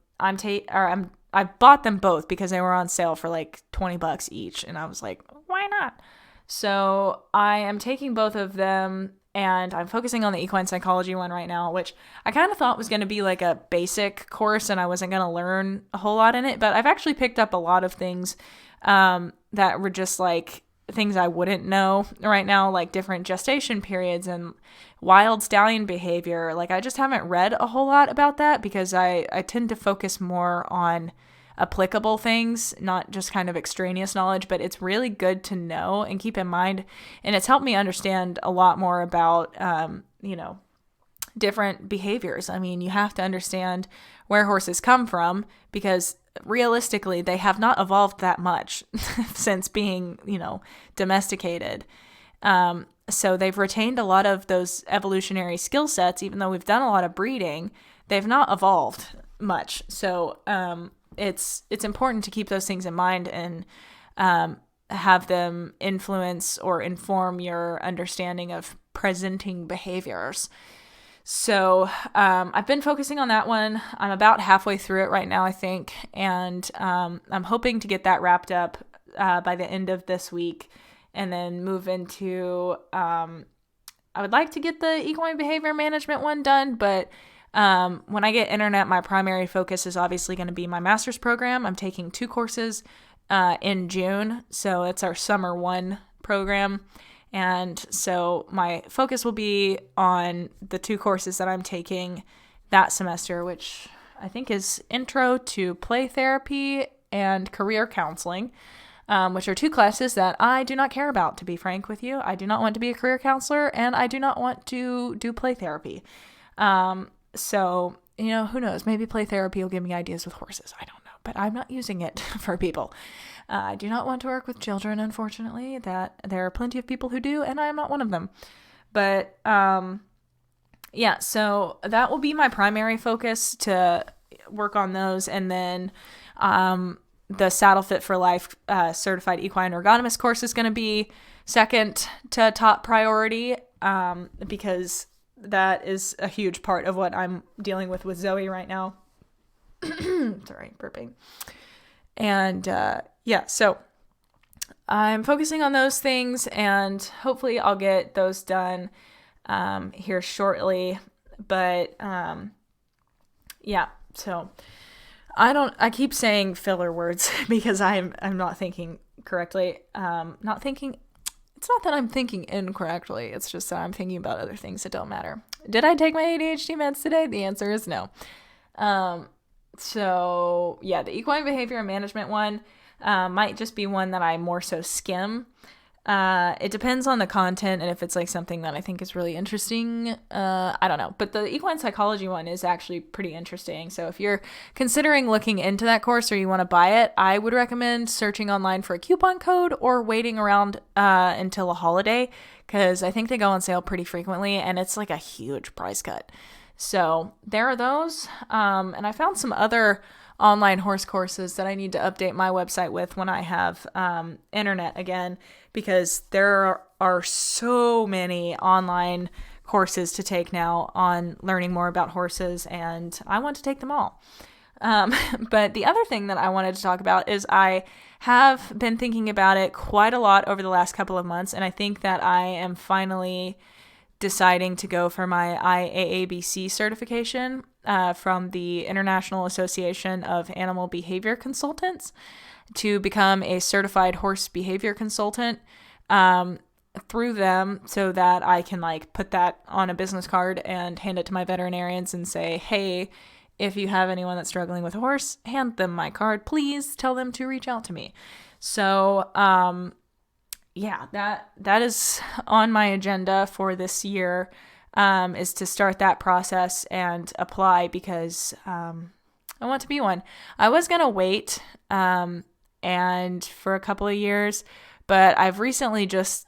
Speaker 1: bought them both because they were on sale for like $20 each. And I was like, why not? So I am taking both of them and I'm focusing on the equine psychology one right now, which I kind of thought was going to be like a basic course and I wasn't going to learn a whole lot in it. But I've actually picked up a lot of things that were just like things I wouldn't know right now, like different gestation periods and wild stallion behavior. Like I just haven't read a whole lot about that because I tend to focus more on applicable things, not just kind of extraneous knowledge, but it's really good to know and keep in mind. And it's helped me understand a lot more about, different behaviors. I mean, you have to understand where horses come from because realistically, they have not evolved that much since being, domesticated. So they've retained a lot of those evolutionary skill sets, even though we've done a lot of breeding, they've not evolved much. So it's important to keep those things in mind and have them influence or inform your understanding of presenting behaviors. So I've been focusing on that one. I'm about halfway through it right now, I think. And I'm hoping to get that wrapped up by the end of this week and then move into, I would like to get the equine behavior management one done, but when I get internet, my primary focus is obviously going to be my master's program. I'm taking 2 courses in June, so it's our summer 1 program. And so my focus will be on the 2 courses that I'm taking that semester, which I think is Intro to Play Therapy and Career Counseling, which are 2 classes that I do not care about, to be frank with you. I do not want to be a career counselor, and I do not want to do play therapy. So, who knows? Maybe play therapy will give me ideas with horses. I don't know, but I'm not using it for people. I do not want to work with children, unfortunately. That there are plenty of people who do, and I am not one of them. But yeah, so that will be my primary focus, to work on those, and then the Saddle Fit for Life Certified Equine Ergonomist course is going to be second to top priority, because that is a huge part of what I'm dealing with Zoe right now. Sorry, burping. And yeah, so I'm focusing on those things, and hopefully I'll get those done here shortly. But yeah, so I keep saying filler words because I'm not thinking correctly. It's not that I'm thinking incorrectly. It's just that I'm thinking about other things that don't matter. Did I take my ADHD meds today? The answer is no. So yeah, the equine behavior management one might just be one that I more so skim. It depends on the content and if it's like something that I think is really interesting. I don't know. But the equine psychology one is actually pretty interesting. So if you're considering looking into that course or you want to buy it, I would recommend searching online for a coupon code or waiting around until a holiday, because I think they go on sale pretty frequently and it's like a huge price cut. So there are those. And I found some other online horse courses that I need to update my website with when I have internet again, because there are so many online courses to take now on learning more about horses, and I want to take them all. But the other thing that I wanted to talk about is I have been thinking about it quite a lot over the last couple of months, and I think that I am finally deciding to go for my IAABC certification from the International Association of Animal Behavior Consultants, to become a certified horse behavior consultant through them, so that I can like put that on a business card and hand it to my veterinarians and say, hey, if you have anyone that's struggling with a horse, hand them my card, please tell them to reach out to me. So yeah, that is on my agenda for this year, is to start that process and apply, because I want to be one. I was going to wait and for a couple of years, but I've recently just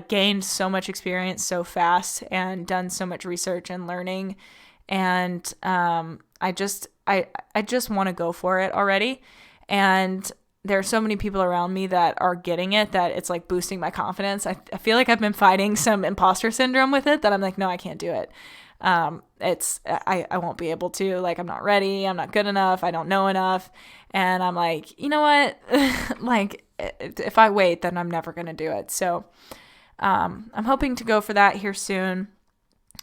Speaker 1: gained so much experience so fast and done so much research and learning, and I just want to go for it already. And there are so many people around me that are getting it that it's like boosting my confidence. I feel like I've been fighting some imposter syndrome with it, that I'm like, no, I can't do it. I won't be able to, like, I'm not ready. I'm not good enough. I don't know enough. And I'm like, you know what? Like, if I wait, then I'm never going to do it. So, I'm hoping to go for that here soon.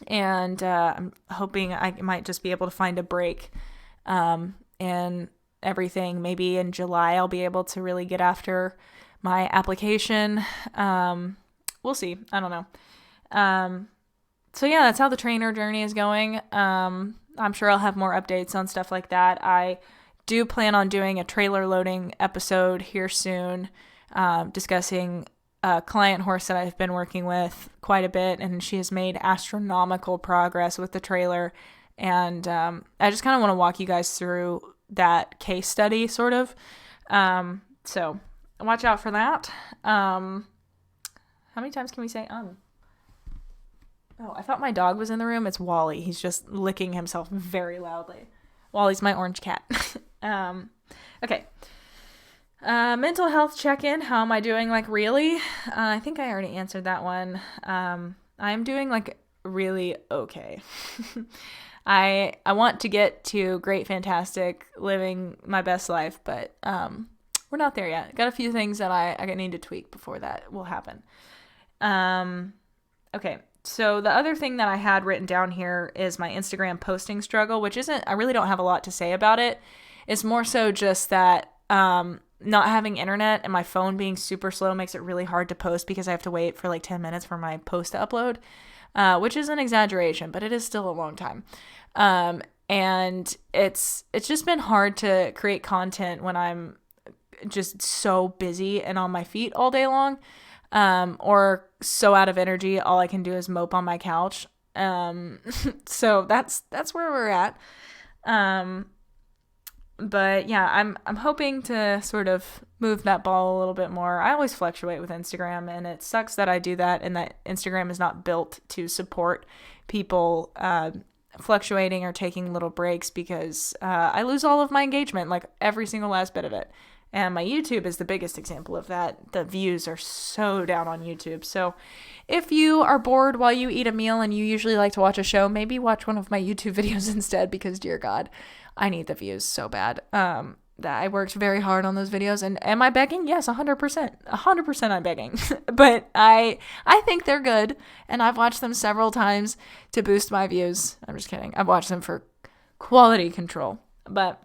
Speaker 1: And, I'm hoping I might just be able to find a break, and everything. Maybe in July I'll be able to really get after my application. We'll see. I don't know. So yeah, that's how the trainer journey is going. I'm sure I'll have more updates on stuff like that. I do plan on doing a trailer loading episode here soon, discussing a client horse that I've been working with quite a bit, and she has made astronomical progress with the trailer. And I just kind of want to walk you guys through that case study, sort of. So watch out for that. How many times can we say Oh, I thought my dog was in the room. It's Wally. He's just licking himself very loudly. Wally's my orange cat. Okay. Mental health check-in. How am I doing? Like, really? I think I already answered that one. I'm doing like really okay. I want to get to great, fantastic, living my best life, but we're not there yet. Got a few things that I need to tweak before that will happen. Okay, so the other thing that I had written down here is my Instagram posting struggle, which I really don't have a lot to say about it. It's more so just that not having internet and my phone being super slow makes it really hard to post because I have to wait for like 10 minutes for my post to upload, which is an exaggeration, but it is still a long time. And it's just been hard to create content when I'm just so busy and on my feet all day long, or so out of energy. All I can do is mope on my couch. So that's where we're at. But yeah, I'm hoping to sort of move that ball a little bit more. I always fluctuate with Instagram, and it sucks that I do that and that Instagram is not built to support people fluctuating or taking little breaks, because I lose all of my engagement, like every single last bit of it. And my YouTube is the biggest example of that. The views are so down on YouTube. So if you are bored while you eat a meal and you usually like to watch a show, maybe watch one of my YouTube videos instead, because dear God, I need the views so bad. That I worked very hard on those videos. And am I begging? Yes, 100%. 100% I'm begging. But I think they're good, and I've watched them several times to boost my views. I'm just kidding. I've watched them for quality control. But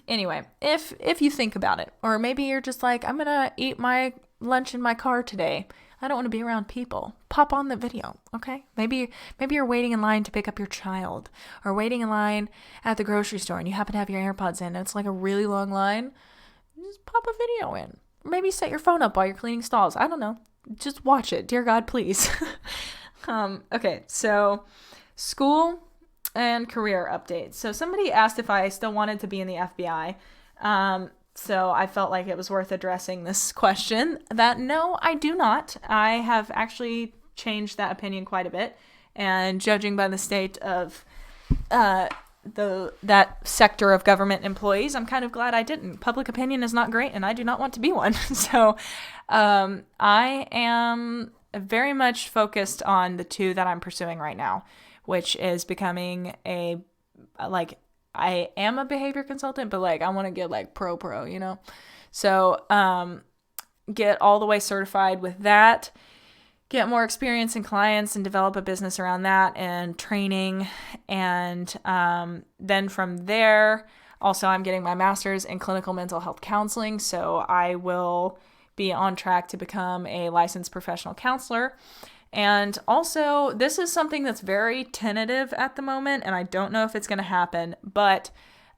Speaker 1: anyway, if you think about it, or maybe you're just like, I'm gonna eat my lunch in my car today, I don't want to be around people, pop on the video, okay? Maybe you're waiting in line to pick up your child, or waiting in line at the grocery store and you happen to have your AirPods in and it's like a really long line. Just pop a video in. Maybe set your phone up while you're cleaning stalls. I don't know. Just watch it. Dear God, please. Okay, so school and career updates. So somebody asked if I still wanted to be in the FBI. So I felt like it was worth addressing this question. That no, I do not. I have actually changed that opinion quite a bit. And judging by the state of that sector of government employees, I'm kind of glad I didn't. Public opinion is not great, and I do not want to be one. So I am very much focused on the two that I'm pursuing right now, which is becoming I am a behavior consultant, but I want to get pro, you know? So, get all the way certified with that, get more experience in clients and develop a business around that and training. And, then from there, also I'm getting my master's in clinical mental health counseling. So I will be on track to become a licensed professional counselor. And also, this is something that's very tentative at the moment, and I don't know if it's going to happen, but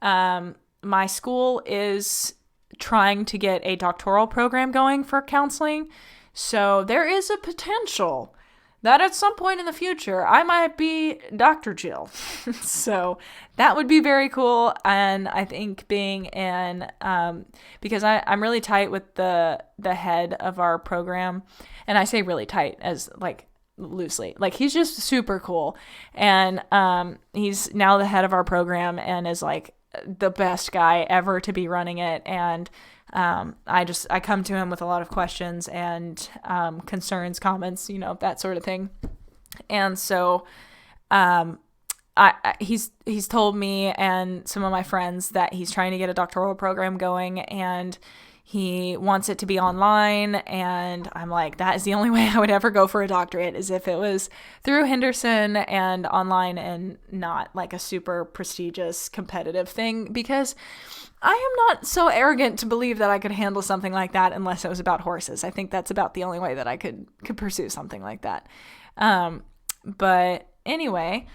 Speaker 1: my school is trying to get a doctoral program going for counseling, so there is a potential that at some point in the future, I might be Dr. Jill. So that would be very cool, and I think being in, because I'm really tight with the head of our program, and I say really tight as loosely, he's just super cool, and he's now the head of our program and is the best guy ever to be running it. And I come to him with a lot of questions and concerns, comments, that sort of thing. And so he's told me and some of my friends that he's trying to get a doctoral program going, and he wants it to be online. And I'm like, that is the only way I would ever go for a doctorate, is if it was through Henderson and online and not a super prestigious competitive thing, because I am not so arrogant to believe that I could handle something like that unless it was about horses. I think that's about the only way that I could pursue something like that. But anyway,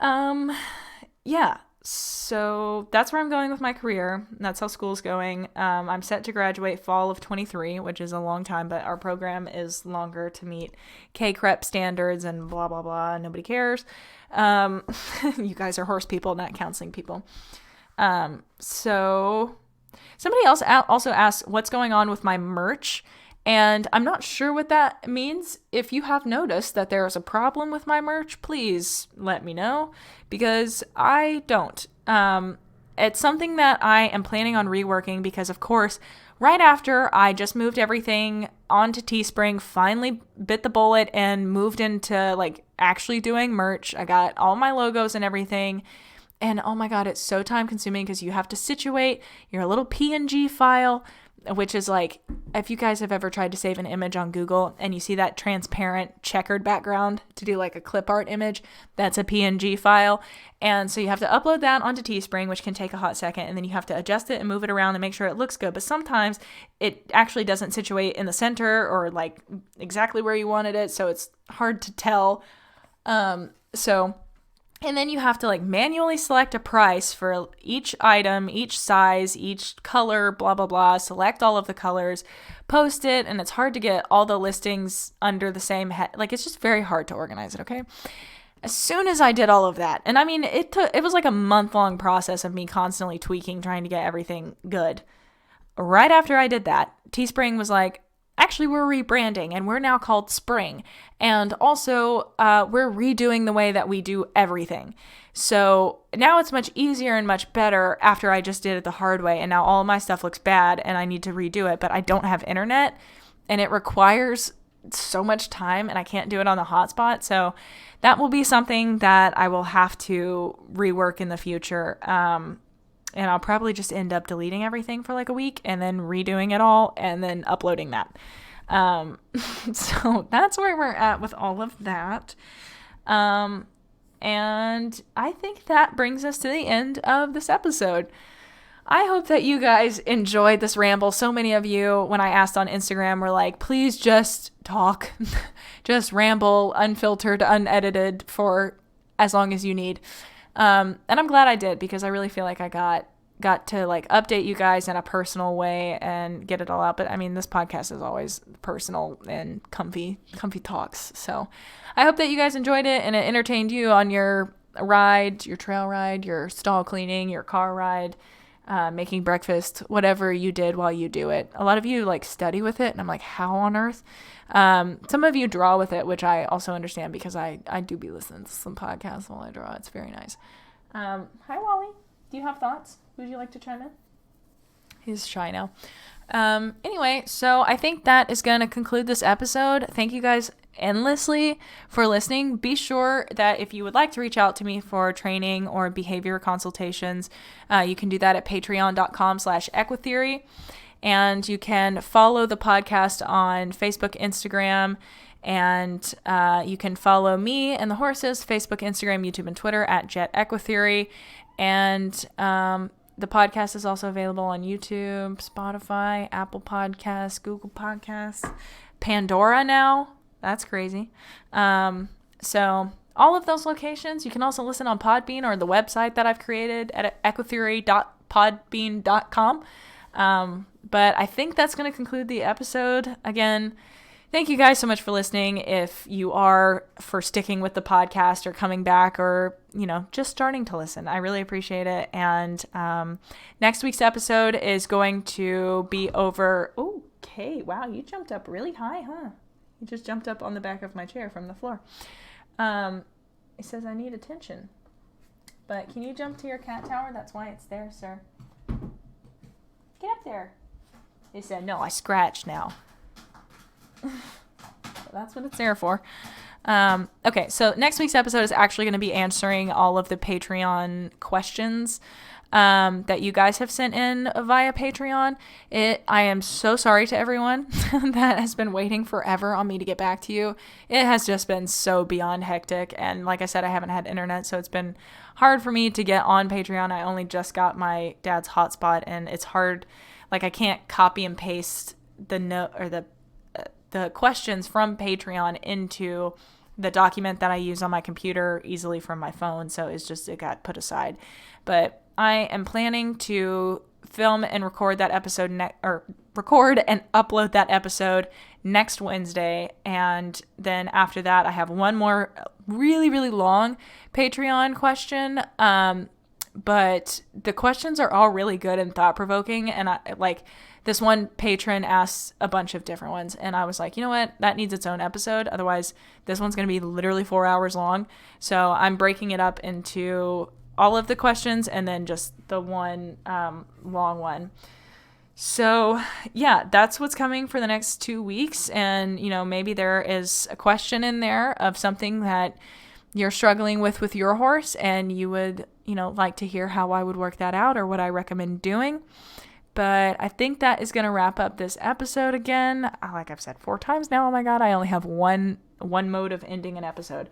Speaker 1: yeah. So that's where I'm going with my career. That's how school's going. I'm set to graduate fall of 23, which is a long time, but our program is longer to meet K-CREP standards and blah, blah, blah. Nobody cares. You guys are horse people, not counseling people. So somebody else also asked what's going on with my merch. And I'm not sure what that means. If you have noticed that there is a problem with my merch, please let me know, because I don't. it's something that I am planning on reworking because, of course, right after I just moved everything onto Teespring, finally bit the bullet and moved into like actually doing merch. I got all my logos and everything. And oh my God, it's so time consuming because you have to situate your little PNG file, which is like, if you guys have ever tried to save an image on Google and you see that transparent checkered background to do like a clip art image, that's a PNG file. And so you have to upload that onto Teespring, which can take a hot second, and then you have to adjust it and move it around and make sure it looks good. But sometimes it actually doesn't situate in the center or like exactly where you wanted it, so it's hard to tell. And then you have to like manually select a price for each item, each size, each color, blah, blah, blah, select all of the colors, post it, and it's hard to get all the listings under the same head. Like, it's just very hard to organize it, okay? As soon as I did all of that, and I mean, it was like a month-long process of me constantly tweaking, trying to get everything good. Right after I did that, Teespring was like, actually, we're rebranding and we're now called Spring. And also, we're redoing the way that we do everything. So now it's much easier and much better after I just did it the hard way. And now all of my stuff looks bad and I need to redo it, but I don't have internet and it requires so much time and I can't do it on the hotspot. So that will be something that I will have to rework in the future. And I'll probably just end up deleting everything for like a week and then redoing it all and then uploading that. So that's where we're at with all of that. And I think that brings us to the end of this episode. I hope that you guys enjoyed this ramble. So many of you, when I asked on Instagram, were like, please just talk, just ramble, unfiltered, unedited for as long as you need. And I'm glad I did because I really feel like I got to like update you guys in a personal way and get it all out. But I mean, this podcast is always personal and comfy talks. So I hope that you guys enjoyed it and it entertained you on your ride, your trail ride, your stall cleaning, your car ride, making breakfast, whatever you did while you do it. A lot of you like study with it and I'm like, how on earth? Some of you draw with it, which I also understand because I do be listening to some podcasts while I draw. It's very nice. Hi, Wally. Do you have thoughts? Would you like to chime in? He's shy now. Anyway, so I think that is going to conclude this episode. Thank you guys endlessly for listening. Be sure that if you would like to reach out to me for training or behavior consultations, you can do that at patreon.com/EquiTheory. And you can follow the podcast on Facebook, Instagram, and you can follow me and the horses, Facebook, Instagram, YouTube, and Twitter at JetEquiTheory. And the podcast is also available on YouTube, Spotify, Apple Podcasts, Google Podcasts, Pandora now. That's crazy. So all of those locations. You can also listen on Podbean or the website that I've created at equitheory.podbean.com. But I think that's going to conclude the episode. Again, thank you guys so much for listening. If you are for sticking with the podcast or coming back or, just starting to listen, I really appreciate it. And next week's episode is going to be over. Okay. Wow. You jumped up really high, huh? You just jumped up on the back of my chair from the floor. It says I need attention. But can you jump to your cat tower? That's why it's there, sir. Get up there. He said, no, I scratched now. So that's what it's there for. Okay, so next week's episode is actually going to be answering all of the Patreon questions that you guys have sent in via Patreon. I am so sorry to everyone that has been waiting forever on me to get back to you. It has just been so beyond hectic. And like I said, I haven't had internet, so it's been hard for me to get on Patreon. I only just got my dad's hotspot, and it's hard. Like, I can't copy and paste the note or the questions from Patreon into the document that I use on my computer easily from my phone. So it got put aside. But I am planning to film and record that episode record and upload that episode next Wednesday. And then after that, I have one more really, really long Patreon question. But the questions are all really good and thought-provoking. And this one patron asks a bunch of different ones. And I was like, you know what? That needs its own episode. Otherwise, this one's going to be literally 4 hours long. So I'm breaking it up into all of the questions and then just the one long one. So yeah, that's what's coming for the next 2 weeks. And, maybe there is a question in there of something that you're struggling with your horse, and you would, like to hear how I would work that out or what I recommend doing. But I think that is going to wrap up this episode again. Like I've said 4 times now. Oh my God, I only have one mode of ending an episode.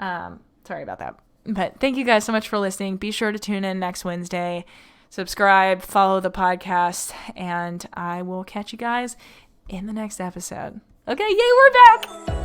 Speaker 1: Sorry about that. But thank you guys so much for listening. Be sure to tune in next Wednesday. Subscribe, follow the podcast, and I will catch you guys in the next episode. Okay, yay, we're back!